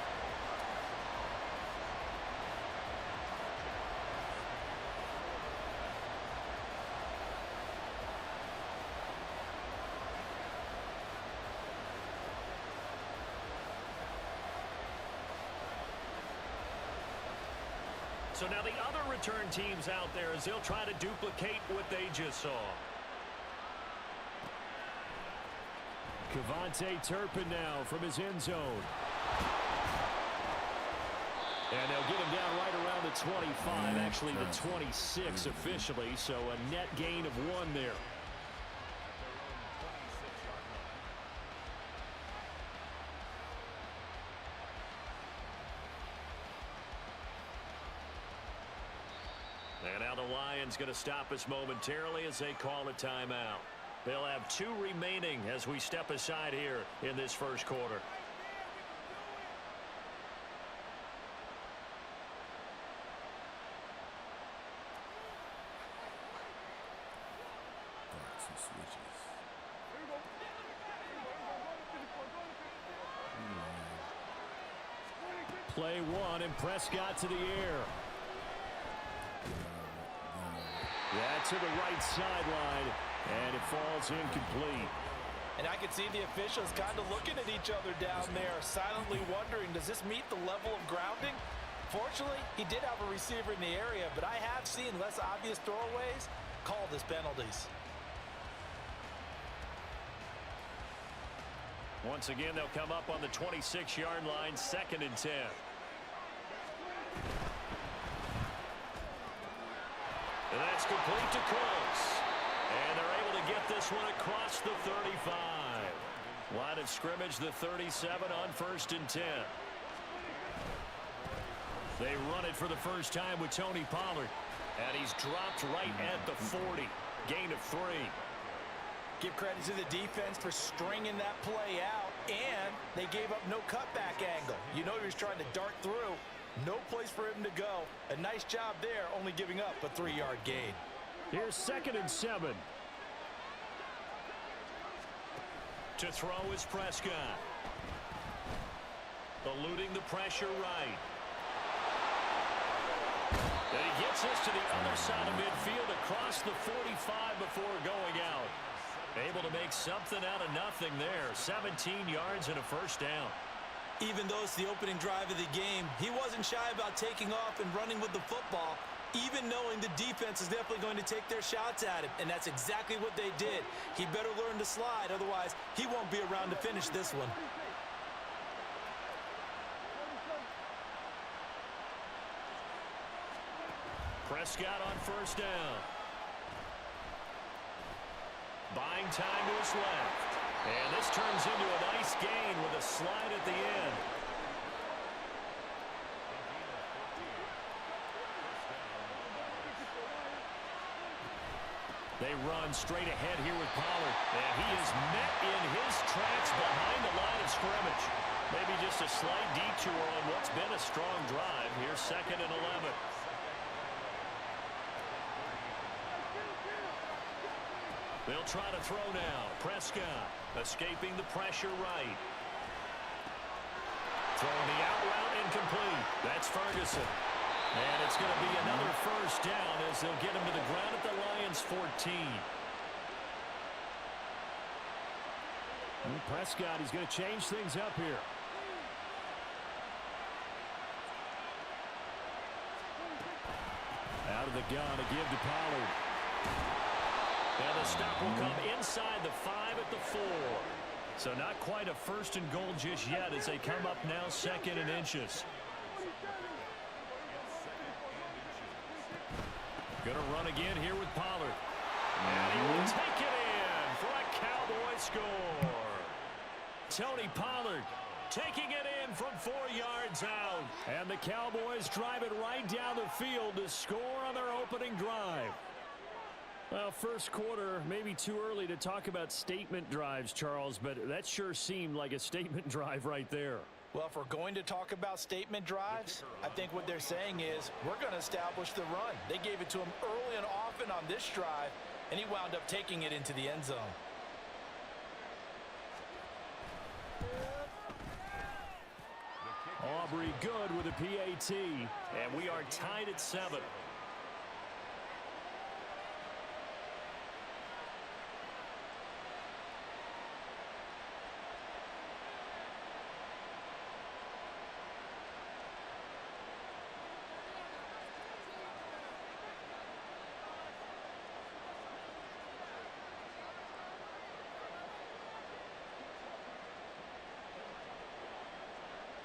So now the other return teams out there as they'll try to duplicate what they just saw. Cavante Turpin now from his end zone. And they'll get him down right around the 25, actually the 26 officially, so a net gain of 1 there. And now the Lions going to stop us momentarily as they call a timeout. They'll have 2 remaining as we step aside here in this first quarter. Play 1 and Prescott to the air. That's to the right sideline, and it falls incomplete. And I can see the officials kind of looking at each other down there, silently wondering, does this meet the level of grounding? Fortunately, he did have a receiver in the area, but I have seen less obvious throwaways called as penalties. Once again, they'll come up on the 26-yard line, 2nd and 10. And that's complete to Close. And they're able to get this one across the 35. Line of scrimmage, the 37 on 1st and 10. They run it for the first time with Tony Pollard. And he's dropped right at the 40. Gain of 3. Give credit to the defense for stringing that play out, and they gave up no cutback angle. You know he was trying to dart through. No place for him to go. A nice job there, only giving up a 3-yard gain. Here's 2nd and 7. To throw is Prescott. Eluding the pressure right. And he gets this to the other side of midfield across the 45 before going out. Able to make something out of nothing there. 17 yards and a first down. Even though it's the opening drive of the game, he wasn't shy about taking off and running with the football, even knowing the defense is definitely going to take their shots at him. And that's exactly what they did. He better learn to slide, otherwise he won't be around to finish this one. Prescott on 1st down. Buying time to his left. And this turns into a nice gain with a slide at the end. run straight ahead here with Pollard. And he is met in his tracks behind the line of scrimmage. Maybe just a slight detour on what's been a strong drive. Here's 2nd and 11. They'll try to throw now. Prescott escaping the pressure right. Throwing the out route incomplete. That's Ferguson. And it's going to be another first down as they'll get him to the ground at the Lions' 14. And Prescott, he's going to change things up here. Out of the gun, a give to Pollard. And the stop will come inside the 5 at the 4. So not quite a 1st and goal just yet as they come up now 2nd and inches. Going to run again here with Pollard. And he will take it in for a Cowboy score. Tony Pollard taking it in from 4 yards out. And the Cowboys drive it right down the field to score on their opening drive. Well, first quarter, maybe too early to talk about statement drives, Charles, but that sure seemed like a statement drive right there. Well, if we're going to talk about statement drives, I think what they're saying is we're going to establish the run. They gave it to him early and often on this drive, and he wound up taking it into the end zone. Aubrey good with a PAT. And we are tied at 7.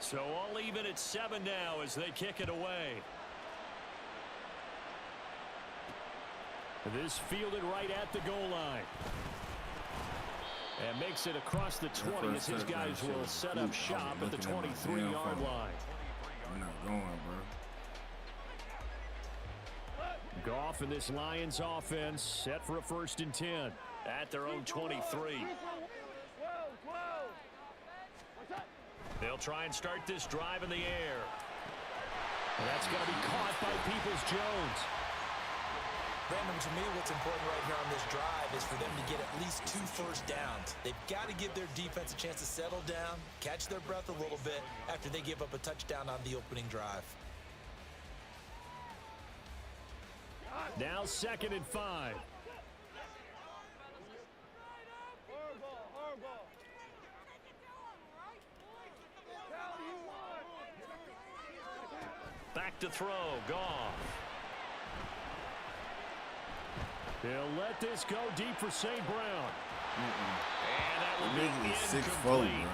So all even at 7 now as they kick it away. This fielded right at the goal line. And makes it across the 20 as his guys will set up shop at the 23-yard line. I'm not going, bro. Goff and this Lions offense set for a 1st and 10. At their own 23. They'll try and start this drive in the air. And that's going to be caught by Peoples-Jones. Brandon, to me, what's important right here on this drive is for them to get at least 2 first downs. They've got to give their defense a chance to settle down, catch their breath a little bit after they give up a touchdown on the opening drive. Now 2nd and 5. Back to throw. Goff. They'll let this go deep for St. Brown. And that will be incomplete.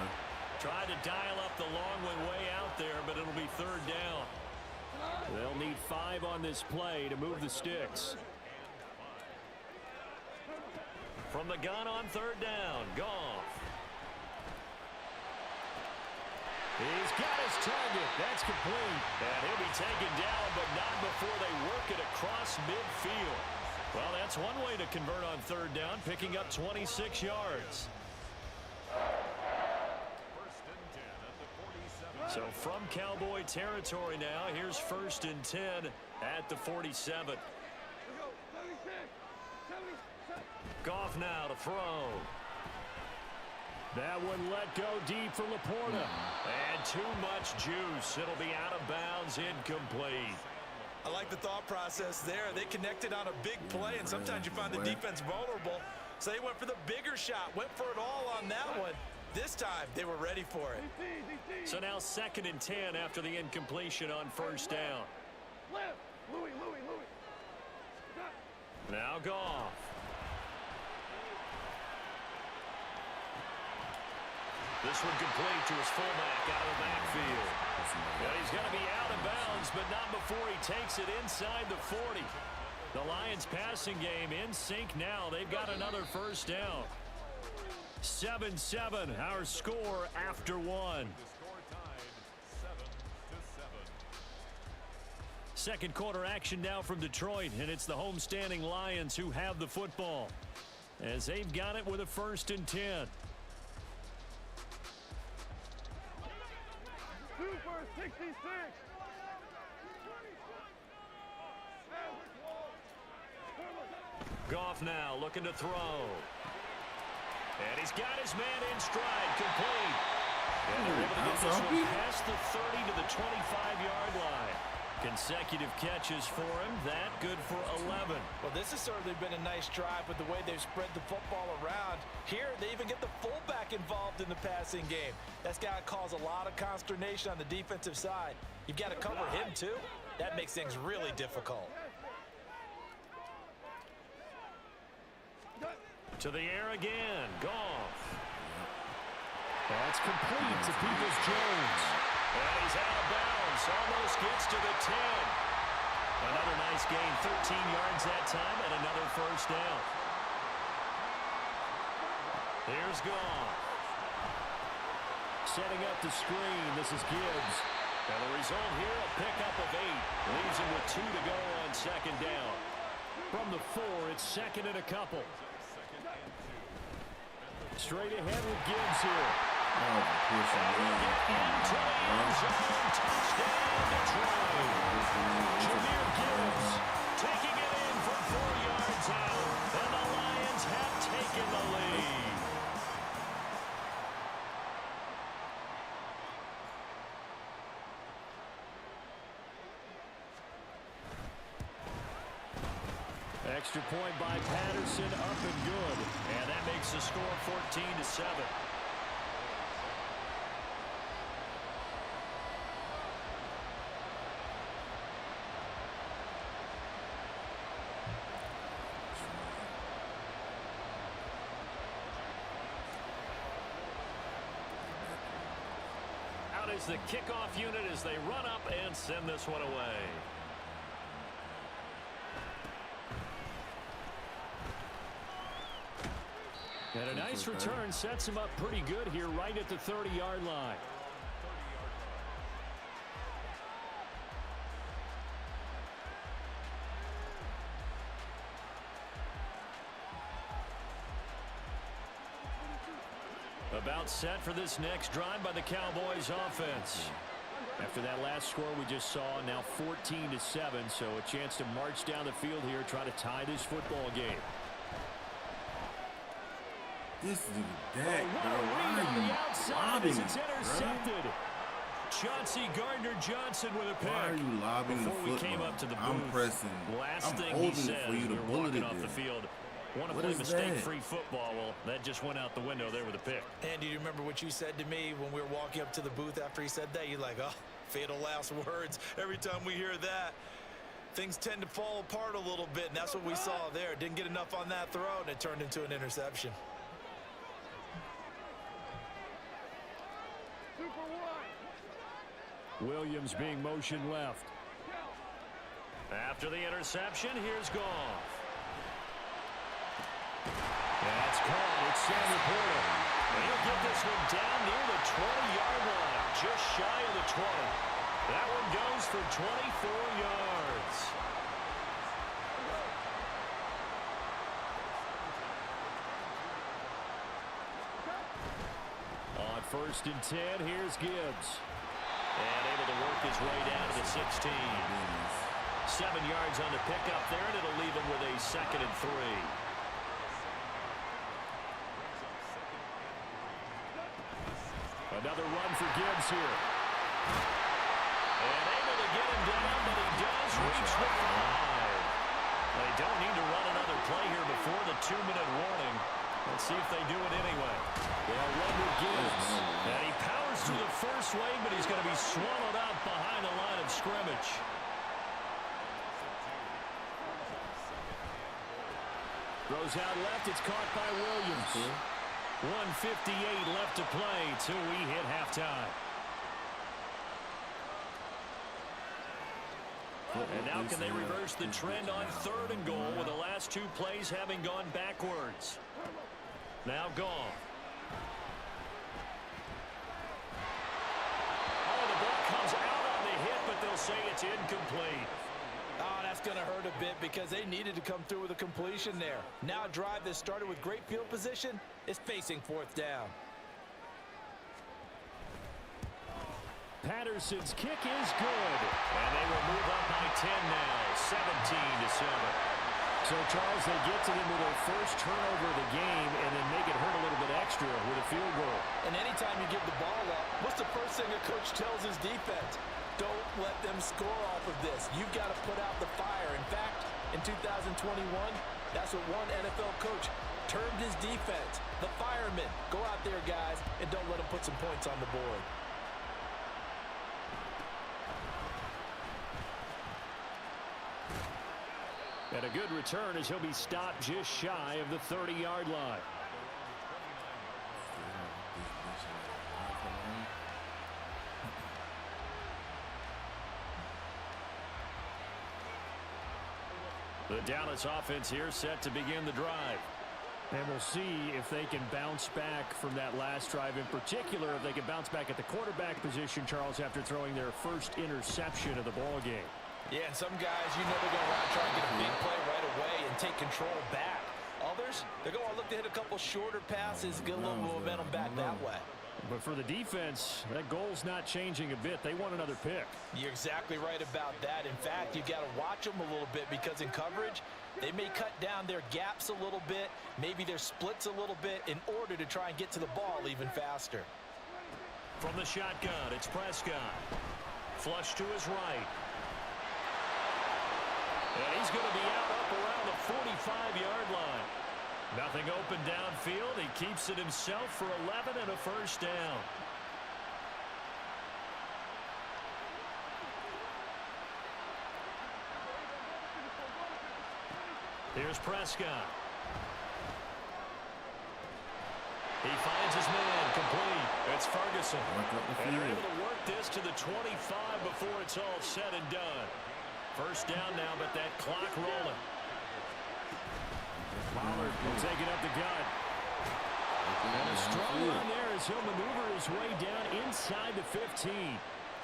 Tried to dial up the long one way out there, but it'll be 3rd down. They'll need 5 on this play to move the sticks. From the gun on 3rd down. Goff. He's got his target. That's complete. And he'll be taken down, but not before they work it across midfield. Well, that's one way to convert on 3rd down, picking up 26 yards. So from Cowboy territory now, here's 1st and 10 at the 47. Goff now to throw. That one let go deep for Laporta. And too much juice. It'll be out of bounds, incomplete. I like the thought process there. They connected on a big play, and sometimes you find the defense vulnerable. So they went for the bigger shot, went for it all on that one. This time, they were ready for it. So now 2nd and 10 after the incompletion on 1st down. Louis. Now Goff. This one complete to his fullback out of the backfield. Well, he's going to be out of bounds, but not before he takes it inside the 40. The Lions passing game in sync now. They've got another 1st down. 7-7, our score after 1. Second quarter action now from Detroit, and it's the homestanding Lions who have the football as they've got it with a 1st and 10. Super 66. Goff now looking to throw. And he's got his man in stride, complete. And they're able to get this one past the 30 to the 25-yard line. Consecutive catches for him. That good for 11. Well, this has certainly been a nice drive with the way they've spread the football around. Here, they even get the fullback involved in the passing game. That's got to cause a lot of consternation on the defensive side. You've got to cover him, too. That makes things really difficult. To the air again. Goff. That's complete to Peoples-Jones. And he's out of bounds. Almost gets to the 10. Another nice gain. 13 yards that time and another 1st down. Here's Goff. Setting up the screen. This is Gibbs. And the result here, a pickup of 8. Leaves him with 2 to go on 2nd down. From the 4, it's 2nd and a couple. Straight ahead with Gibbs here. Touchdown, Detroit. Jameer Gibbs taking it in for 4 yards out. And the Lions have taken the lead. Extra point by Patterson, up and good. And that makes the score 14-7. Out is the kickoff unit as they run up and send this one away. And a nice return sets him up pretty good here right at the 30-yard line. About set for this next drive by the Cowboys offense. After that last score we just saw, now 14-7, so a chance to march down the field here, try to tie this football game. This dude, Dak, bro, why are you lobbing It's intercepted. bro? Chauncey Gardner-Johnson with a pick. Why are you lobbing the Before we football? came up to the I'm booth, pressing. last I'm thing he holding said it for you to we were bullet walking it off the there. field. Want to What play is mistake-free football. Well, that just went out the window there with a pick. And do you remember what you said to me when we were walking up to the booth after he said that? You're like, oh, fatal last words. Every time we hear that, things tend to fall apart a little bit, and that's what we saw there. Didn't get enough on that throw, and it turned into an interception. Williams being motion left. After the interception, here's Goff. That's caught. It's Sam Laporta. He'll get this one down near the 20-yard line, just shy of the 20. That one goes for 24 yards. On 1st and 10, here's Gibbs. And able to work his way down to the 16. 7 yards on the pickup there, and it'll leave him with a 2nd and 3. Another run for Gibbs here. And able to get him down, but he does reach the 5. They don't need to run another play here before the 2-minute warning. Let's see if they do it anyway. They'll run with Gibbs. And he powers through the first wave, but he's going to be swallowed up behind the line of scrimmage. Throws out left. It's caught by Williams. 1:58 left to play till we hit halftime. And now can they reverse the trend on 3rd and goal with the last 2 plays having gone backwards? Now Goff. Oh, the ball comes out on the hit, but they'll say it's incomplete. that's going to hurt a bit because they needed to come through with a completion there. Now a drive that started with great field position is facing fourth down. Patterson's kick is good. And they will move up by 10 now, 17-7. So, Charles, they get to them with their first turnover of the game and then make it hurt a little bit extra with a field goal. And anytime you give the ball up, what's the first thing a coach tells his defense? Don't let them score off of this. You've got to put out the fire. In fact, in 2021, that's what one NFL coach termed his defense. The firemen. Go out there, guys, and don't let them put some points on the board. And a good return as he'll be stopped just shy of the 30-yard line. The Dallas offense here set to begin the drive. And we'll see if they can bounce back from that last drive. In particular, if they can bounce back at the quarterback position, Charles, after throwing their first interception of the ball game. Yeah, and some guys, you know they're going to try and get a big play right away and take control back. Others, they're going to look to hit a couple shorter passes, get a little momentum back that way. But for the defense, that goal's not changing a bit. They want another pick. You're exactly right about that. In fact, you've got to watch them a little bit because in coverage, they may cut down their gaps a little bit, maybe their splits a little bit in order to try and get to the ball even faster. From the shotgun, it's Prescott. Flush to his right. And he's going to be out up around the 45-yard line. Nothing open downfield. He keeps it himself for 11 and a first down. Here's Prescott. He finds his man complete. It's Ferguson. And they're able to work this to the 25 before it's all said and done. First down now, but that clock rolling. Pollard will take it up the gut. And a strong run there as he'll maneuver his way down inside the 15.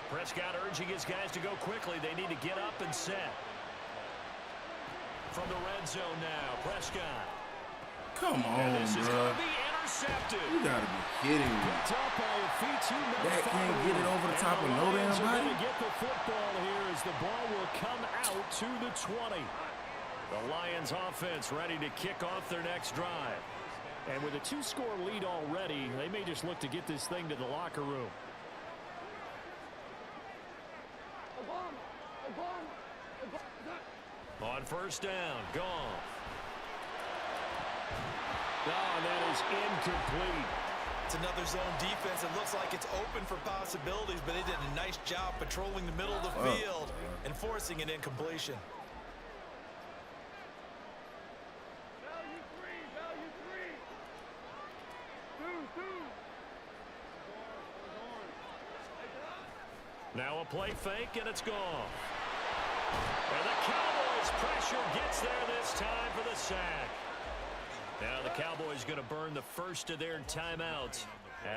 Prescott urging his guys to go quickly. They need to get up and set. From the red zone now, Prescott. Come on, And this is bro. going to be intercepted. You gotta be kidding me. Picked up by a feet That can't get it over the top of no damn They're body. going to get the football here as the ball will come out to the 20. The Lions offense ready to kick off their next drive. And with a two-score lead already, they may just look to get this thing to the locker room. On first down, Goff. Oh, that is incomplete. It's another zone defense. It looks like it's open for possibilities, but they did a nice job patrolling the middle of the field and forcing an incompletion. Value three. Two. Now a play fake, and it's gone. And the Cowboys pressure gets there this time for the sack. Now the Cowboys going to burn the first of their timeouts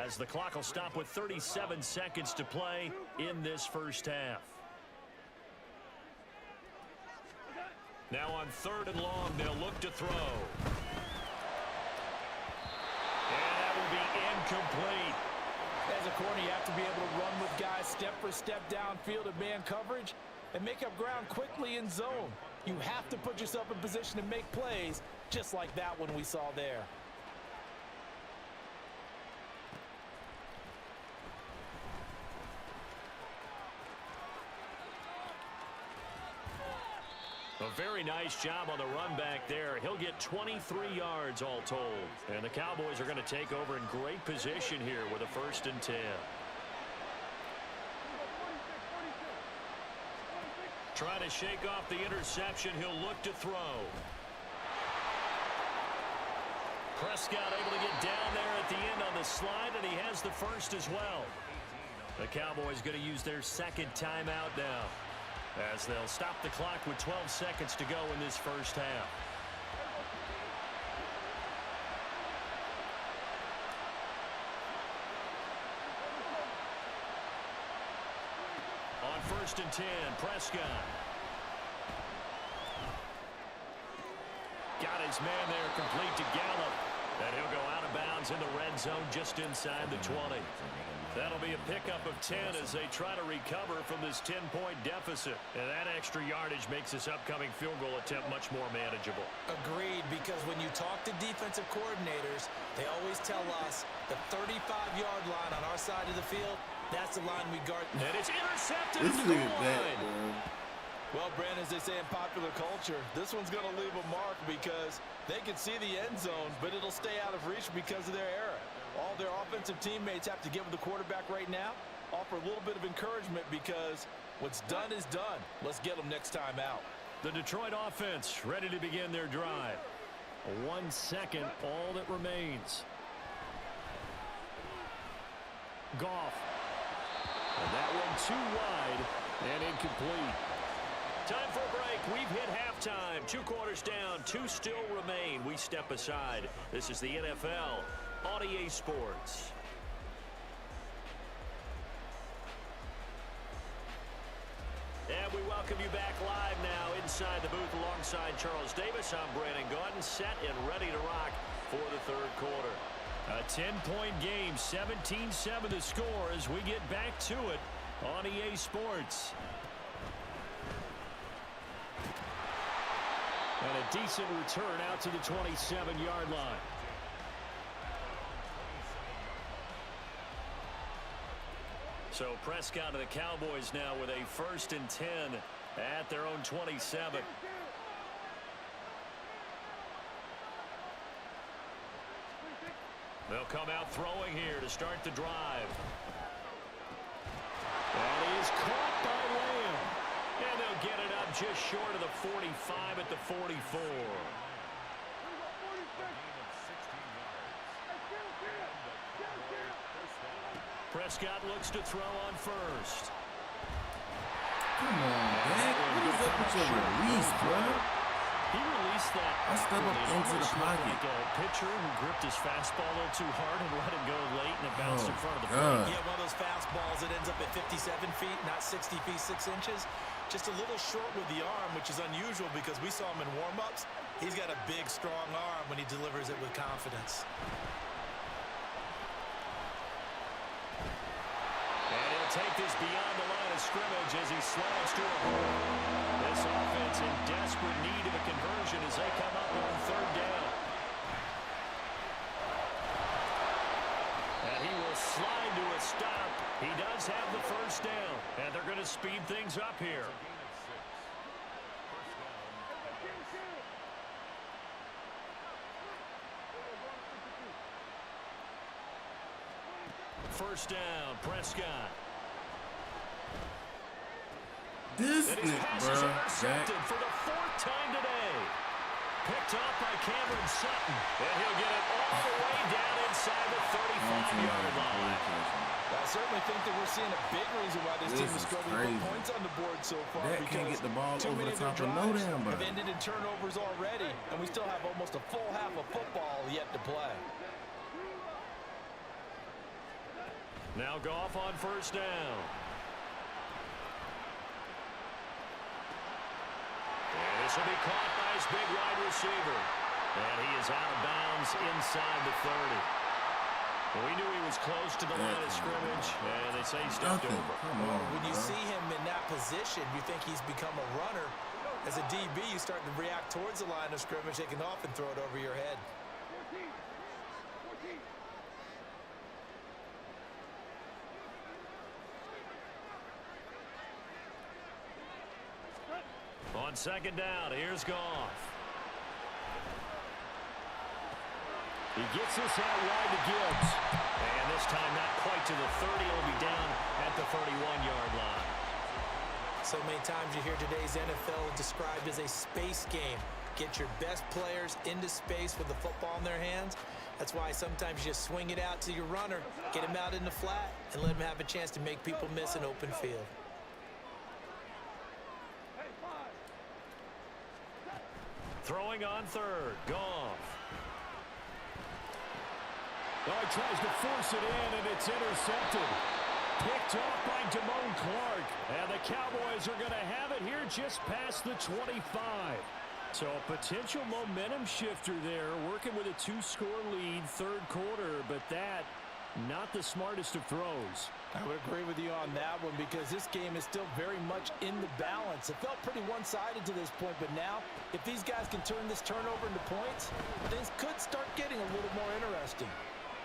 as the clock will stop with 37 seconds to play in this first half. Now on third and long, they'll look to throw. And that will be incomplete. As a corner, you have to be able to run with guys step for step downfield of man coverage and make up ground quickly in zone. You have to put yourself in position to make plays, just like that one we saw there. A very nice job on the run back there. He'll get 23 yards all told. And the Cowboys are going to take over in great position here with a 1st and 10. Trying to shake off the interception. He'll look to throw. Prescott able to get down there at the end on the slide, and he has the first as well. The Cowboys going to use their second timeout now, as they'll stop the clock with 12 seconds to go in this first half. On 1st and 10, Prescott. his man there, complete to Gallup. And he'll go out of bounds in the red zone just inside the 20. That'll be a pickup of 10 as they try to recover from this 10-point deficit. And that extra yardage makes this upcoming field goal attempt much more manageable. Agreed, because when you talk to defensive coordinators, they always tell us the 35-yard line on our side of the field, that's the line we guard. And it's intercepted This at the nigga goal back, line. bro. Well, Brandon, as they say in popular culture, this one's going to leave a mark because they can see the end zone, but it'll stay out of reach because of their error. All their offensive teammates have to give the quarterback right now, offer a little bit of encouragement because what's done is done. Let's get them next time out. The Detroit offense ready to begin their drive. 1 second, all that remains. Goff. And that one too wide and incomplete. Time for a break. We've hit halftime. 2 quarters down. 2 still remain. We step aside. This is the NFL on EA Sports. And we welcome you back live now inside the booth alongside Charles Davis. I'm Brandon Gaudin, set and ready to rock for the third quarter. A 10-point game, 17-7 the score as we get back to it on EA Sports. And a decent return out to the 27-yard line. So Prescott of the Cowboys now with a 1st and 10 at their own 27. They'll come out throwing here to start the drive. And he is caught by Lamb. And they'll get it up just short of the 45 at the 44. Prescott looks to throw on first. Come on, Dak. What is up with your release, bro? He released that. I step up into the pocket. Like a pitcher who gripped his fastball a little too hard and let it go late, and it bounced in front of the plate. Yeah, one of those fastballs that ends up at 57 feet, not 60 feet, 6 inches. Just a little short with the arm, which is unusual because we saw him in warm-ups. He's got a big, strong arm when he delivers it with confidence. And he'll take this beyond the line of scrimmage as he slides to a hole. This offense in desperate need of a conversion as they come up on 3rd down. And he will slide to a stop. He does have the 1st down. And they're going to speed things up here. First down, Prescott. This And his nigga, pass bro. is Dak. intercepted for the 4th time today. Picked off by Cameron Sutton. And he'll get it all the way down inside the 35-yard line. I certainly think that we're seeing a big reason why this team This is is struggling to crazy. put points on the board so far. Dak because can't get the ball too over many the of their top of no drives damn have body. ended in turnovers already, and we still have almost a full half of football yet to play. Now Goff on 1st down. And this will be caught by his big wide receiver. And he is out of bounds inside the 30. Well, we knew he was close to the line of scrimmage, and they say he stepped Nothing. over. Come on, When you bro. see him in that position, you think he's become a runner. As a DB, you start to react towards the line of scrimmage. They can often throw it over your head. 14. On 2nd down, here's Goff. He gets this out wide to Gibbs. And this time not quite to the 30. It'll be down at the 31-yard line. So many times you hear today's NFL described as a space game. Get your best players into space with the football in their hands. That's why sometimes you just swing it out to your runner, get him out in the flat, and let him have a chance to make people miss an open field. Throwing on 3rd, Goff. Oh, he tries to force it in, and it's intercepted. Picked off by Damone Clark. And the Cowboys are going to have it here just past the 25. So a potential momentum shifter there, working with a 2-score lead, third quarter, but that, not the smartest of throws. I would agree with you on that one because this game is still very much in the balance. It felt pretty one-sided to this point, but now, if these guys can turn this turnover into points, things could start getting a little more interesting.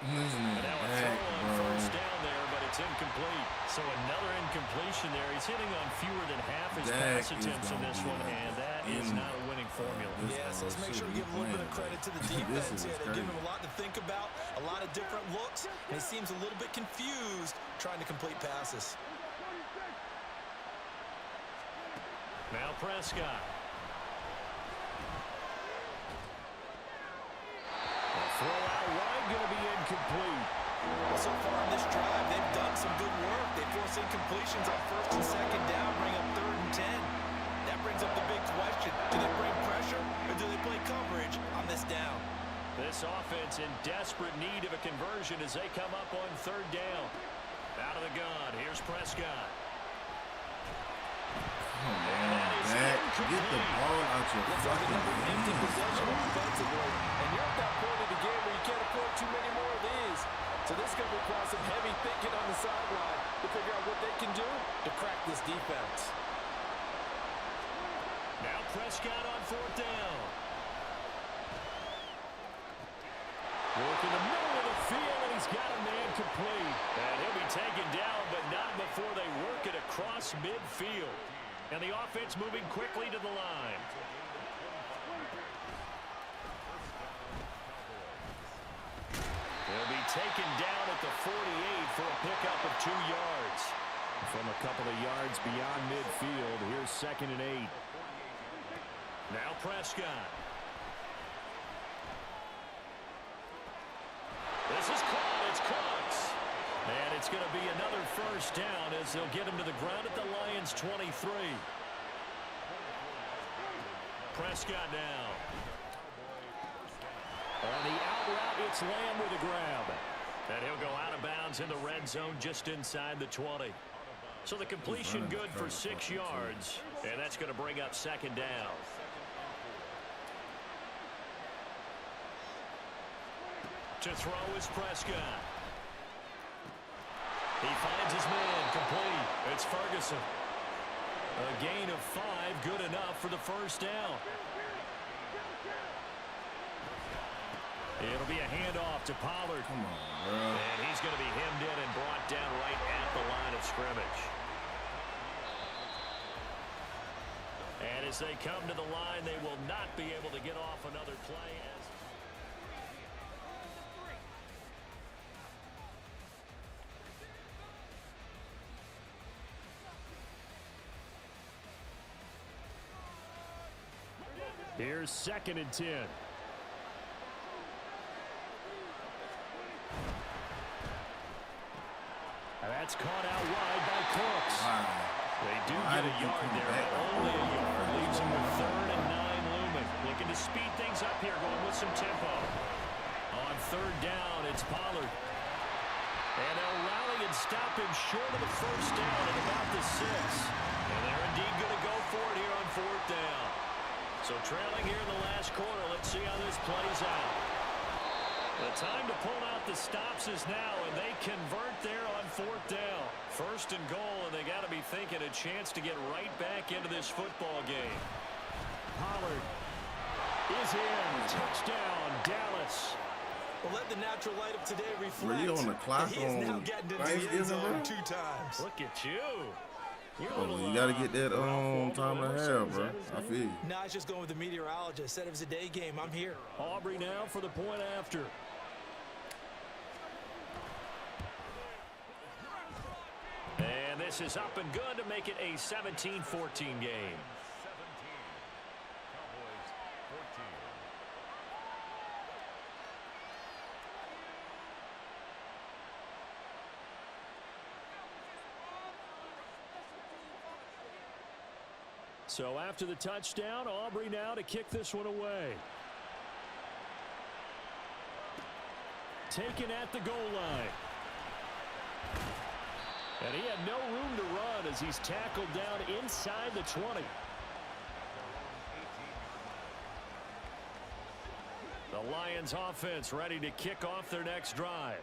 Now a throw on first down there, but it's incomplete. So another incompletion there. He's hitting on fewer than half his pass attempts in this one, and that is not a winning formula. Yes, let's make sure we give a little bit of credit to the defense here. They're giving him a lot to think about, a lot of different looks, and he seems a little bit confused trying to complete passes. Now Prescott. Throw out wide, going to be incomplete. Well, so far on this drive, they've done some good work. They force incompletions on first and second down, bring up 3rd and 10. That brings up the big question. Do they bring pressure or do they play coverage on this down? This offense in desperate need of a conversion as they come up on 3rd down. Out of the gun, here's Prescott. Come on, Dak. Get the ball out your fucking Empty hands. possession offensively, and you're at that point of the game where you can't afford too many more of these. So this is going to require some heavy thinking on the sideline to figure out what they can do to crack this defense. Now Prescott on 4th down. Working the middle of the field, and he's got a man complete. And he'll be taken down, but not before they work it across midfield. And the offense moving quickly to the line. They'll be taken down at the 48 for a pickup of 2 yards. From a couple of yards beyond midfield, here's 2nd and 8. Now Prescott. This is caught. It's Cox. And it's going to be another first down as they'll get him to the ground at the Lions' 23. Prescott now. On the out route, it's Lamb with a grab. And he'll go out of bounds in the red zone just inside the 20. So the completion good for 6 yards. And that's going to bring up 2nd down. To throw is Prescott. He finds his man, complete. It's Ferguson. A gain of 5, good enough for the first down. It'll be a handoff to Pollard. Come on, bro. And he's going to be hemmed in and brought down right at the line of scrimmage. And as they come to the line, they will not be able to get off another play. Here's 2nd and 10. That's caught out wide by Cooks. Wow. They do get a yard there, but only a yard. Leaves them with 3rd and 9 looming. Looking to speed things up here, going with some tempo. On 3rd down, it's Pollard. And they'll rally and stop him short of the first down at about the 6. And they're indeed going to go for it here on 4th down. So trailing here in the last quarter, let's see how this plays out. The time to pull out the stops is now, and they convert there on 4th down. 1st and goal, and they got to be thinking a chance to get right back into this football game. Pollard is in. Touchdown, Dallas. Well, let the natural light of today reflect. Were you on the clock that he is now on getting into the end zone 2 times. Look at you. Oh, you got to get that time and a half, bro. I feel you. Nah, it's just going with the meteorologist. Said it was a day game. I'm here. Aubrey now for the point after. And this is up and good to make it a 17-14 game. 17, Cowboys 14. So after the touchdown, Aubrey now to kick this one away. Taken at the goal line. And he had no room to run as he's tackled down inside the 20. Lions offense ready to kick off their next drive.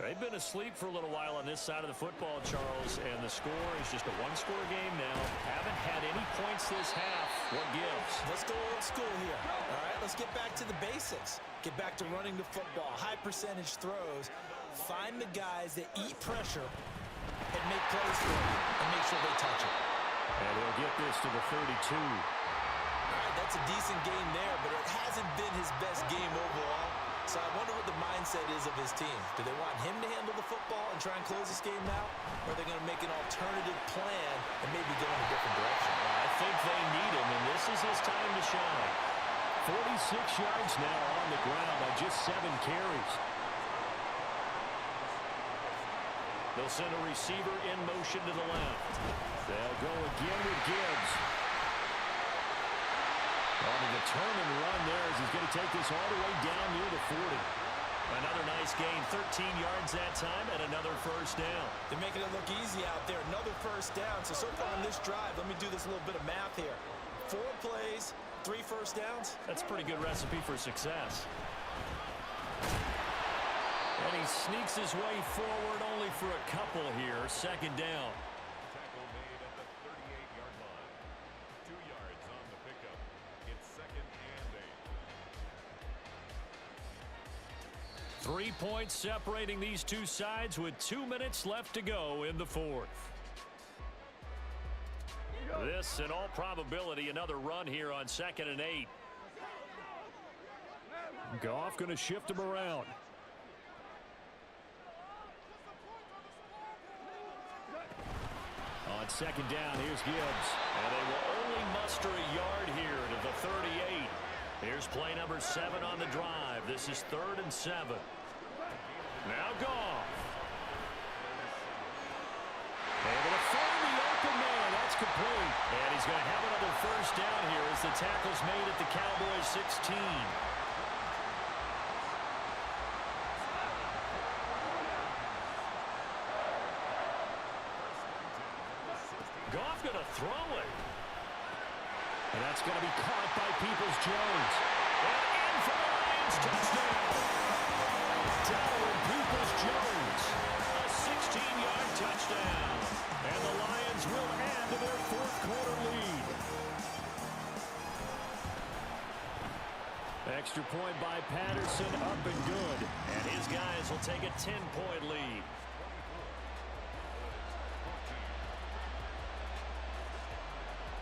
They've been asleep for a little while on this side of the football, Charles, and the score is just a one-score game now. Haven't had any points this half. What gives? Let's go old school here. All right, let's get back to the basics. Get back to running the football, high percentage throws. Find the guys that eat pressure and make plays for you and make sure they touch it. And he'll get this to the 32. All right, that's a decent game there, but it hasn't been his best game overall. So I wonder what the mindset is of his team. Do they want him to handle the football and try and close this game out? Or are they going to make an alternative plan and maybe go in a different direction? I think they need him, and this is his time to shine. 46 yards now on the ground on just 7 carries. They'll send a receiver in motion to the left. They'll go again with Gibbs. On a determined run there as he's going to take this all the way down near the 40. Another nice gain, 13 yards that time, and another first down. They're making it look easy out there. Another first down. So far on this drive, let me do this little bit of math here. 4 plays, 3 first downs. That's a pretty good recipe for success. And he sneaks his way forward only for a couple here. Second down. Tackle made at the 38-yard line. 2 yards on the pickup. It's 2nd and 8. 3 points separating these two sides with 2 minutes left to go in the fourth. This, in all probability, another run here on 2nd and 8. Goff going to shift him around. On 2nd down, here's Gibbs. And they will only muster a yard here to the 38. Here's play number 7 on the drive. This is 3rd and 7. Now Goff. Able to find the open man. That's complete. And he's going to have another first down here as the tackle's made at the Cowboys 16. Goff going to throw it. And that's going to be caught by Peoples-Jones. And in for the Lions, touchdown. Darwin Peoples-Jones, a 16-yard touchdown. And the Lions will add to their 4th quarter lead. Extra point by Patterson, up and good. And his guys will take a 10-point lead.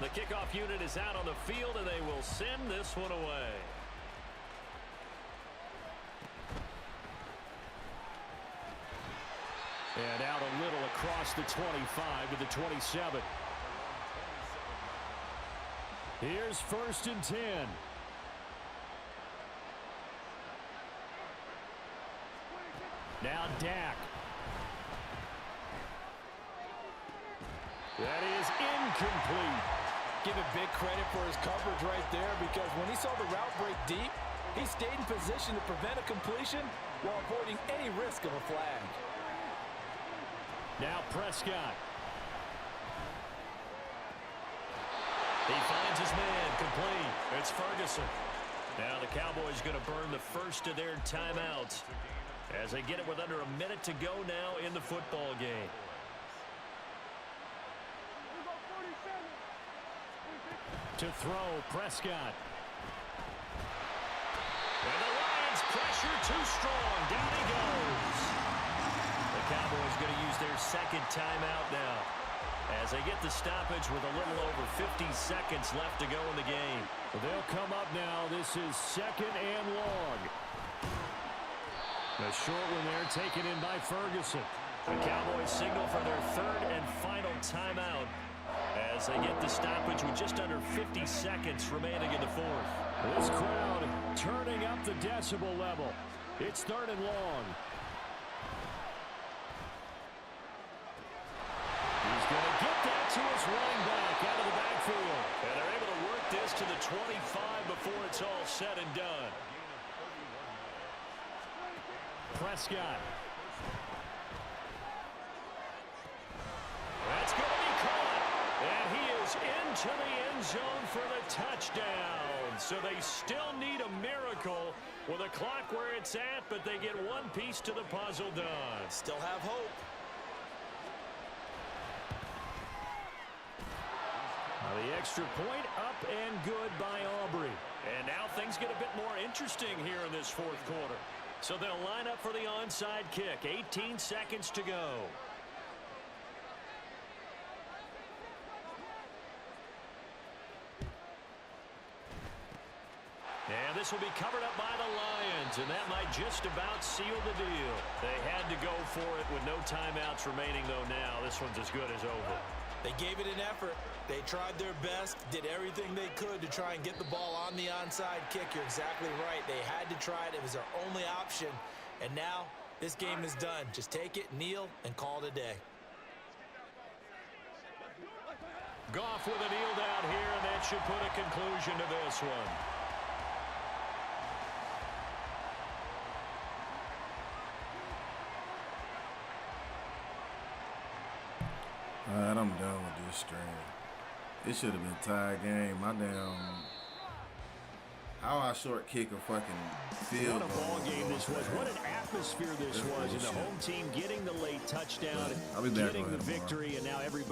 The kickoff unit is out on the field, and they will send this one away. And out a little across the 25 to the 27. Here's 1st and 10. Now Dak. That is incomplete. Give him big credit for his coverage right there, because when he saw the route break deep, he stayed in position to prevent a completion while avoiding any risk of a flag. Now Prescott. He finds his man, complete. It's Ferguson. Now the Cowboys going to burn the first of their timeouts as they get it with under a minute to go now in the football game. To throw, Prescott. And the Lions pressure too strong. Down he goes. The Cowboys going to use their 2nd timeout now as they get the stoppage with a little over 50 seconds left to go in the game. They'll come up now. This is 2nd and long. A short one there taken in by Ferguson. The Cowboys signal for their 3rd and final timeout as they get the stoppage with just under 50 seconds remaining in the 4th. This crowd turning up the decibel level. It's 3rd and long. He's going to get that to his running back out of the backfield. And they're able to work this to the 25 before it's all said and done. Prescott. That's going to be caught. And he is in into the end zone for the touchdown. So they still need a miracle with a clock where it's at, but they get one piece to the puzzle done. Still have hope. The extra point up and good by Aubrey. And now things get a bit more interesting here in this fourth quarter. So they'll line up for the onside kick. 18 seconds to go. And this will be covered up by the Lions, and that might just about seal the deal. They had to go for it with no timeouts remaining, though now this one's as good as over. They gave it an effort. They tried their best, did everything they could to try and get the ball on the onside kick. You're exactly right. They had to try it. It was their only option. And now this game is done. Just take it, kneel, and call it a day. Goff with a kneel down here, and that should put a conclusion to this one. All right, I'm done with this stream. It should have been tied game. My damn, how I short kick a fucking field What a ball game this was. What an atmosphere this was. And the home team getting the late touchdown, I'll be back getting on the it tomorrow. victory, and now everybody.